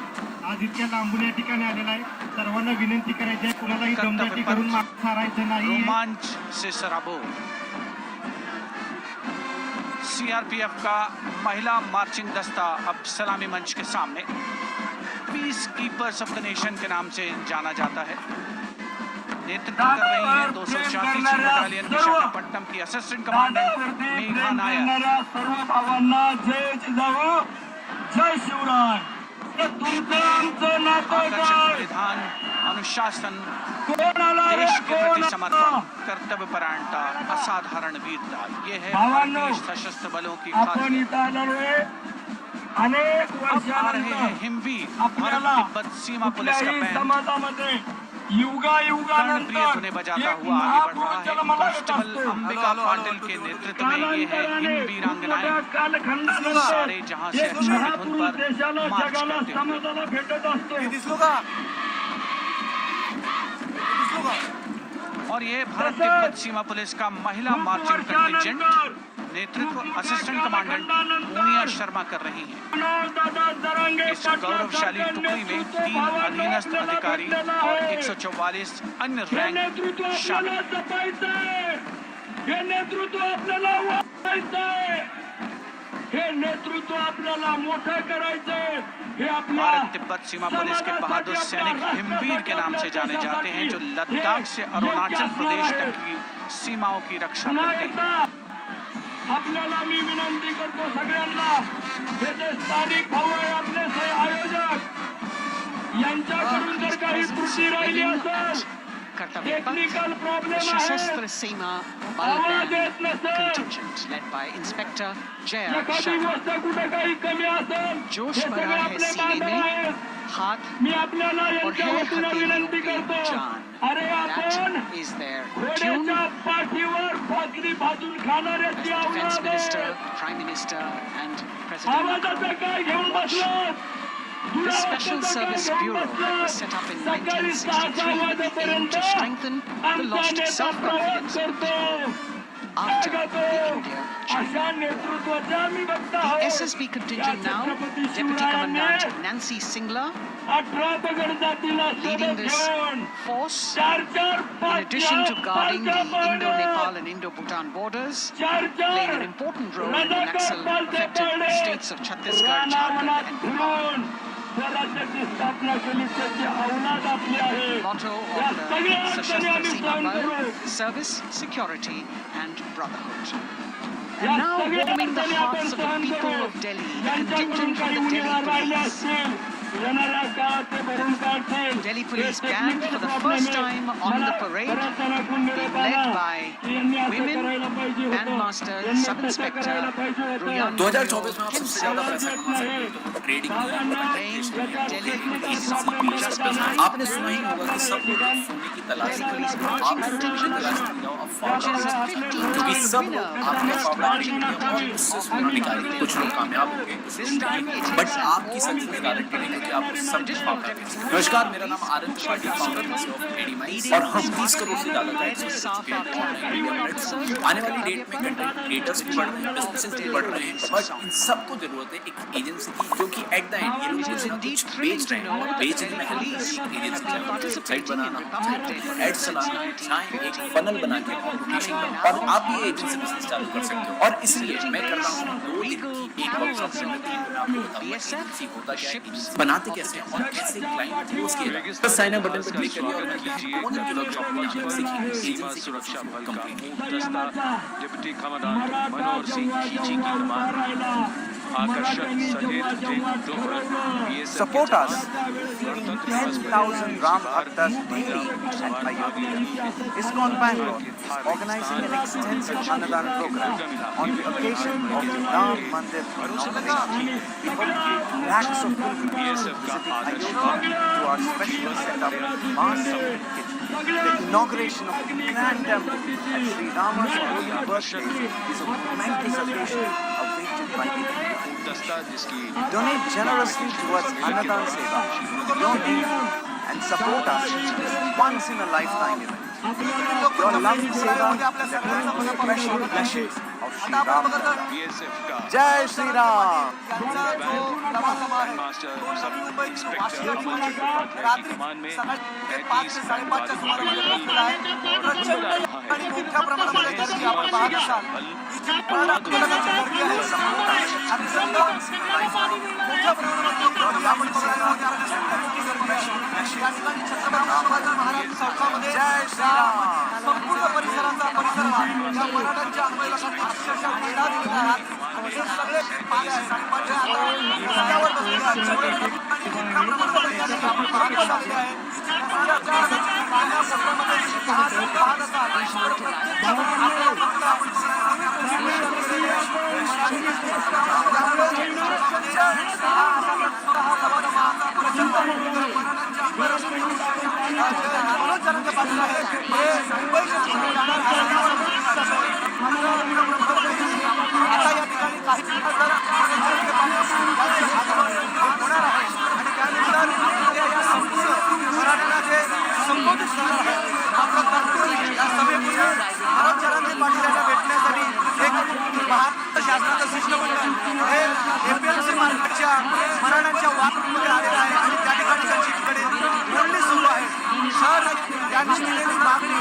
आज इतक्या लांबून या ठिकाणी आलेला आहे सर्वांना विनंती करायची आहे कुणालाही दमदाटी करून मागे सारायचं नाही. रोमांच से सराबोर सीआरपीएफ का महिला मार्चिंग दस्ता अब सलामी मंच के सामने peace keepers of the nation के नाम से जाना जाता है। नेतृत्व कर रही है 234 बटालियन विशाखापट्टनम की असिस्टेंट कमांडेंट मेघा नायर। सर्व भावांना जय जिजाऊ जय शिवराय. आकर्षक विधान अनुशासन देश के प्रति समर्पण कर्तव्य परायणता असाधारण वीरता ये है भारतीय सशस्त्र बलों की खासियत। अनेक अब आ रहे हैं हिमवीर भारत तिब्बत सीमा पुलिस का बैंड समाजामध्ये युगायुगानंतर धुने बजाता हुआ आगे बढ़ रहा है। कांस्टेबल अंबिका पाटिल के नेतृत्व में ये है हिमवीरांगनाएं सारे जहां से अच्छा धुन पर मार्च करते हुए। और ये भारत तिब्बत सीमा पुलिस का महिला मार्चिंग कंटिजेंट नेतृत्व असिस्टेंट कमांडेंट मोनिया शर्मा कर रही हैं। इस गौरवशाली टुकड़ी में 3 अधीनस्थ अधिकारी और 144 अन्य रैंक शामिल हैं। भारत तिब्बत सीमा पुलिस के बहादुर सैनिक हिमवीर के नाम से जाने जाते हैं जो लद्दाख से अरुणाचल प्रदेश तक की सीमाओं की रक्षा करते हैं। आपल्याला मी विनंती करतो सगळ्यांना हे जे स्थानिक भाऊ आहे आपले आयोजक यांच्याकडून जर काही त्रुटी राहिली असेल टेक्निकल प्रॉब्लेम सशस्त्र सीमा बल contingent led by Inspector Jaya Sharma. जोश भरा है सीने में, हाथ और है हथेलियों पे जान. That is their tune. Defense Minister, Prime Minister and President Macron watch. The Special Service Bureau that was set up in 1963 with the aim to strengthen the lost self-confidence of people after the India-China. The SSB contingent now, Deputy Commandant Nancy Singla, leading this force, in addition to guarding the Indo-Nepal and Indo-Bhutan borders, playing an important role in the Naxal-affected states of Chhattisgarh, Jharkhand and Bihar. Motto of the Sashastra Seema Bal, service, security and brotherhood. And now warming the hearts of the people of Delhi, the contingent from the Delhi Police. Delhi Police Band for the first time on the parade, being led by women Bandmaster Sub Inspector Ruyan 2024 में आप सबसे ज्यादा पैसा कमा सकते हो trading आपने सुना ही होगा कि सब लोग सोने की तलाश कर रहे हैं। आप सोने की तलाश में जाओ क्योंकि सब लोग आपने फावड़ा ट्रेडिंग किया और उससे सोना निकालेंगे। कुछ लोग कामयाब होंगे बट आपकी सक्सेस गारंटी नहीं कि आप सब कुछ फावड़ा कर सकते। नमस्कार, मेरा नाम आरएन त्रिपाठी, फाउंडर और हम 20 करोड़ से ज्यादा गाइड्स बन चुके हैं। आने वाली डेट में कंटेंट क्रिएटर्स भी बढ़ रहे हैं, बिजनेसेस भी बढ़ रहे हैं, बट इन सबको जरूरत है एक एजेंसी की जो कि एट द एंड ये लोग कुछ बेच रहे हैं, बेचने में हेल्प वेबसाइट बनाना, एड चलाना, चाहे एक फनल बना के कॉम्पिटिशन में, और आप भी एजेंसी बिजनेस चालू कर सकते हो। और इसलिए मैं कर रहा हूँ 2 दिन की एक वर्कशॉप से 3 दिन आपको बताऊंगा एजेंसी होता क्या है, बनाते कैसे हैं और कैसे क्लाइंट क्लोज किया जाए। बस साइन अप बटन पर क्लिक करिए और वर्कशॉप में आप सीखेंगे सीमा सुरक्षा बल का मूक दस्ता डिप्टी कमांडेंट मनोहर सिंह खींची की कमान, आकर्षक सहित टेबलों पर BSF Support us feeding 10,000 Ram Bhaktas daily at Ayodhya. ISKCON Bangalore is organizing an extensive Annadan program on the occasion of the Ram Mandir inauguration. We hope to give lakhs of pilgrims visiting Ayodhya to our specially set up mass kitchen. The inauguration of the grand temple at Sri Rama's holy birthplace is a momentous occasion awaited by India. Donate generously towards Annadan Seva. Your name and support us in this once in a lifetime event. Your loving Seva that will bring special blessings of Sri Ram. Jai Sri Ram. Master sub inspector की कमान में 35 साढ़े मोठ्या प्रमाणामध्ये गर्दी आपण पाहत असाल मोठ्या प्रमाणामध्ये आपण महाराज चौकामध्ये संपूर्ण परिसराचा परिसर या मराठ्यांच्या आंदोलनात अक्षरशः वेढा दिलेला आहे. हे सगळे पाले आहेत रस्त्यावर बसलेले आहेत. सगळे मोठ्या प्रमाणामध्ये आपण पाहत चालले आहे. पाहत आता या ठिकाणी काही होणार आहे आणि त्यानंतर या संपूर्ण मराठ्याला जे संबोधित करणार आहे या सभेमध्ये महाराजांचे पाटील यांना भेटण्यासाठी एक महाराष्ट्र शासनाचं शिष्टमंडळ हे एपीएमसी मार्केटच्या मराठ्यांच्या वाहतुकीमध्ये आलेलं आहे आणि त्या ठिकाणी त्यांची तिकडे बोलणी सुरू आहे. शहर त्यांनी दिलेली मागणी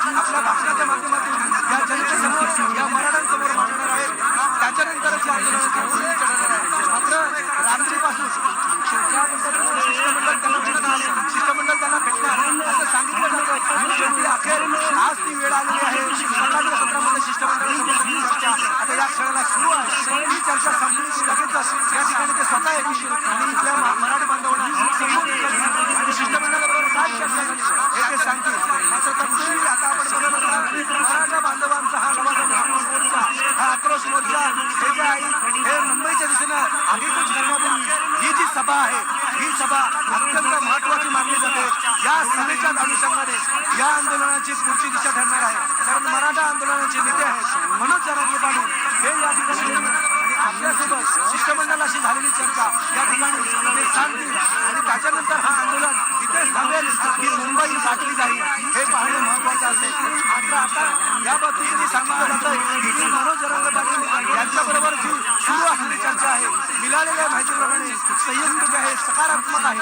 आपल्या भाषणाच्या माध्यमातून या जनतेसमोर या मराठ्यांसमोर मांडणार आहेत. त्याच्यानंतरच या आंदोलनाची पुढे चढणार आहे. मात्र रात्रीपासून शिष्टमंडळ त्यांना भेटणार, शिष्टमंडळ त्यांना भेटणार असं सांगितलं जातं. शेवटी अखेर आज ती वेळ आलेली आहे. सकाळच्या सत्रामध्ये शिष्टमंडळासोबत चर्चा आता या क्षणाला सुरू आहे. ही चर्चा संपली की लगेचच या ठिकाणी ते स्वतः येतील आणि इथल्या मराठी बांधवांना संबोधित करतील आणि शिष्टमंडळाबरोबर काय चर्चा झाली हे ते सांगतील. मात्र तत्पूर्वी आता आपण बघत असाल मराठा बांधवांचा हा लवाजमा मोर्चा, हा आक्रोश मोर्चा हे जे आहे हे मुंबईच्या दिशेनं आगीकूच करण्यापूर्वी ही जी सभा आहे ही सभा अत्यंत महत्वाची मानली जाते. या सभेच्या अनुषंगाने या आंदोलनाची पुढची दिशा ठरणार आहे. कारण मराठा आंदोलनाचे नेते आहेत मनोज जरांगे पाटील हे या ठिकाणी आणि आपल्यासोबत शिष्टमंडळाशी झालेली चर्चा या ठिकाणी ते सांगतील आणि त्याच्यानंतर हा आंदोलन इथेच थांबेल की मुंबई गाठली जाईल हे पाहणे महत्वाचं असेल. मात्र आता या पद्धतीने सांगितलं जातं की मनोज जरांगे पाटील यांच्याबरोबर जी सुरू असलेली चर्चा आहे मिळालेल्या माहितीप्रमाणे संयुक्त आहे, सकारात्मक आहे.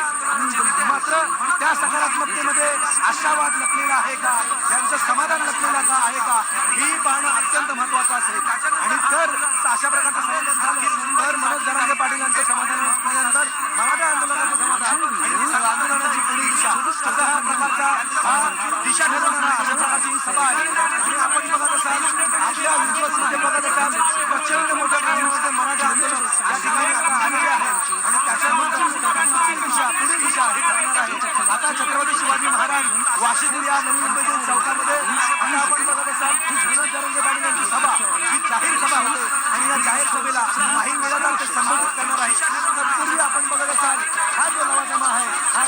मात्र त्या सकारात्मकतेमध्ये आशावाद लपलेला आहे का, यांचं समाधान लपलेला का आहे का ही पाहणं अत्यंत महत्वाचं असेल. आणि तर अशा प्रकारचं समाधान झालं तर मनोज जरांगे पाटील यांचं समाधान असल्यानंतर मराठा आंदोलनाचं समाधान आणि आंदोलनाची पुढील दिशा असा हा प्रकारचा दिशा ठरवणारा अशा प्रकारची ही सभा आहे. आणि आपण बघत असाल आपल्या व्हिज्युअल्समध्ये बघत असाल प्रचंड मोठ्या प्रमाणामध्ये मराठा आंदोलन या ठिकाणी आता आलेले आहे आणि त्याच्यानंतर पुढील दिशा हे ठरणार आहे. आता छत्रपती शिवाजी महाराज वाशीतील या नवी मुंबईतील चौकामध्ये आता आपण बघत असाल मनोज जरांगे पाटील यांची सभा ही जाहीर सभा होते आणि या जाहीर सभेला काही वेळाला ते संबोधित करणार आहे. तत्पूर्वी आपण बघत असाल हा जो लवाजमा आहे हा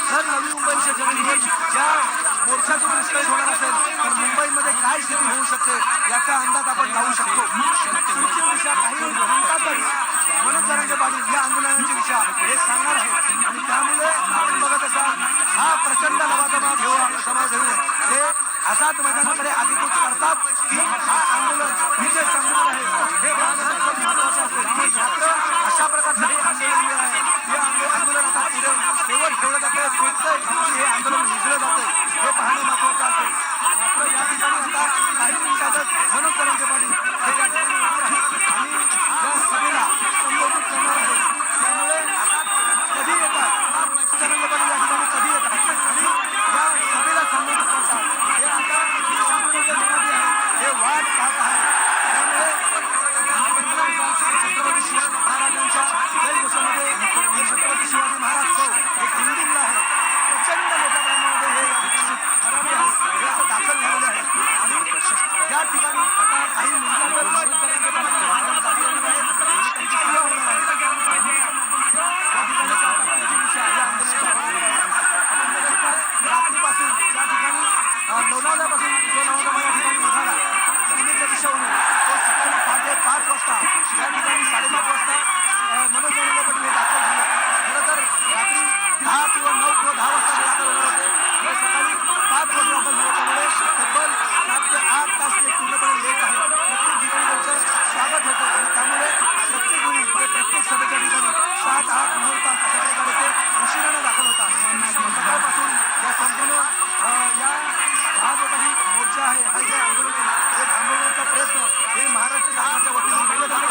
जर नवी मुंबईचे जनजीवन या मोर्चातून विस्कळीत होणार असेल तर मुंबईमध्ये काय स्थिती होऊ शकते याचा अंदाज आपण लावू शकतो. पुढची दिशा काही मिनिटातच मनोज जरांगे पाटील या आंदोलनाची दिशा हे सांगणार आहे आणि त्यामुळे आपण बघत असाल हा प्रचंड लवाजमा घेऊन हे आझाद मैदानाकडे आगीकूच करतात की हा आंदोलन विजय संपणार आहे हे महत्वाचं असेल. मात्र अशा प्रकारचं हे आंदोलन आहे हे आंदोलन आता केवळ ठेवलं जातं पेटतंय हे आंदोलन विजलं जातंय हे पाहणे महत्वाचं असेल. मात्र या ठिकाणी आता काही मिनिटातच मनोज जरांगे पाटील हे या ठिकाणी आणि या सभेला संबोधित करणार आहे. त्यामुळे कधी येतात जरांगे पाटील या ठिकाणी कधी येतात आणि या सभेला संबोधित करतात हे आता मराठी आहे हे वाट पाहत आहे. त्यामुळे छत्रपती शिवाजी महाराजांच्या जयघोषामध्ये हे छत्रपती शिवाजी महाराज चौक हे हिंदीला आहे. प्रचंड मोठ्या प्रमाणामध्ये हे या ठिकाणी मराठी आहे हे आता दाखल झालेले आहे आणि या ठिकाणी आता काही मिनिटांवर रात्रीपासून ज्या ठिकाणी लोणावळ्यापासून जो लवाजमा या ठिकाणी निघाला पुण्याच्या दिशेवरून तो सकाळी पहाटे 5 वाजता या ठिकाणी 5:30 वाजता मनोज जरांगे पाटील हे दाखल झाले. खरं तर रात्री 10 किंवा 9 किंवा 10 वाजता ते दाखल होणार होते हे सकाळी 5 वाजता दाखल झाले. त्यामुळे तब्बल 7 ते 8 तास ते पूर्णपणे लेट आहे. प्रत्येक ठिकाणी त्यांचं स्वागत होतं आणि त्यामुळे प्रत्येक वेळी ते प्रत्येक सभेच्या ठिकाणी 7, 8, 9 तास अशा प्रकारे ते उशिराने दाखल होतात. सकाळपासून या संपूर्ण हा जो काही मोर्चा आहे हा जे आंदोलन हे थांबवण्याचा प्रयत्न हे महाराष्ट्र शासनाच्या वतीने केला जातो.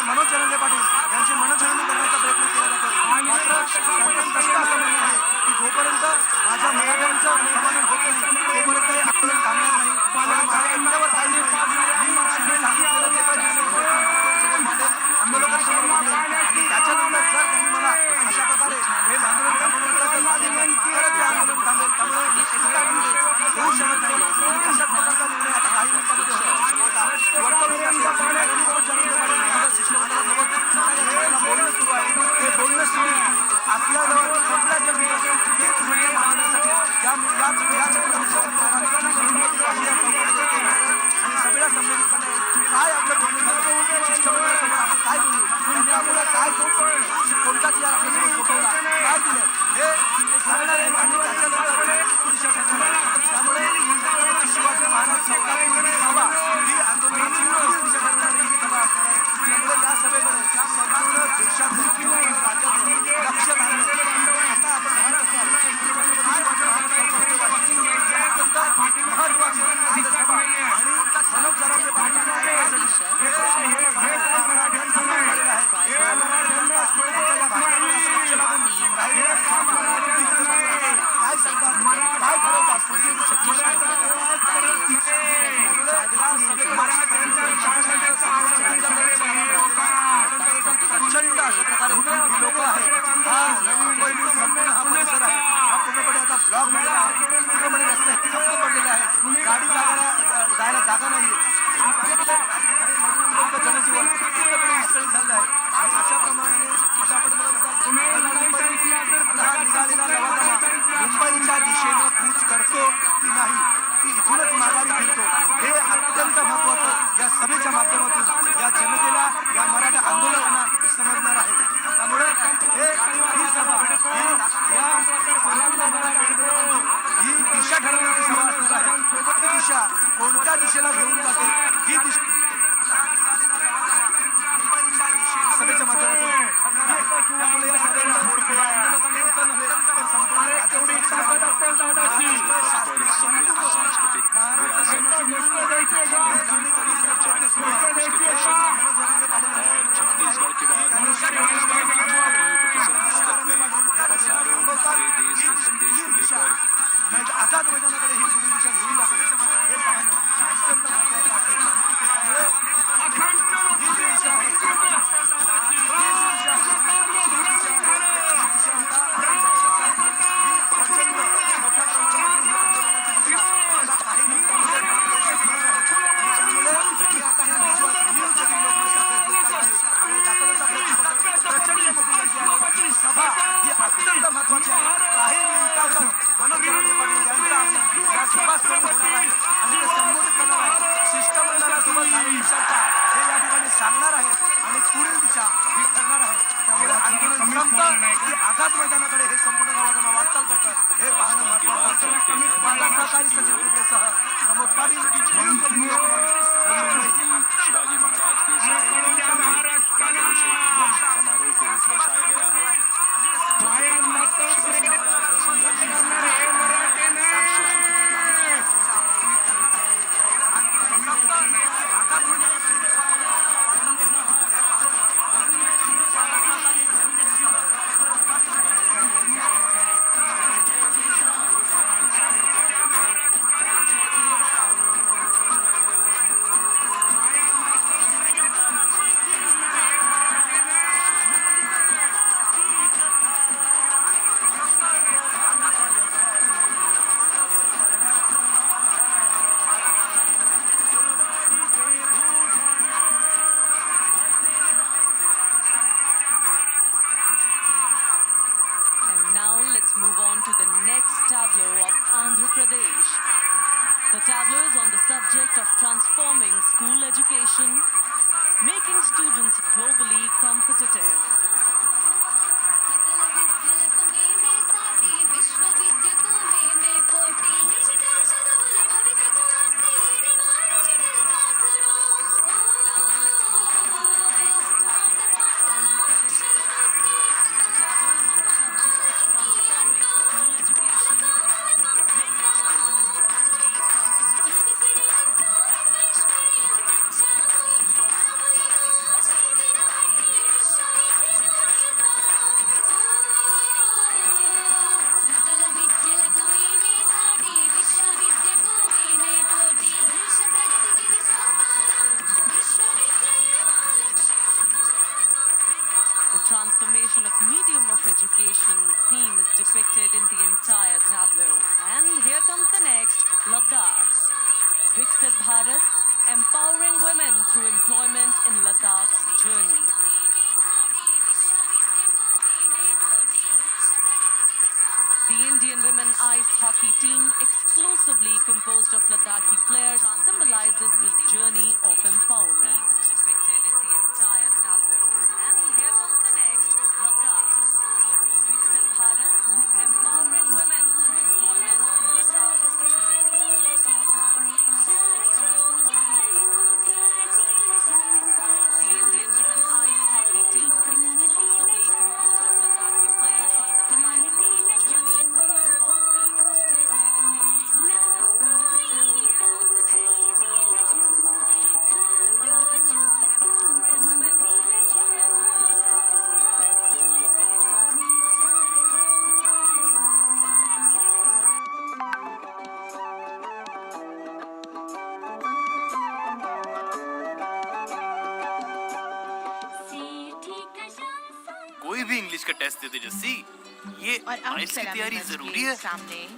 मनोज जरांगे पाटील यांची मनोजळणी करण्याचा प्रयत्न केला जातो. मात्र त्यांचं स्पष्ट असं म्हणणं आहे की जोपर्यंत माझ्या मराठ्यांचं समाधान होत नाही तोपर्यंत हे आंदोलन थांबणार नाही. माझ्या एकट्यावर काही मी सांगितलेलं जे काही आंदोलकांसमोर मांडेल आणि त्याच्यानंतर जर त्यांनी मला अशा प्रकारे हे आंदोलन थांबवण्याचं सांगितलं तरच हे आंदोलन थांबेल. त्यामुळे होऊ शकत नाही आणि अशाच प्रकारचा निर्णय आता काही मिनिटांमध्ये होण्याची शक्यता वर्तवली जाते. शिष्टमंडळासोबत बोलणं सुरू आहे. हे बोलणं सुरू असल्याजवळ संपल्याच्या हेच म्हणणे मांडण्यासाठी याच अत्यंत महत्वाची आहे. काही मिनिटातच मनोज जरांगे पाटील यांचा आगमन या सभास्थळी होणार आहे आणि ते संबोधित करणार आहे. शिष्टमंडळासोबत झालेली चर्चा हे या ठिकाणी सांगणार आहे आणि पुढील दिशा ही ठरणार आहे. त्यामुळे आंदोलन संपतं की आझाद मैदानाकडे हे संपूर्ण गावात वाटचाल करतं हे पाहणं महत्वाचं असेल. माझा सहकारी सचिव कुबरेसह प्रमोद पाटील, शिवाजी महाराज के राज्याभिषेक वर्ष समारोह को दर्शाया गया है. शिवाजी महाराज का Let's move on to the next tableau of Andhra Pradesh. The tableau is on the subject of transforming school education, making students globally competitive. The transformation of medium of education theme is depicted in the entire tableau. And here comes the next, Ladakh. Viksit Bharat, empowering women through employment in Ladakh's journey. The Indian women ice hockey team, exclusively composed of Ladakhi players, symbolizes this journey of empowerment. Depicted in the entire tableau. And here comes the next, Ladakh. Viksit Bharat, empowering women through employment in Ladakh's journey. The Indian women ice hockey team, exclusively composed of Ladakhi players, symbolizes this journey of empowerment. कोई भी English का test दे दे जस्सी, ये आइल्स की तैयारी जरूरी है.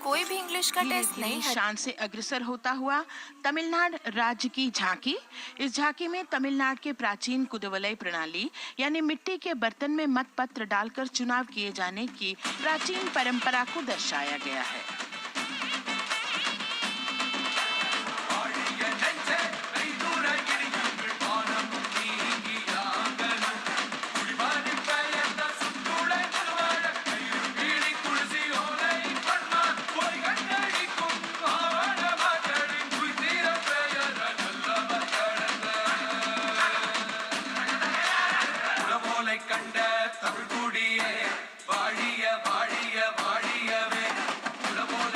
कोई भी इंग्लिश का टेस्ट नहीं है. शान से अग्रसर होता हुआ तमिलनाडु राज्य की झांकी. इस झांकी में तमिलनाडु के प्राचीन कुदवलय प्रणाली यानी मिट्टी के बर्तन में मतपत्र डालकर चुनाव किए जाने की प्राचीन परंपरा को दर्शाया गया है. கண்ட தமிழ் குடியே வாழிய வாழிய வாழியவே குலபோல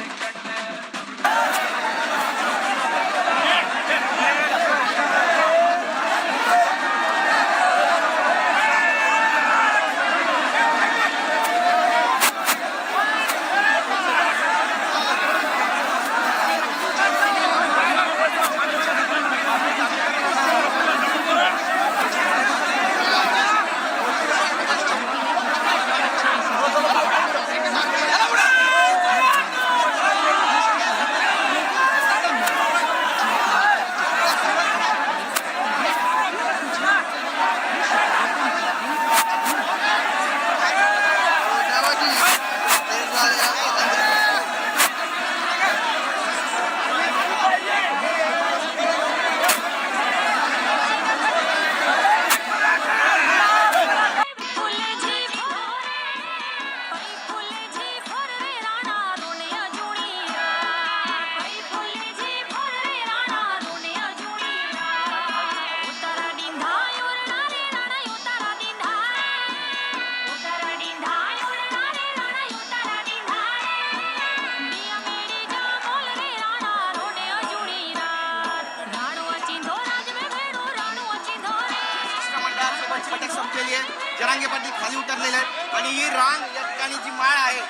गाडी खाली उतरलेल्या आहेत आणि ही रांग या ठिकाणी जी माळ आहे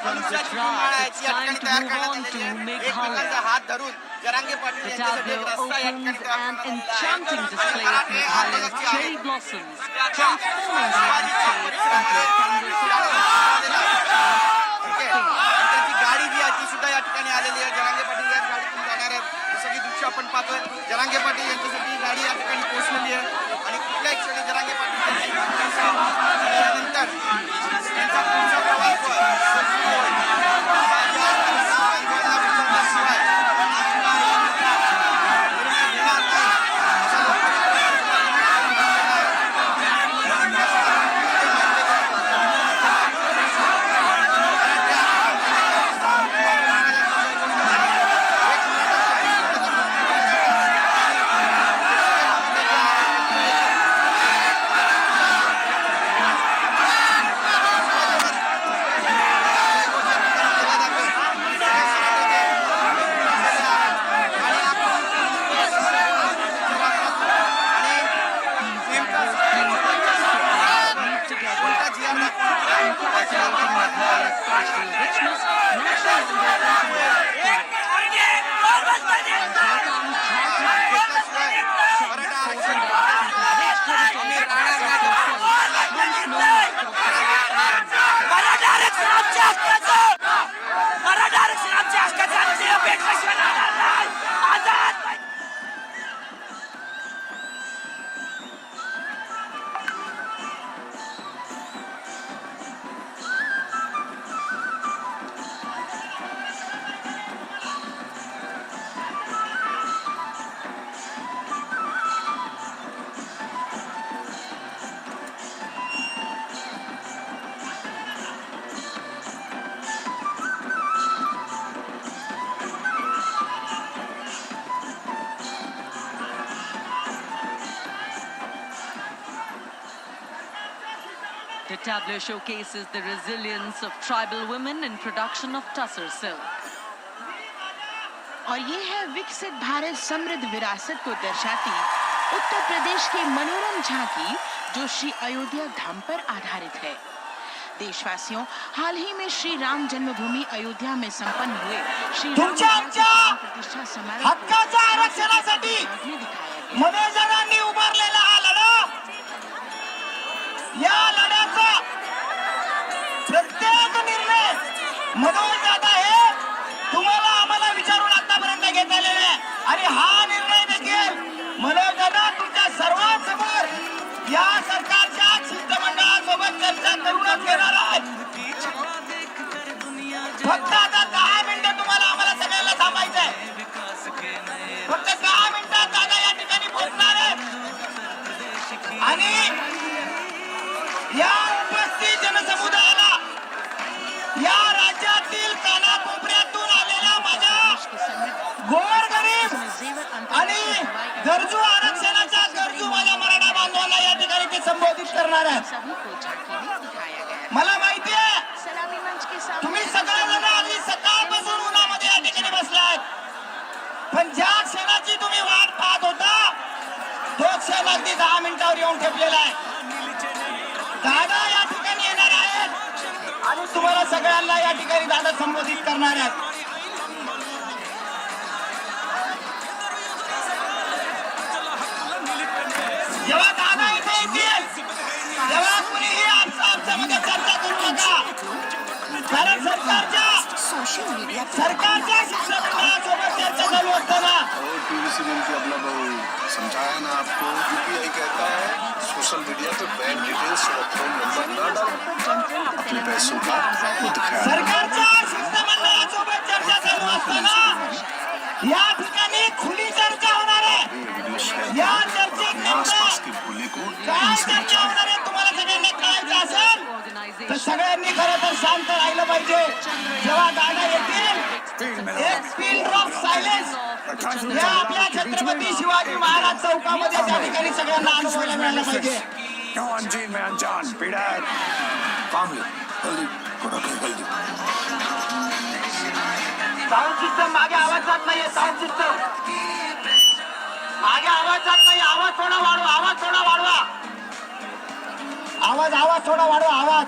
मनुष्याची माळ आहे ती या ठिकाणी तयार करण्यात आलेली आहे. एकमेकांचा हात धरून जरांगे पाटील यांच्यासाठी एक रस्ता या ठिकाणी तयार करण्यात enchanting display of Meghalaya's cherry blossoms, transforming the landscape into a त्यांची गाडी जी आहे ती सुद्धा या ठिकाणी आलेली आहे. जरांगे पाटील या गाडीतून जाणार आहेत. जसं की दृश्य आपण पाहतोय जरांगे पाटील यांच्यासाठी ही गाडी या ठिकाणी पोहोचलेली आहे आणि कुठल्याही क्षणी जरांगे पाटील त्यानंतर त्यांचा पुढचा प्रवास The tableau showcases the resilience of tribal women in production of tussar silk. और ये है विकसित भारत समृद्ध विरासत को दर्शाती उत्तर प्रदेश की मनोरम झांकी जो श्री अयोध्या धाम पर आधारित है। देशवासियों, हाल ही में श्री राम जन्मभूमि अयोध्या में संपन्न हुए श्री राम प्रतिष्ठा समारोह हक्काच्या आरक्षणासाठी मनोजनांनी उभारलेला हा लढा, या लढ्याचा प्रत्येक निर्णय मनोज दादा हे तुम्हाला आम्हाला विचारून आतापर्यंत घेतलेले आहे आणि हा निर्णय देखील मनोज दादा तुमच्या सर्वांसमोर या सरकारच्या शिष्टमंडळासोबत चर्चा करूनच घेणार आहेत. फक्त आता 10 मिनिटं तुम्हाला आम्हाला सगळ्यांना थांबायचं आहे. फक्त 10 मिनिटात दादा या ठिकाणी पोहोचणार आहेत आणि या उपस्थित जनसमुदायाला या राज्यातील कानाकोपऱ्यातून आलेल्या माझ्या गोरगरीब आणि गरजू आरक्षणाच्या गरजू माझ्या मराठा बांधवांना या ठिकाणी ते संबोधित करणार आहेत. मला माहिती आहे तुम्ही सगळेजण आधी सकाळपासून उन्हामध्ये या ठिकाणी बसलात, पण ज्या क्षणाची तुम्ही वाट पाहत होता तो क्षण अगदी 10 मिनिटावर येऊन ठेपलेला आहे. दादा या ठिकाणी येणार आहेत आणि तुम्हाला सगळ्यांना या ठिकाणी दादा संबोधित करणार आहेत. जेव्हा दादा इथे येतील तेव्हा कुणीही आमच्यामध्ये चर्चा करू नका, कारण सरकारच्या शिक्षणासोबत चर्चा चालू असताना समझाया ना आपको. यूपीआई कहता है सोशल मीडिया पे बैंक डिटेल्स और फोन नंबर ना डालो, अपने पैसों का खुद ख्याल. सरकारच्या शिष्टमंडळासोबत चर्चा चालू असताना या ठिकाणी खुली चर्चा होणार आहे. या चर्चेत काय चर्चा होणार आहे तुम्हाला सगळ्यांना कळायचं असेल तर सगळ्यांनी खरं तर शांत राहिलं पाहिजे. जेव्हा दादा येतील एक स्पीड ड्रॉप सायलेन्स या आपल्या छत्रपती शिवाजी महाराज चौकामध्ये त्या ठिकाणी सगळ्यांना अनुभवायला मिळालं पाहिजे. साऊंड सिस्टम मागे आवाज जात नाहीये. साऊंड सिस्टम मागे आवाज जात नाही. आवाज थोडा वाढवा, आवाज थोडा वाढवा. आवाज आवाज थोडा वाढवा आवाज.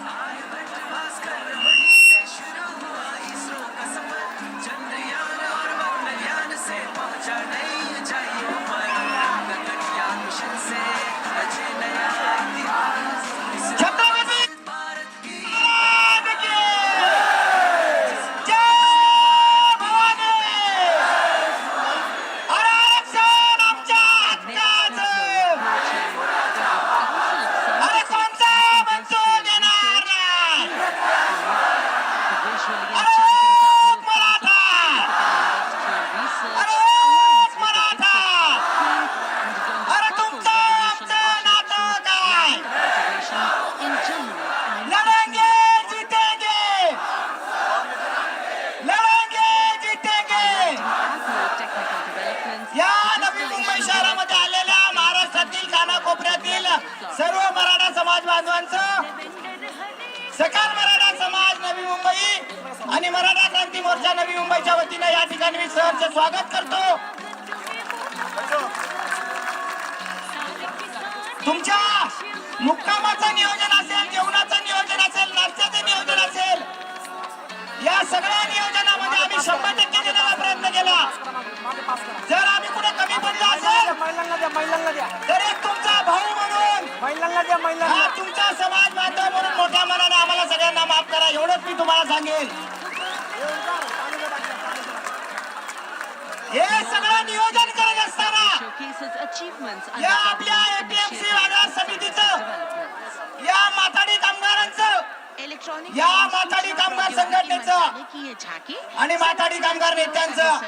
सर्व मराठा समाज बांधवांचं सकाळ मराठा समाज नवी मुंबई आणि मराठा क्रांती मोर्चा नवी मुंबईच्या वतीने या ठिकाणी मी सहर्ष स्वागत करतो. तुमच्या मुक्कामाचं नियोजन असेल, जेवणाचं नियोजन असेल, नाश्त्याचं नियोजन असेल, या सगळ्या नियोजनामध्ये आम्ही 100% देण्याचा प्रयत्न केला. जर आम्ही कुठे कमी पडलो असेल तर एक तुमचा भाऊ म्हणून हा तुमचा समाज बांधव म्हणून मोठ्या मनाने आम्हाला सगळ्यांना माफ करा, एवढंच मी तुम्हाला सांगेल. हे सगळं नियोजन करत असताना या आपल्या एपीएमसी बाजार समितीचं, या माथाडी कामगारांचं, या माथाडी कामगार संघटनेचं आणि माथाडी कामगार नेत्यांचं,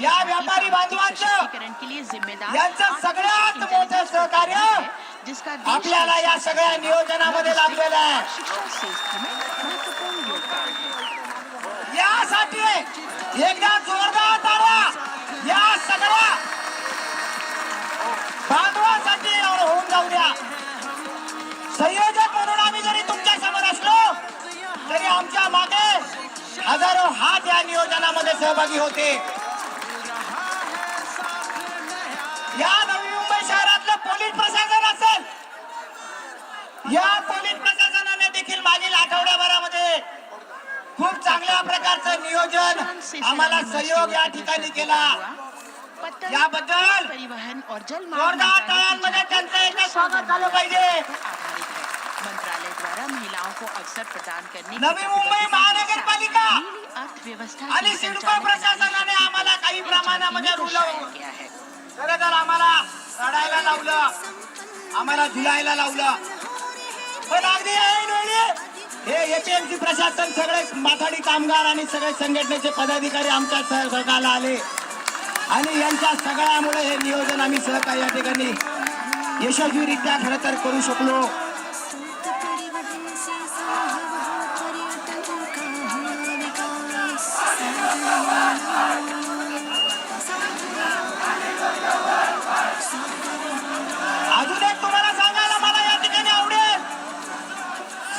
या व्यापारी बांधवांचं, यांचं सगळ्यात मोठं सहकार्य आपल्याला या सगळ्या नियोजनामध्ये लाभलेलं आहे. यासाठी एकदा जोरदार टाळ्या या सगळ्या बांधवांसाठी होऊन जाऊ द्या. संयोजक म्हणून आम्ही जरी तुमच्या समोर असलो तरी आमच्या मागे हजारो हात या नियोजनामध्ये सहभागी होते. या नवी मुंबई शहरातलं पोलीस प्रशासन असेल, या पोलीस प्रशासनाने देखील मागील आठवड्याभरामध्ये खूप चांगल्या प्रकारचं नियोजन आम्हाला सहयोग या ठिकाणी केला. याबद्दल जोरदार टाळ्यांमध्ये त्यांचं एकदा स्वागत झालं पाहिजे. मंत्रालय द्वारा महिलाओं को अवसर प्रदान करने नवी मुंबई महानगरपालिका आणि सिडको प्रशासनाने आम्हाला काही प्रमाणामध्ये रुलवलं. खरं तर आम्हाला रडायला लावलं, आम्हाला झुलायला लावलं, पण अगदी ऐनवेळी हे एपीएमसी प्रशासन सगळे माथाडी कामगार आणि सगळे संघटनेचे पदाधिकारी आमच्या सहकार्याला आले आणि यांच्या सगळ्यामुळे हे नियोजन आम्ही सहकार्य या ठिकाणी यशस्वीरित्या खरं तर करू शकलो. अजून एक तुम्हाला सांगायला मला या ठिकाणी आवडेल,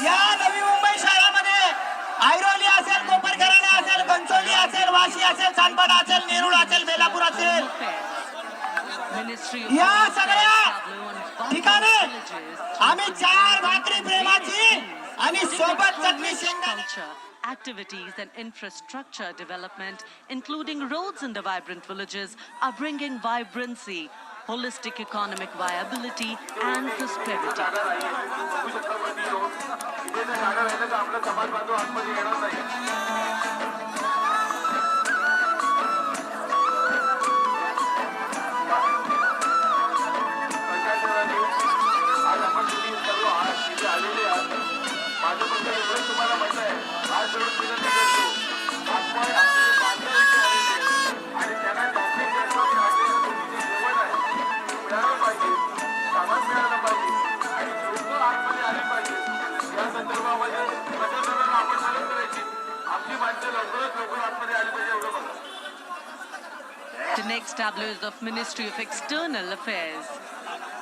या नवी मुंबई शहरामध्ये ऐरोली असेल, कोपरखराणे असेल, घनसोली असेल, वाशी असेल, चांदपाडा असेल, नेरूळ असेल, बेलापूर असेल, या सगळ्या ठिकाणी आम्ही 4 भाकरी प्रेमाची आणि सोबत चटणी शेंगदाणे activities and infrastructure development, including roads in the vibrant villages, are bringing vibrancy, holistic economic viability, and prosperity. The next tableau is of Ministry of External Affairs.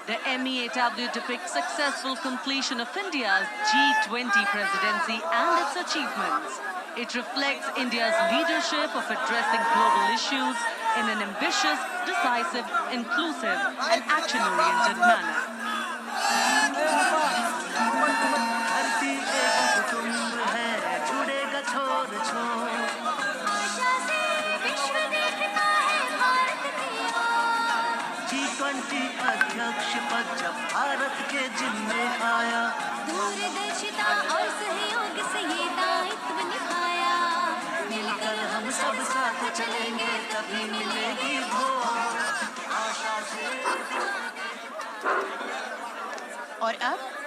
The MEAW depicts successful completion of India's G20 presidency and its achievements. It reflects India's leadership of addressing global issues in an ambitious, decisive, inclusive, and action-oriented manner.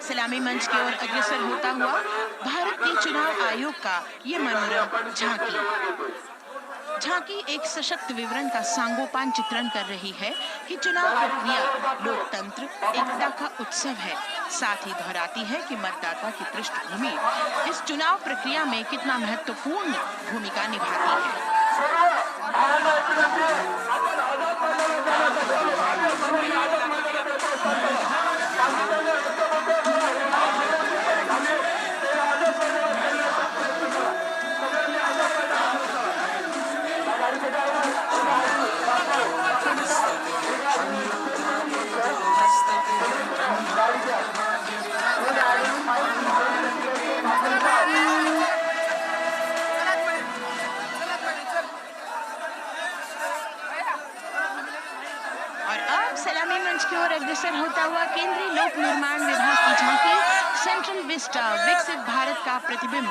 सलामी मंच की ओर अग्रसर होता हुआ भारत के चुनाव आयोग का ये मनोरम झांकी एक सशक्त विवरण का सांगोपान चित्रण कर रही है कि चुनाव प्रक्रिया लोकतंत्र एकता का उत्सव है। साथ ही दोहराती है कि मतदाता की पृष्ठभूमि इस चुनाव प्रक्रिया में कितना महत्वपूर्ण भूमिका निभाती है। सलामी मंच की ओर अग्रसर होता हुआ केंद्रीय लोक निर्माण विभाग की झांकी सेंट्रल विस्टा विकसित भारत का प्रतिबिंब।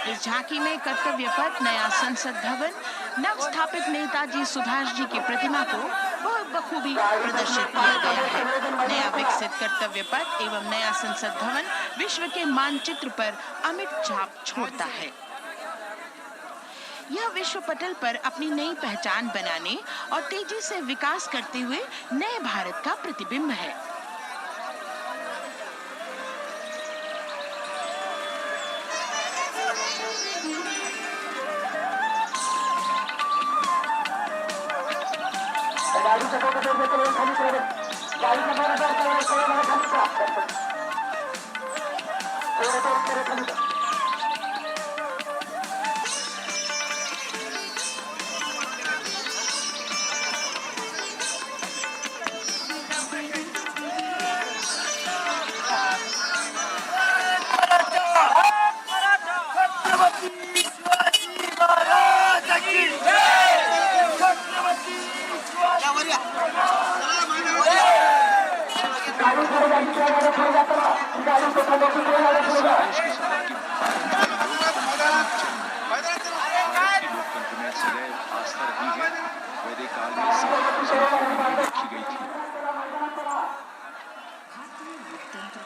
इस झांकी में कर्तव्य पथ, नया संसद भवन, नव स्थापित नेताजी सुभाष जी की प्रतिमा को बहुत बखूबी प्रदर्शित किया गया है। नया विकसित कर्तव्य पथ एवं नया संसद भवन विश्व के मानचित्र पर अमिट छाप छोड़ता है। यह विश्व पटल पर अपनी नई पहचान बनाने और तेजी से विकास करते हुए नए भारत का प्रतिबिंब है।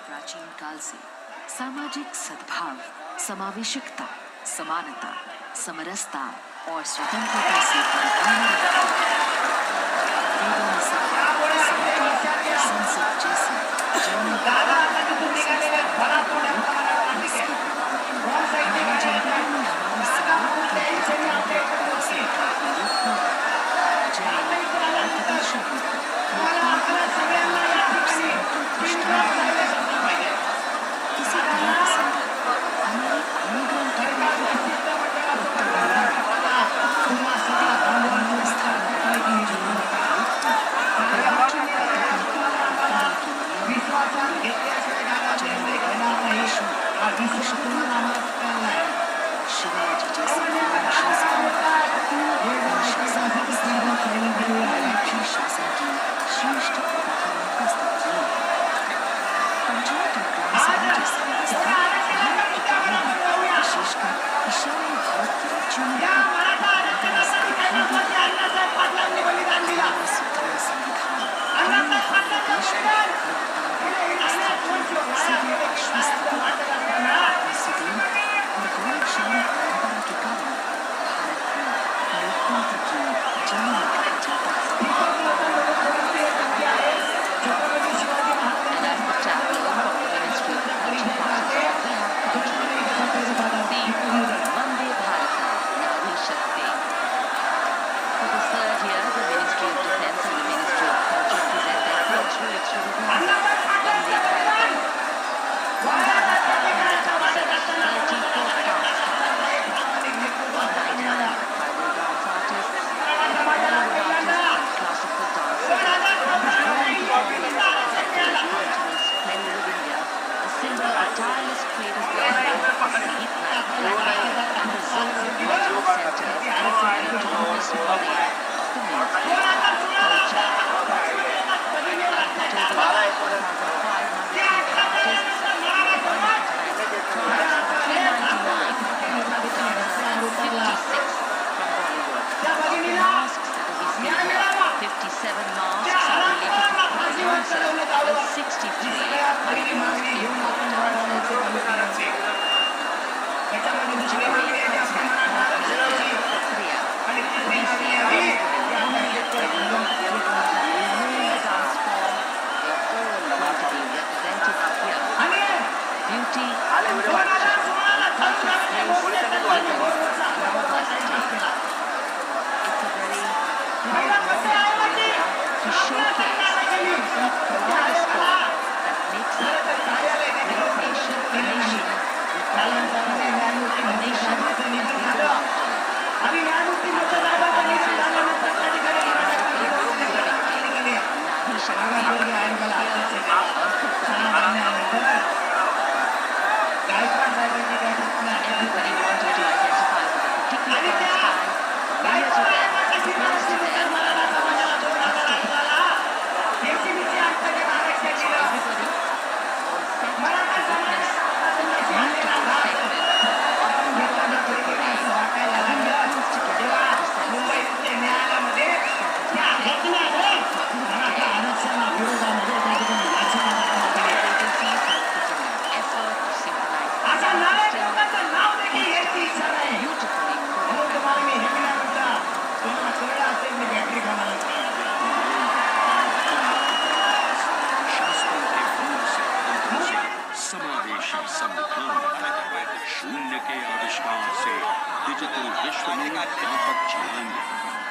प्राचीन काल से सामाजिक सद्भाव, समावेशिकता, समानता, समरसता और स्वतंत्रता से परिपूर्ण वेदों में संसद जैसी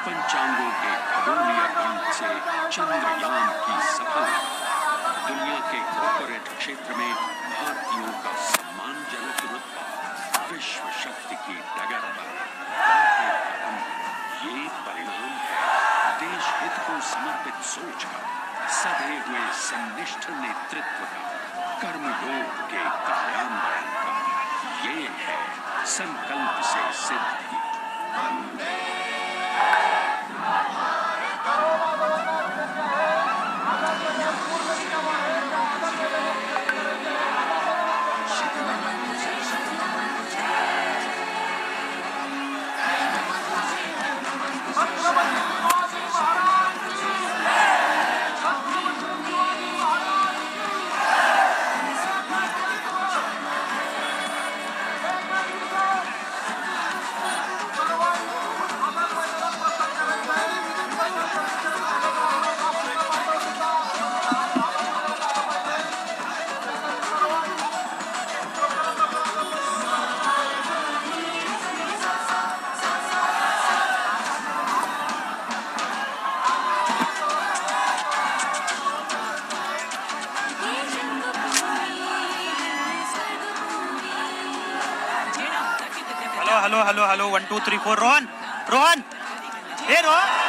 पंचांगों के खगोलीय गणित से चंद्रयान की सफलता, दुनिया के कॉर्पोरेट क्षेत्र में भारतीयों का सम्मानजनक रुतबा, विश्व शक्ति की डगर पर भारतीय कदम, ये परिणाम है देश हित को समर्पित सोच का, सधे हुए संनिष्ठ नेतृत्व का, कर्मयोग के कार्यान्वयन का। ये है संकल्प से सिद्धि। हेलो 1 2 3 4 रोहन हे रोहन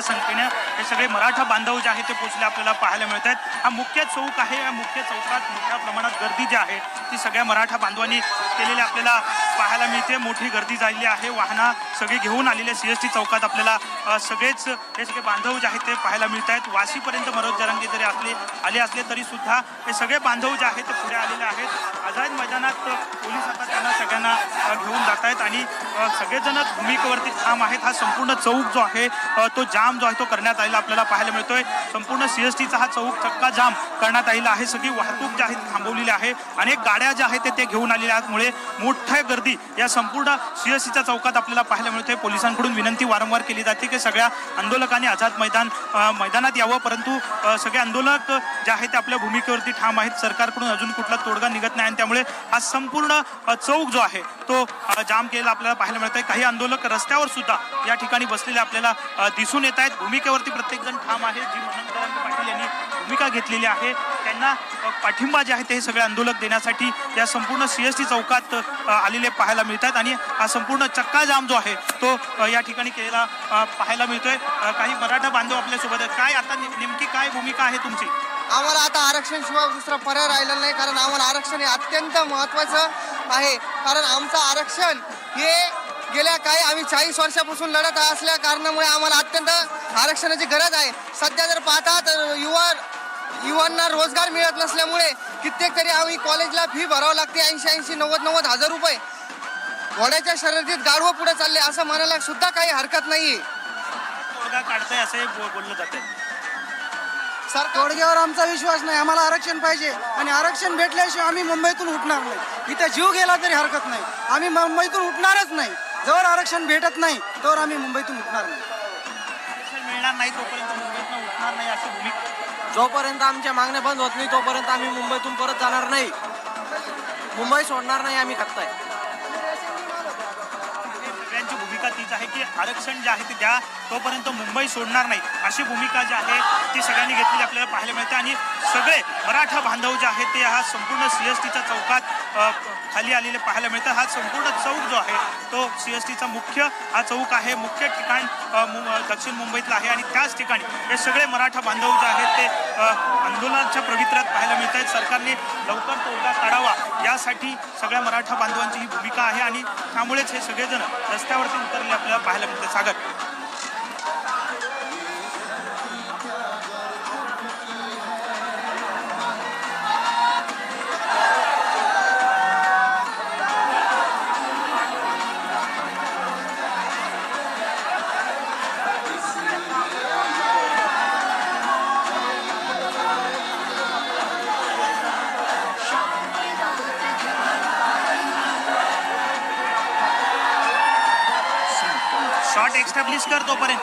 संख्येने हे सगळे मराठा बांधव जे आहेत ते पोहोचले आपल्याला पाहायला मिळत आहेत. हा मुख्य चौक आहे. या मुख्य चौकात मोठ्या प्रमाणात गर्दी जी आहे ती सगळ्या मराठा बांधवांनी केलेली आपल्याला पाहायला मिळते. मोठी गर्दी झालेली आहे. वाहनं सगळी घेऊन आलेले सीएसटी चौकात आपल्याला सगळेच हे सगळे बांधव जे आहेत ते पाहायला मिळत आहेत. वाशीपर्यंत मनोज जरांगे जरी आले असले तरी सुद्धा हे सगळे बांधव जे आहेत ते पुढे आलेले आहेत. आझाद मैदानात पोलीस आता त्यांना सगळ्यांना घेऊन जात आहेत आणि सगळेजण भूमिकेवरती ठाम आहेत. हा संपूर्ण चौक जो आहे तो जाम जो आहे तो करण्यात आलेला आपल्याला पाहायला मिळतोय. संपूर्ण CSTचा हा चौक चक्का जाम करण्यात आलेला आहे. सगळी वाहतूक जी आहे ती थांबवलेली आहे. अनेक गाड्या ज्या आहेत ते घेऊन आलेल्या आहेत. मुळे मोठ्या गर्दी या संपूर्ण CSTच्या चौकात आपल्याला पाहायला मिळतोय. पोलिसांकडून विनंती वारंवार केली जाते की सगळ्या आंदोलकांनी आझाद मैदानात यावं, परंतु सगळे आंदोलक जे आहेत ते आपल्या भूमिकेवरती ठाम आहेत. सरकारकडून अजून कुठला तोडगा निघत नाही आणि त्यामुळे हा संपूर्ण चौक जो आहे तो जाम केलेला आपल्याला पाहायला मिळत आहे. काही आंदोलक रस्त्यावर सुद्धा या ठिकाणी बसलेले आपल्याला दिसून येत आहेत. भूमिकेवरती प्रत्येकजण ठाम आहे. जी मनोज पाटील यांनी भूमिका घेतलेली आहे त्यांना पाठिंबा जे आहे ते सगळे आंदोलक देण्यासाठी या संपूर्ण CST चौकात आलेले पाहायला मिळतात आणि हा संपूर्ण चक्का जाम जो आहे तो या ठिकाणी केलेला पाहायला मिळतोय. काही मराठा बांधव आपल्यासोबत आहेत. काय आता नेमकी काय भूमिका आहे तुमची? आम्हाला आता आरक्षणशिवाय दुसरा पर्याय राहिलेला नाही, कारण आम्हाला आरक्षण हे अत्यंत महत्त्वाचं आहे. कारण आमचं आरक्षण हे गेल्या आम्ही 40 वर्षापासून लढत असल्या कारणामुळे आम्हाला अत्यंत आरक्षणाची गरज आहे. सध्या जर पाहता तर युवांना रोजगार मिळत नसल्यामुळे कित्येक तरी आम्ही कॉलेजला फी भरावं लागते 80-90 हजार रुपये. घोड्याच्या शर्यतीत गाढवं पुढे चालले असं म्हणायला सुद्धा काही हरकत नाही. तोडगा काढताय असं बोललं जातंय. सर तोडग्यावर आमचा विश्वास नाही. आम्हाला आरक्षण पाहिजे आणि आरक्षण भेटल्याशिवाय आम्ही मुंबईतून उठणार नाही. इथं जीव गेला तरी हरकत नाही. आम्ही मुंबईतून उठणारच नाही. जोवर आरक्षण भेटत नाही तोवर आम्ही मुंबईतून उठणार नाही. आरक्षण मिळणार नाही तोपर्यंत मुंबईतून उठणार नाही अशी भूमिका. जोपर्यंत आमच्या मागण्या बंद होत नाही तोपर्यंत आम्ही मुंबईतून परत जाणार नाही. मुंबई सोडणार नाही आम्ही खक्ताय. सगळ्यांची भूमिका तीच आहे की आरक्षण जे आहे ते द्या, तोपर्यंत मुंबई सोडणार नाही अशी भूमिका जी आहे ती सगळ्यांनी घेतलेली आपल्याला पाहायला मिळते. आणि सगळे मराठा बांधव जे आहेत ते हा संपूर्ण CSTच्या चौकात खाली आलेले पाहायला मिळतात. हा संपूर्ण चौक जो आहे तो CSTचा मुख्य हा चौक आहे. मुख्य ठिकाण दक्षिण मुंबईतला आहे आणि त्याच ठिकाणी हे सगळे मराठा बांधव जे आहेत ते आंदोलनाच्या पवित्र्यात पाहायला मिळत आहेत. सरकारने लवकर तोडगा काढावा यासाठी सगळ्या मराठा बांधवांची ही भूमिका आहे आणि त्यामुळेच हे सगळेजण रस्त्यावरती उतरले आपल्याला पाहायला मिळते. सागर शॉट एस्टॅब्लिश कर तोपर्यंत.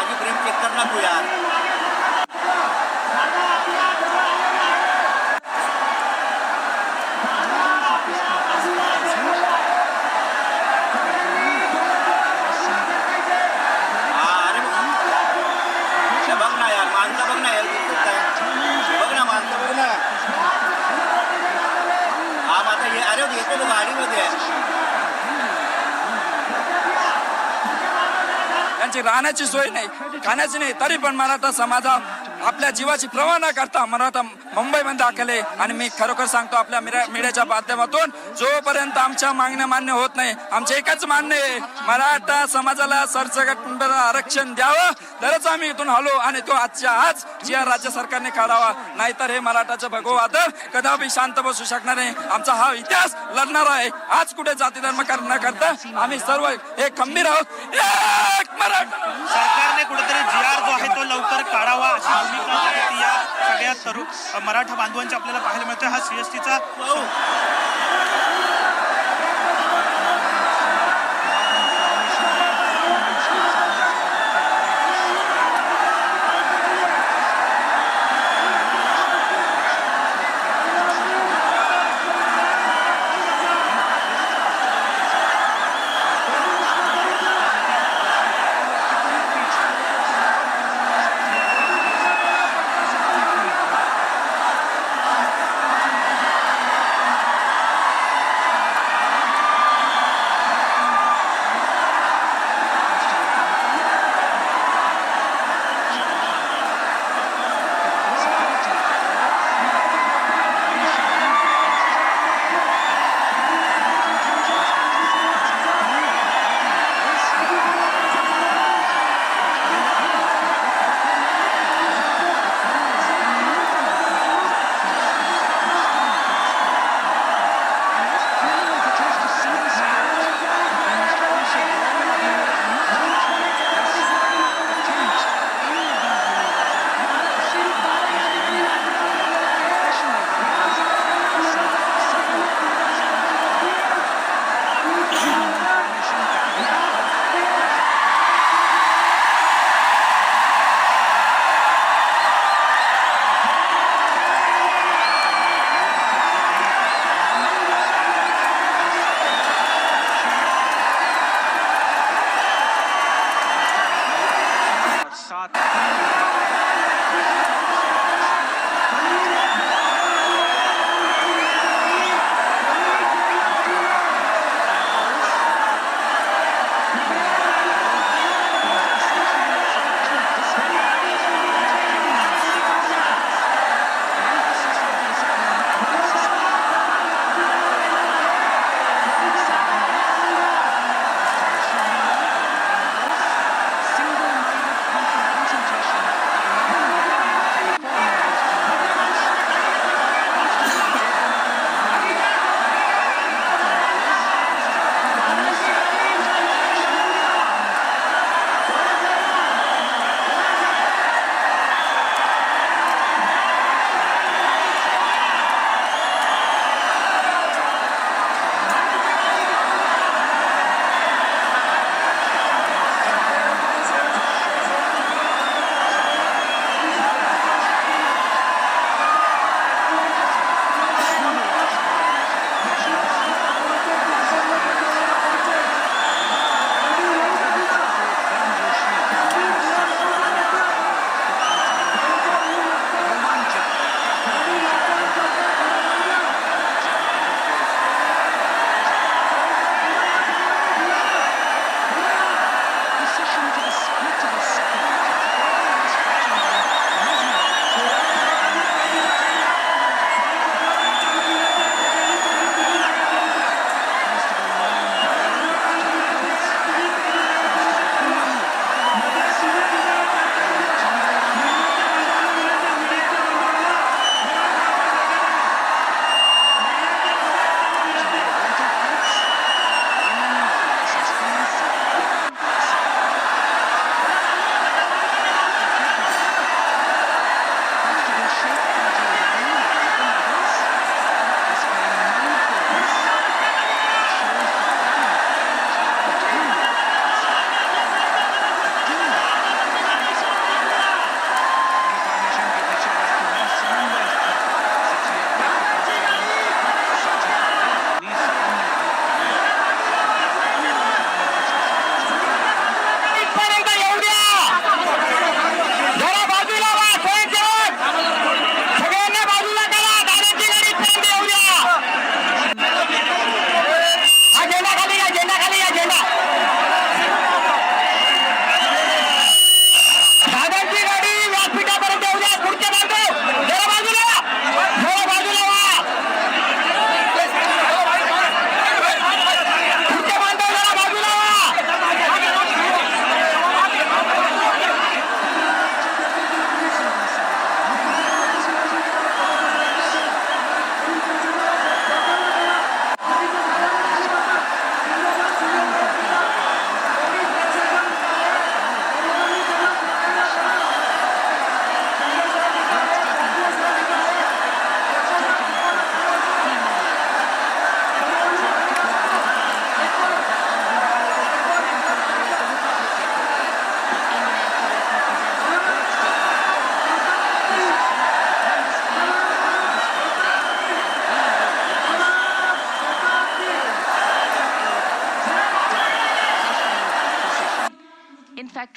माझी फ्रेम चेक कर ना तू यार. बघ ना यार, माणसं बघ ना यार, बघ ना माणसं बघ ना. हा आता हे अरे येतो तो गाडीमध्ये. त्यांची राहण्याची सोय नाही, खाण्याची नाही, तरी पण मराठा समाजा आपल्या जीवाची पर्वा न करता मराठा मुंबईमध्ये दाखले. आणि मी खरोखर सांगतो आपल्या मीडियाच्या माध्यमातून, जोपर्यंत आमच्या मागण्या मान्य होत नाही, आमचे एकच मान्य आहे, मराठा समाजाला सरसकट आरक्षण द्यावं, तरच आम्ही इथून हलो. आणि तो आजच्या आज जी राज्य सरकारने काढावा, नाहीतर हे मराठाचं भगवं वादळ कदापि शांत बसू शकणार नाही. आमचा हा इतिहास लढणार आहे. आज कुठे जाती धर्म न करता आम्ही सर्व एक खंबीर आहोत. एक मराठा. सरकारने कुठेतरी GR जो आहे तो लवकर काढावा अशी भूमिका या सगळ्या तरुण मराठा बांधवांची आपल्याला पाहायला मिळते. हा CSTचा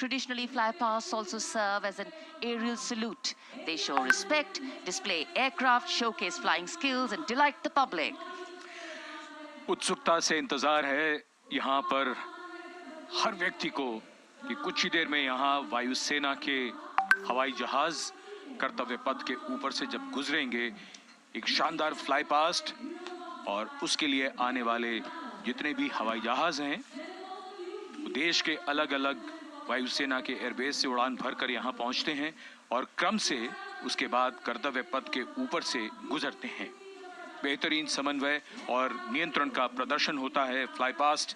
traditionally, flypasts also serve as an aerial salute. They show respect, display aircraft, showcase flying skills, and delight the public. उत्सुकता से इंतजार है यहाँ पर हर व्यक्ति को कि कुछ ही देर में यहाँ वायुसेना के हवाई जहाज कर्तव्य पथ के ऊपर से जब गुजरेंगे, एक शानदार फ्लाई पास्ट, और उसके लिए आने वाले जितने भी हवाई जहाज हैं देश के अलग अलग वायुसेना के एयरबेस से उड़ान भरकर यहाँ पहुँचते हैं और क्रम से उसके बाद कर्तव्य पथ के ऊपर से गुजरते हैं। बेहतरीन समन्वय और नियंत्रण का प्रदर्शन होता है। फ्लाई पास्ट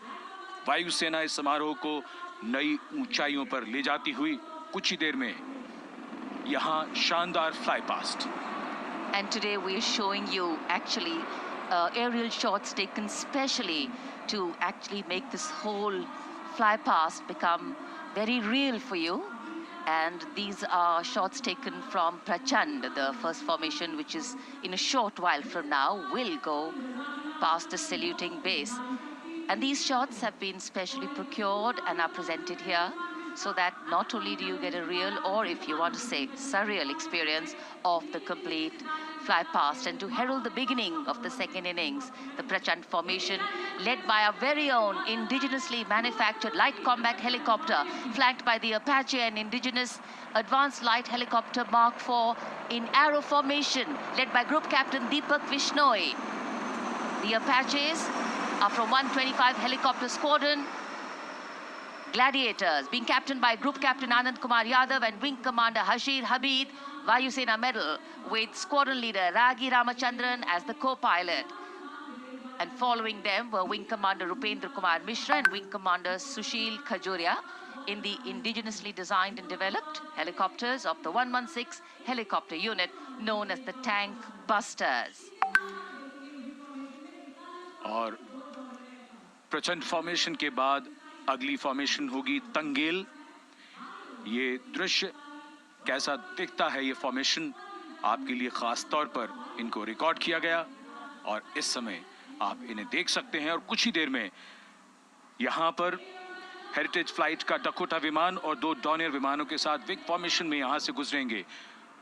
वायुसेना इस समारोह को नई ऊंचाइयों पर ले जाती हुई कुछ ही देर में यहाँ शानदार fly past. And today we are showing you actually aerial shots taken specially to actually make this whole fly past become very real for you. And these are shots taken from Prachand, the first formation, which is in a short while from now will go past the saluting base. And these shots have been specially procured and are presented here so that not only do you get a real, or if you want to say surreal experience of the complete fly past, and to herald the beginning of the second innings, the Prachand formation led by our very own indigenously manufactured light combat helicopter flanked by the Apache and indigenous advanced light helicopter Mark IV in arrow formation led by Group Captain Deepak Vishnoi. The Apaches are from 125 Helicopter Squadron. Gladiators being captained by Group Captain Anand Kumar Yadav and Wing Commander Hashir Habib, Vayusena Medal, with Squadron Leader Ragi Ramachandran as the co-pilot. And following them were Wing Commander Rupendra Kumar Mishra and Wing Commander Sushil Khajuria in the indigenously designed and developed helicopters of the 116 helicopter unit known as the Tank Busters. और प्रचंड formation के बाद अगली formation होगी तंगेल। ये दृश्य कैसा दिखता है, ये फॉर्मेशन आपके लिए खास तौर पर इनको रिकॉर्ड किया गया और इस समय आप इन्हें देख सकते हैं। और कुछ ही देर में यहाँ पर हेरिटेज फ्लाइट का डकोटा विमान और 2 डॉनियर विमानों के साथ विग फॉर्मेशन में यहाँ से गुजरेंगे।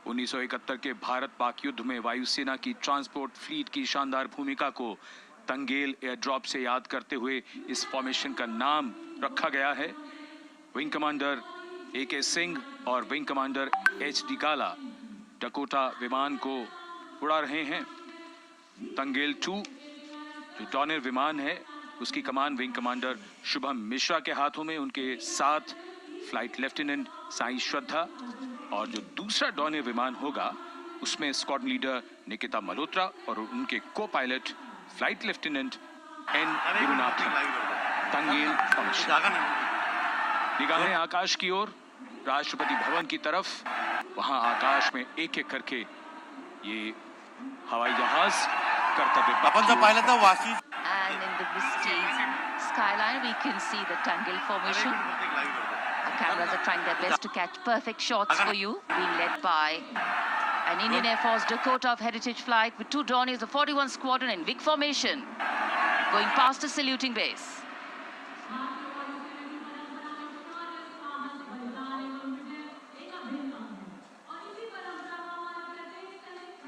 1971 के भारत पाक युद्ध में वायुसेना की ट्रांसपोर्ट फ्लीट की शानदार भूमिका को तंगेल एयर ड्रॉप से याद करते हुए इस फॉर्मेशन का नाम रखा गया है। विंग कमांडर AK सिंह और विंग कमांडर HD काला डकोटा विमान को उड़ा रहे हैं। तंगेल 2 जो डॉनियर विमान है उसकी कमान विंग कमांडर शुभम मिश्रा के हाथों में, उनके साथ फ्लाइट लेफ्टिनेंट साई श्रद्धा, और जो दूसरा डॉनियर विमान होगा उसमें स्क्वाड्रन लीडर निकिता मल्होत्रा और उनके co pilot flight lieutenant N Gurunathan. Tangail formation. निगाहें आकाश की ओर, राष्ट्रपति भवन की तरफ। वहां आकाश में एक एक करके ये हवाई जहाज कर्तव्य अपन जब पहले तो Vashi And in the misty skyline we can see the Tangil formation. Our cameras are trying their best to catch perfect shots for you, being led by an Indian Air Force Dakota of Heritage Flight with 2 Dorniers of 41 Squadron in big formation, going past a saluting base.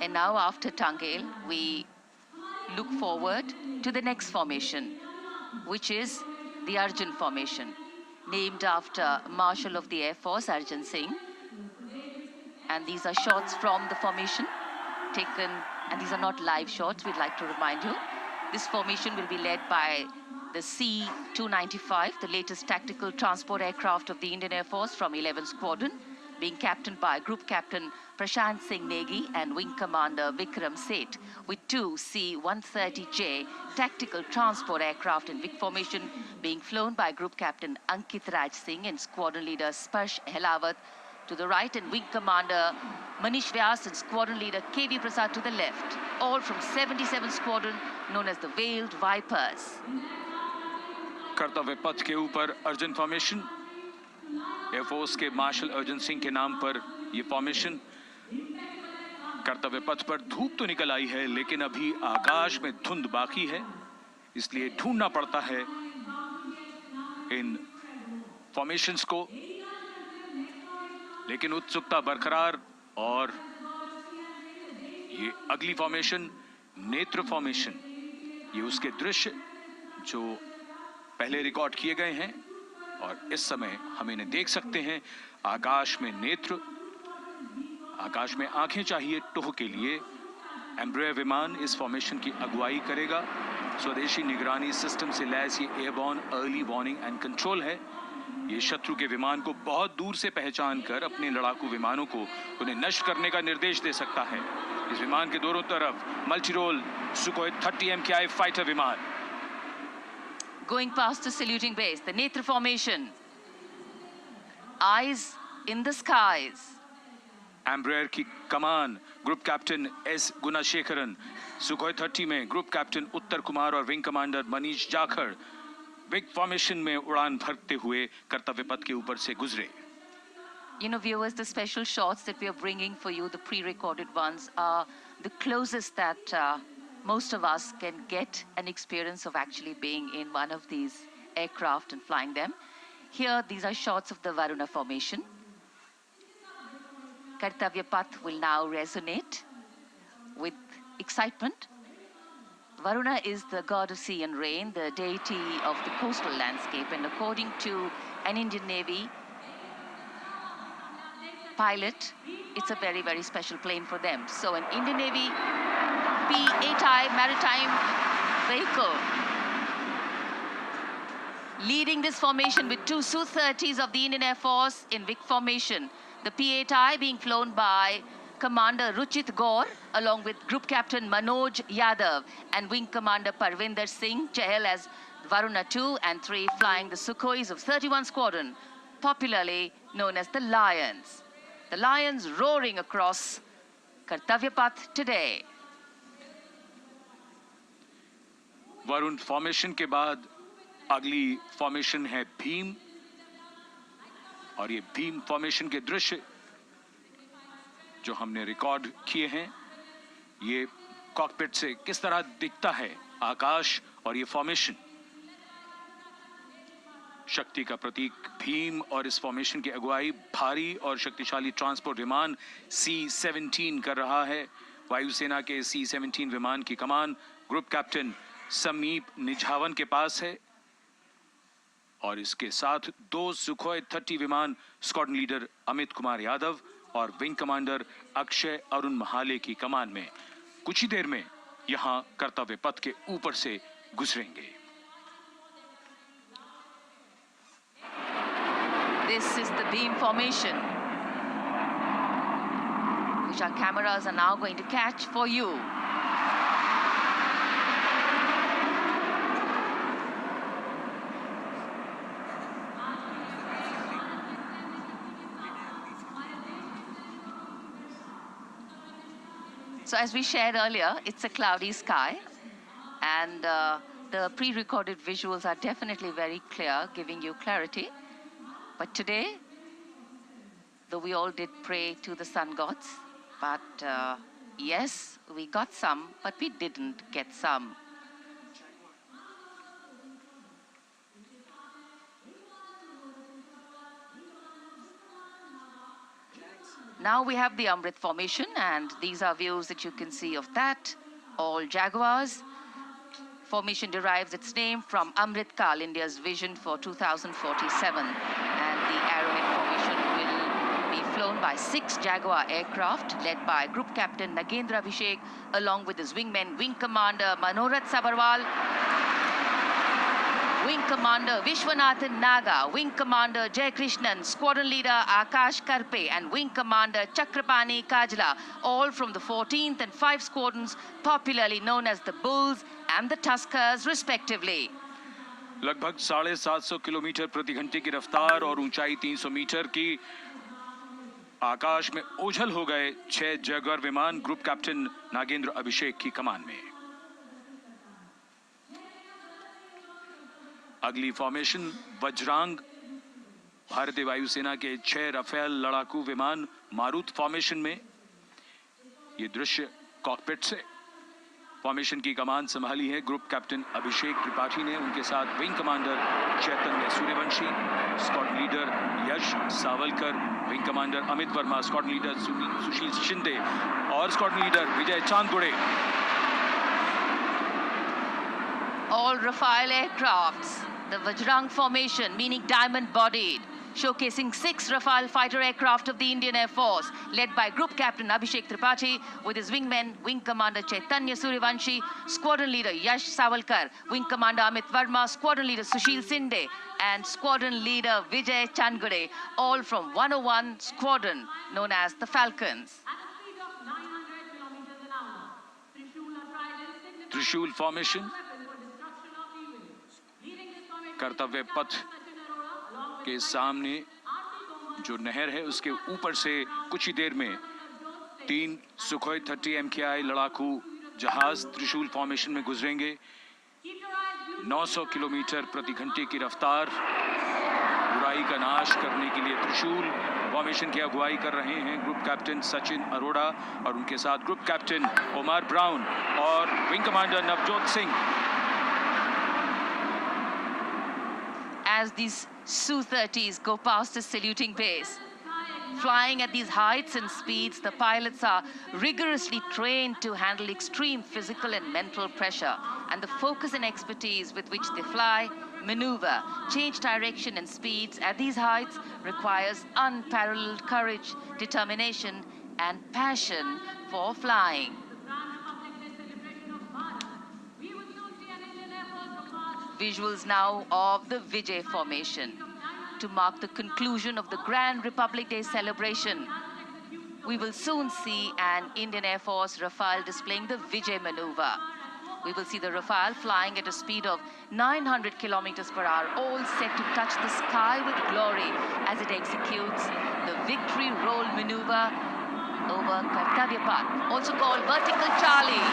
And now after Tangel, we look forward to the next formation, which is the Arjun formation, named after Marshal of the Air Force Arjun Singh. And these are shots from the formation taken, and these are not live shots, we'd like to remind you. This formation will be led by the C-295, the latest tactical transport aircraft of the Indian Air Force from 11 Squadron, being captained by Group Captain Prashant Singh Negi and Wing Commander Vikram Seth, with 2 C-130J tactical transport aircraft in big formation being flown by Group Captain Ankit Raj Singh and Squadron Leader Sparsh Helawat to the right, and Wing Commander Manish Vyas and Squadron Leader KV Prasad to the left, all from 77 Squadron known as the Veiled Vipers. कर्तव्य पथ के ऊपर Arjun formation, air force के martial Arjun Singh के नाम पर यह formation. कर्तव्य पथ पर धूप तो निकल आई है लेकिन अभी आकाश में धुंध बाकी है, इसलिए ढूंढना पड़ता है इन फॉर्मेशंस को। लेकिन उत्सुकता बरकरार। और ये अगली फॉर्मेशन नेत्र फॉर्मेशन, ये उसके दृश्य जो पहले रिकॉर्ड किए गए हैं और इस समय हम इन्हें देख सकते हैं। आकाश में नेत्र, आकाश में आंखें चाहिए टोह के लिए। एम्ब्रेयर विमान इस फॉर्मेशन की अगुवाई करेगा। स्वदेशी निगरानी सिस्टम से लैस ये airborne early warning and control है। ये शत्रु के विमान को बहुत दूर से पहचान कर अपने लड़ाकू विमानों को उन्हें नष्ट करने का निर्देश दे सकता है। इस विमान के दोनों तरफ multi role Sukhoi 30 MKI fighter विमान। Going past the saluting base, the Netra formation. Eyes in the skies. Embraer की कमान ग्रुप कैप्टन एस गुणाशेखरन, सुखोई 30 में ग्रुप कैप्टन उत्तर कुमार और wing commander Manish Jakhar big formation में उड़ान भरते हुए कर्तव्य पथ के ऊपर से गुजरे। You know, viewers, the special shots that we are bringing for you, the pre-recorded ones, are the closest that most of us can get an experience of actually being in one of these aircraft and flying them. Here, these are shots of the Varuna formation. Kartavya Path will now resonate with excitement. Varuna is the god of sea and rain, the deity of the coastal landscape, and according to an Indian Navy pilot, it's a very, very special plane for them. So an Indian Navy P-8I maritime vehicle leading this formation with two Su-30s of the Indian Air Force in Vic formation. The P-8I being flown by Commander Ruchit Gaur along with Group Captain Manoj Yadav and Wing Commander Parvinder Singh Chahal as Varuna 2 and 3 flying the Sukhois of 31 Squadron, popularly known as the Lions. The Lions roaring across Kartavya Path today. Varun formation के बाद अगली formation है भीम, और ये Bhim formation के दृश्य जो हमने रिकॉर्ड किए हैं, ये कॉकपिट से किस तरह दिखता है आकाश और ये फॉर्मेशन। शक्ति का प्रतीक भीम और इस फॉर्मेशन की अगुवाई भारी और शक्तिशाली ट्रांसपोर्ट विमान C-17 कर रहा है। वायुसेना के C-17 विमान की कमान ग्रुप कैप्टन समीप निझावन के पास है और इसके साथ दो सुखोई 30 विमान स्क्वाड्रन लीडर अमित कुमार यादव और विंग कमांडर अक्षय अरुण महाले की कमान में कुछ ही देर में यहां कर्तव्य पथ के ऊपर से गुजरेंगे। This is the beam formation, which our cameras are now going to catch for you. So as we shared earlier, it's a cloudy sky, and the pre-recorded visuals are definitely very clear, giving you clarity. But today, though we all did pray to the sun gods, but yes, we got some, but we didn't get some. Now we have the Amrit formation, and these are views that you can see of that. All Jaguars. Formation derives its name from Amrit Kal, India's vision for 2047. And the Arrowhead formation will be flown by 6 Jaguar aircraft, led by Group Captain Nagendra Abhishek, along with his wingmen, Wing Commander Manorat Sabarwal, Wing Commander Vishwanathan Naga, Wing Commander Jay Krishnan, Squadron Leader Akash Karpe, and Wing Commander Chakrapani Kajla, all from the 14th and 5 squadrons, popularly known as the Bulls and the Tuskers, respectively. लगभग 750 kilometre प्रति घंटे की रफ्तार और ऊंचाई 300 metre की आकाश में ओझल हो गए 6 जैगुआर विमान ग्रुप कैप्टन नागेंद्र अभिषेक की कमान में। अगली फॉर्मेशन वज्रांग, भारतीय वायुसेना के 6 राफेल लड़ाकू विमान मारुत फॉर्मेशन में। ये दृश्य कॉकपिट से फॉर्मेशन की कमान संभाली है ग्रुप कैप्टन अभिषेक त्रिपाठी ने। उनके साथ wing commander Chaitanya Suryavanshi, squad leader Yash Savalkar, wing commander Amit Verma, squad leader Sushil Shinde और squad leader Vijay Chandgude. All Rafale aircrafts, the Vajrang formation, meaning diamond-bodied, showcasing 6 Rafale fighter aircraft of the Indian Air Force, led by Group Captain Abhishek Tripathi, with his wingmen, Wing Commander Chaitanya Suryavanshi, Squadron Leader Yash Savalkar, Wing Commander Amit Verma, Squadron Leader Sushil Sinde, and Squadron Leader Vijay Chandgade, all from 101 Squadron, known as the Falcons. त्रिशूल formation, कर्तव्य पथ के सामने जो नहर है उसके ऊपर से कुछ ही देर में 3 सुखोई 30 MKI लड़ाकू जहाज त्रिशूल फॉर्मेशन में गुजरेंगे। 900 किलोमीटर प्रति घंटे की रफ्तार, बुराई का नाश करने के लिए त्रिशूल फॉर्मेशन की अगुवाई कर रहे हैं ग्रुप कैप्टन सचिन अरोड़ा और उनके साथ ग्रुप कैप्टन ओमार ब्राउन और wing commander Navjot Singh. As these Su-30s go past the saluting base, flying at these heights and speeds, the pilots are rigorously trained to handle extreme physical and mental pressure, and the focus and expertise with which they fly, maneuver, change direction and speeds at these heights requires unparalleled courage, determination, and passion for flying. Visuals now of the Vijay formation to mark the conclusion of the Grand Republic Day celebration. We will soon see an Indian Air Force Rafale displaying the Vijay maneuver. We will see the Rafale flying at a speed of 900 kilometers per hour, all set to touch the sky with glory as it executes the victory roll maneuver over Kartavya, also called Vertical Charlie.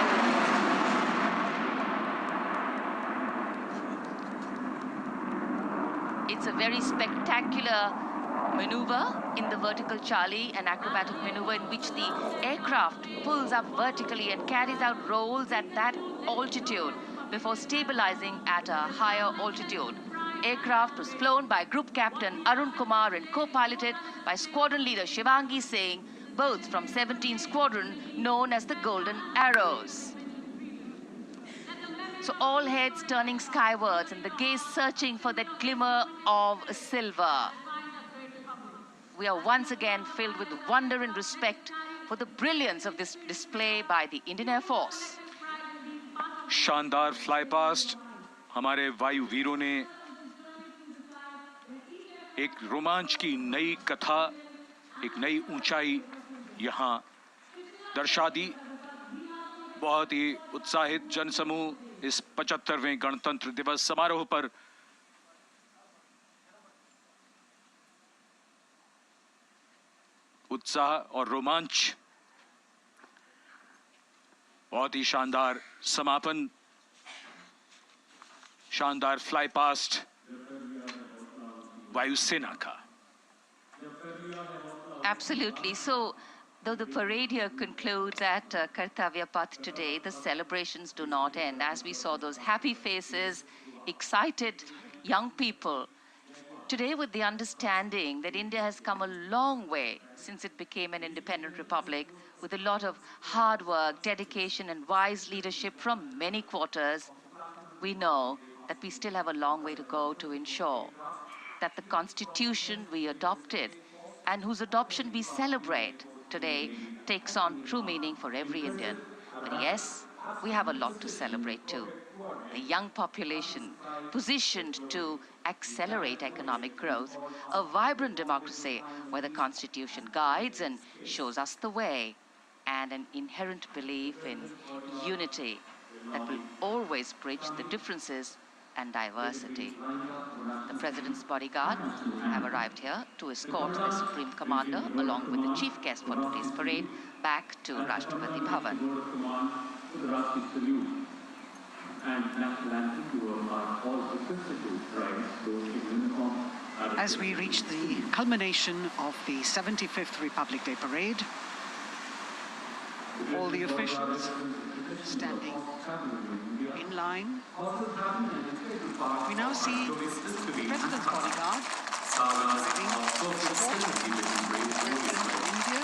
It's a very spectacular maneuver in the Vertical Charlie, an acrobatic maneuver in which the aircraft pulls up vertically and carries out rolls at that altitude before stabilizing at a higher altitude. Aircraft was flown by Group Captain Arun Kumar and co-piloted by Squadron Leader Shivangi Singh, both from 17 Squadron, known as the Golden Arrows. So all heads turning skywards and the gaze searching for that glimmer of silver. We are once again filled with wonder and respect for the brilliance of this display by the Indian Air Force. शानदार fly past हमारे वायु वीरों ने एक रोमांच की नई कथा, एक नई ऊंचाई यहां दर्शा दी। बहुत ही उत्साहित जनसमूह इस 75वें गणतंत्र दिवस समारोह पर उत्साह और रोमांच, बहुत ही शानदार समापन, शानदार फ्लाई पास्ट वायुसेना का। Absolutely. So, though the parade here concludes at Kartavya Path today, the celebrations do not end. As we saw those happy faces, excited young people, today with the understanding that India has come a long way since it became an independent republic, with a lot of hard work, dedication, and wise leadership from many quarters, we know that we still have a long way to go to ensure that the constitution we adopted and whose adoption we celebrate today takes on true meaning for every Indian. But yes, we have a lot to celebrate too. A young population positioned to accelerate economic growth, a vibrant democracy where the Constitution guides and shows us the way, and an inherent belief in unity that will always bridge the differences and diversity. The President's bodyguard have arrived here to escort the Supreme Commander along with the chief guest for today's parade back to Rashtrapati Bhavan. As we reach the culmination of the 75th Republic Day Parade, all the officials standing in line. We now see the President's bodyguard arriving to escort the President of India.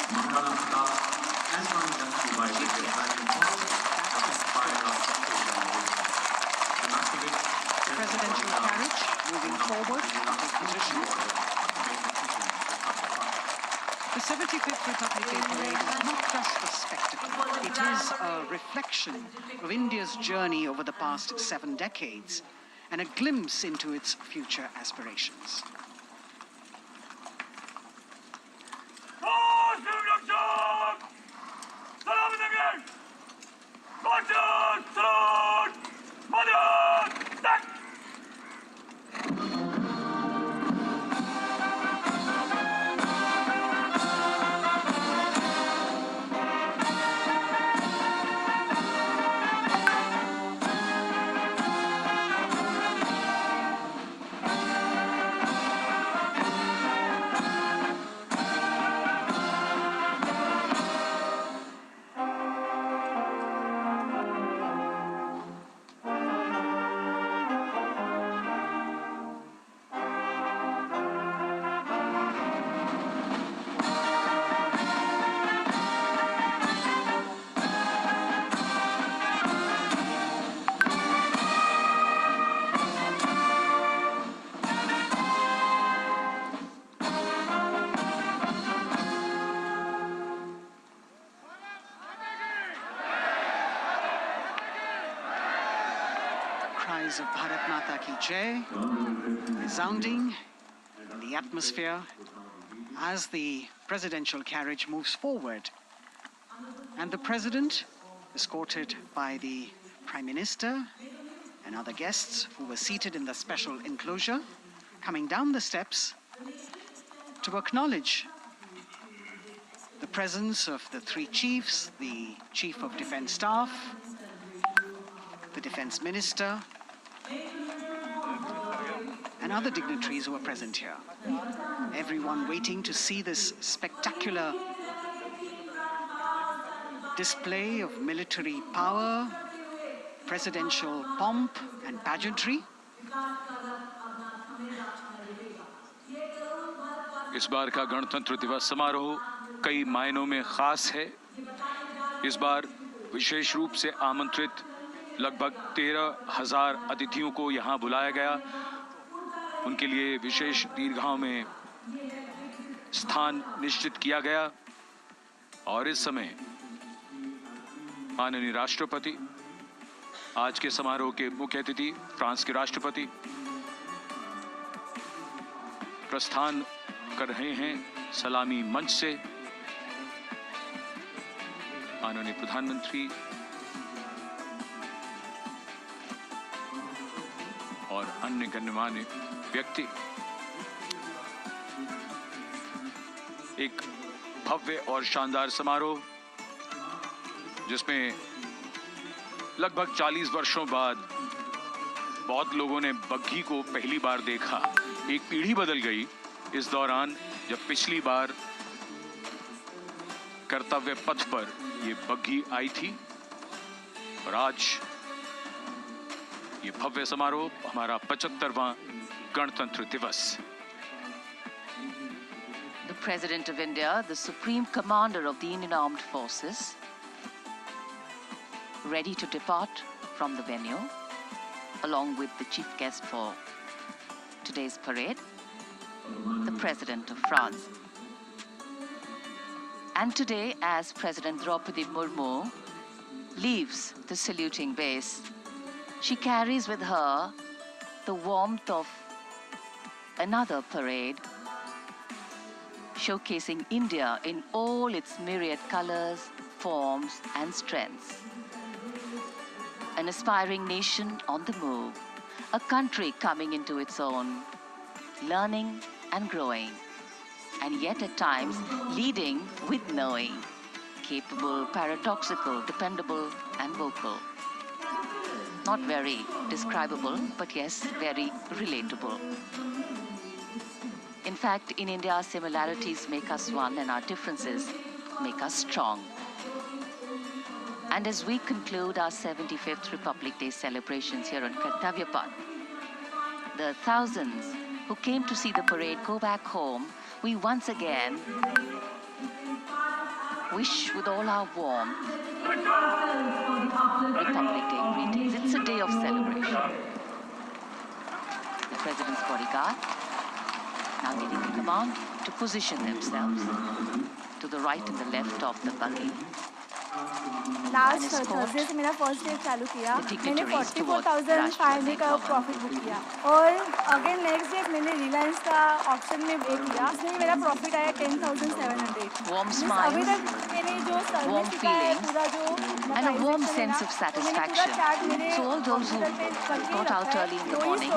The presidential carriage moving forward to take position. The 75th Republic Day Parade is not just a spectacle. It is a reflection of India's journey over the past 7 decades and a glimpse into its future aspirations. Cries of Bharat Mata Ki Jai resounding in the atmosphere as the presidential carriage moves forward. And the President, escorted by the Prime Minister and other guests who were seated in the special enclosure, coming down the steps to acknowledge the presence of the 3 chiefs, the Chief of Defence Staff, the Defence Minister, and other dignitaries who are present here. Everyone waiting to see this spectacular display of military power, presidential pomp and pageantry. इस बार का गणतंत्र दिवस समारोह कई मायनों में खास है। इस बार विशेष रूप से आमंत्रित लगभग 13,000 अतिथियों को यहाँ बुलाया गया। उनके लिए विशेष दीर्घाओं में स्थान निश्चित किया गया और इस समय माननीय राष्ट्रपति, आज के समारोह के मुख्य अतिथि फ्रांस के राष्ट्रपति प्रस्थान कर रहे हैं सलामी मंच से। माननीय प्रधानमंत्री और अन्य गण्यमान्य व्यक्ति एक भव्य और शानदार समारोह जिसमें लगभग 40 वर्षों बाद बहुत लोगों ने बग्घी को पहली बार देखा। एक पीढ़ी बदल गई इस दौरान जब पिछली बार कर्तव्य पथ पर ये बग्घी आई थी और आज ये भव्य समारोह हमारा 75वां गणतंत्र दिवस। The President of India, the Supreme Commander of the Indian Armed Forces, ready to depart from the venue, along with the chief guest for today's parade, the President of France. And today, as President Droupadi Murmu leaves the saluting base, she carries with her the warmth of another parade, showcasing India in all its myriad colors, forms, and strengths. An aspiring nation on the move, a country coming into its own, learning and growing, and yet at times leading with knowing, capable, paradoxical, dependable, and vocal. Not very describable, but yes, very relatable. In fact, in India, similarities make us one and our differences make us strong. And as we conclude our 75th Republic Day celebrations here on Kartavya, the thousands who came to see the parade go back home, we once again wish with all our warmth Republic Day greetings. It's a day of celebration. The President's bodyguard now getting the command to position themselves to the right and the left of the buggy. Last Thursday से मेरा first day चालू किया, मैंने 44,500 का profit book किया और again next day मैंने रिलायंस का ऑप्शन में पे किया, उसमें मेरा प्रॉफिट आया 10,700। अभी तक मैंने जो सर्विस किया है पूरा जो and a warm sense of satisfaction. So all those who got out early in the morning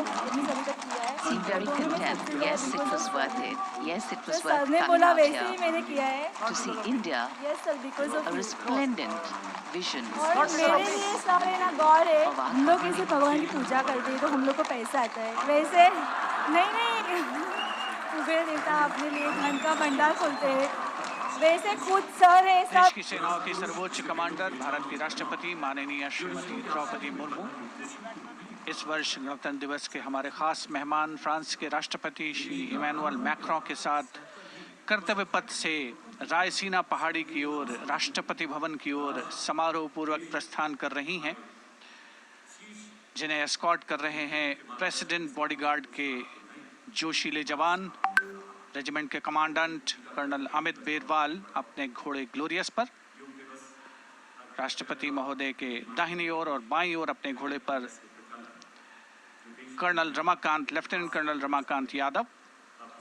seem very content. Yes, it was worth it. Yes, it was worth coming out here to see India, a resplendent vision और मेरे लिए सब है ना गौर है, हम लोग कैसे भगवान की पूजा करते हैं तो हम लोग को पैसा आता है, वैसे नहीं कुबेर देवता अपने लिए धन का भंडार खोलते हैं, वैसे खुद सर है सब। देश की सेनाओं की सर्वोच्च कमांडर भारत की राष्ट्रपति माननीय श्रीमती द्रौपदी मुर्मू इस वर्ष गणतंत्र दिवस के हमारे खास मेहमान फ्रांस के राष्ट्रपति श्री इमैनुअल मैक्रों के साथ कर्तव्य पथ से रायसीना पहाड़ी की ओर राष्ट्रपति भवन की ओर समारोह पूर्वक प्रस्थान कर रही हैं, जिन्हें एस्कॉर्ट कर रहे हैं प्रेसिडेंट बॉडीगार्ड के जोशीले जवान, रेजिमेंट के कमांडेंट कर्नल अमित बेरवाल अपने घोड़े ग्लोरियस पर। राष्ट्रपति महोदय के दाहिनी ओर और बाईं ओर अपने घोड़े पर colonel Ramakant, lieutenant colonel Ramakant Yadav.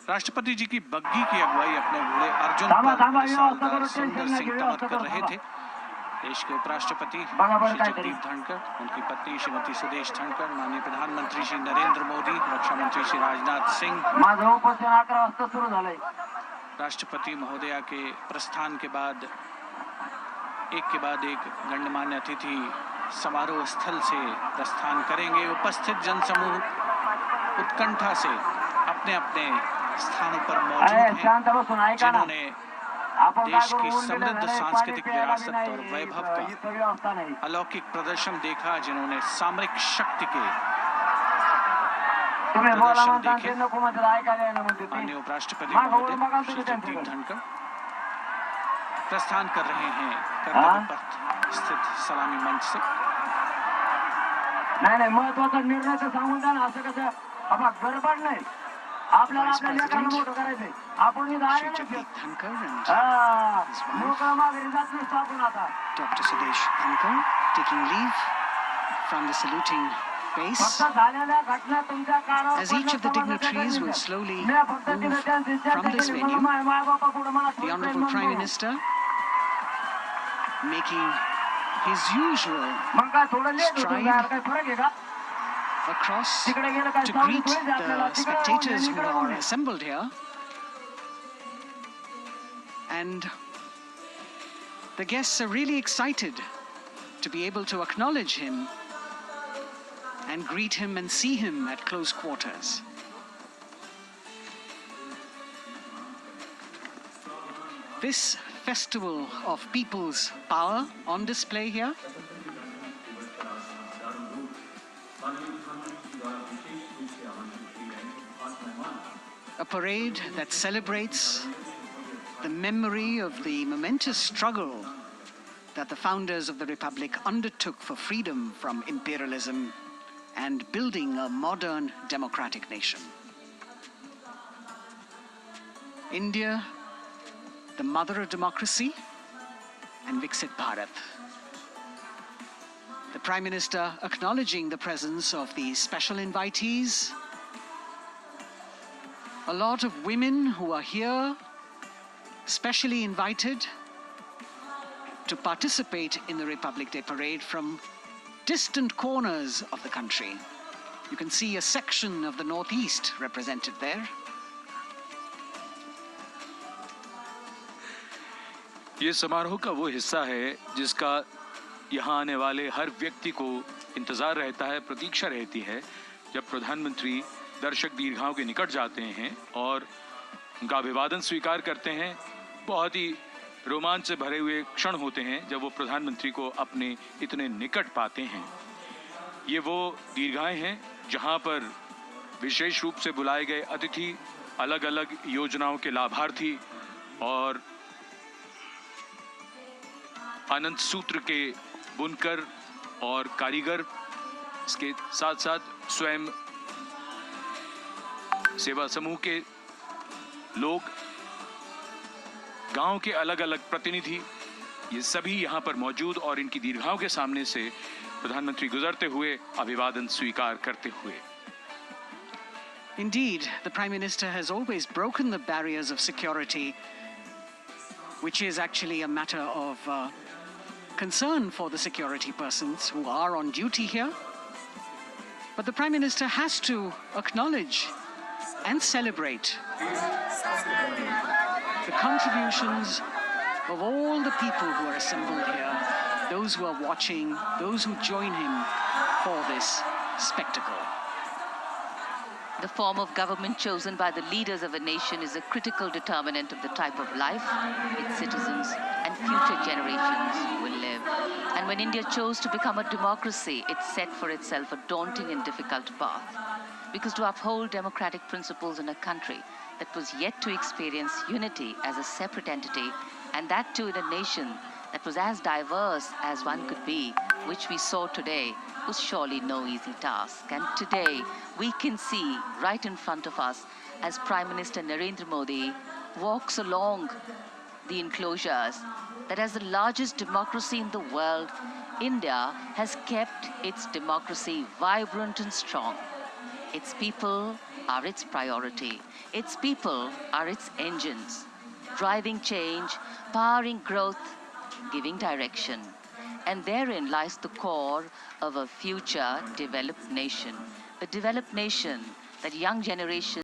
राष्ट्रपति जी की बग्घी की अगुवाई अपने घोड़े अर्जुन पर सरदार सुंदर सिंह तंवर कर रहे थे। देश के उपराष्ट्रपति श्री जगदीप धनखड़, उनकी पत्नी श्रीमती सुदेश धनखड़, माननीय प्रधानमंत्री श्री नरेंद्र मोदी, रक्षा मंत्री श्री राजनाथ सिंह, राष्ट्रपति महोदया के प्रस्थान के बाद एक गण्यमान्य अतिथि समारोह स्थल से प्रस्थान करेंगे। उपस्थित जनसमूह उत्कंठा से अपने अपने स्थानों पर मौजूद हैं, जिन्होंने देश की समृद्ध सांस्कृतिक विरासत और वैभव का अलौकिक प्रदर्शन देखा, जिन्होंने सामरिक शक्ति के प्रदर्शन देखे। माननीय उपराष्ट्रपति महोदय श्री जगदीप धनखड़ प्रस्थान कर रहे हैं कर्तव्य पथ स्थित सलामी मंच से। नहीं महत्वाचा निर्णय तर सांगून द्या ना, असं कसं बाबा गडबड नाही, आपल्याला आपल्या लेकरांना मोठं करायचंय, आपण इथं आले नाही मोकळा माघारी जात नसतो आपण आता। Dr. Sudesh Dhankar taking leave from the saluting base as each of the dignitaries will slowly move from this venue. The Honorable Prime Minister making his usual stride across to greet the spectators who are assembled here, and the guests are really excited to be able to acknowledge him and greet him and see him at close quarters. This festival of people's power on display here a parade that celebrates the memory of the momentous struggle that the founders of the Republic undertook for freedom from imperialism and building a modern democratic nation. India, the mother of democracy, and Viksit Bharat. The Prime Minister acknowledging the presence of the special invitees, a lot of women who are here, specially invited to participate in the Republic Day Parade from distant corners of the country. You can see a section of the Northeast represented there. ये समारोह का वो हिस्सा है जिसका यहाँ आने वाले हर व्यक्ति को इंतजार रहता है, प्रतीक्षा रहती है, जब प्रधानमंत्री दर्शक दीर्घाओं के निकट जाते हैं और उनका अभिवादन स्वीकार करते हैं। बहुत ही रोमांच से भरे हुए क्षण होते हैं जब वो प्रधानमंत्री को अपने इतने निकट पाते हैं। ये वो दीर्घाएं हैं जहां पर विशेष रूप से बुलाए गए अतिथि, अलग अलग योजनाओं के लाभार्थी और अनंत सूत्र के बुनकर और कारीगर, इसके साथ साथ स्वयं सेवा समूह के लोग, गांव के अलग अलग प्रतिनिधि, ये सभी यहां पर मौजूद और इनकी दीर्घाओं के सामने से प्रधानमंत्री गुजरते हुए अभिवादन स्वीकार करते हुए। Indeed, the Prime Minister has always broken the barriers of security, which is actually a matter of concern for the security persons who are on duty here. But the Prime Minister has to acknowledge and celebrate the contributions of all the people who are assembled here, those who are watching, those who join him for this spectacle. The form of government chosen by the leaders of a nation is a critical determinant of the type of life its citizens and future generations will live. And when India chose to become a democracy, it set for itself a daunting and difficult path. Because to uphold democratic principles in a country that was yet to experience unity as a separate entity, and that too in a nation that was as diverse as one could be, which we saw today, was surely no easy task. And today, we can see right in front of us as Prime Minister Narendra Modi walks along the enclosures that as the largest democracy in the world, India has kept its democracy vibrant and strong. Its people are its priority. Its people are its engines, driving change, powering growth, giving direction. And therein lies the core of a future developed nation. A developed nation that young generations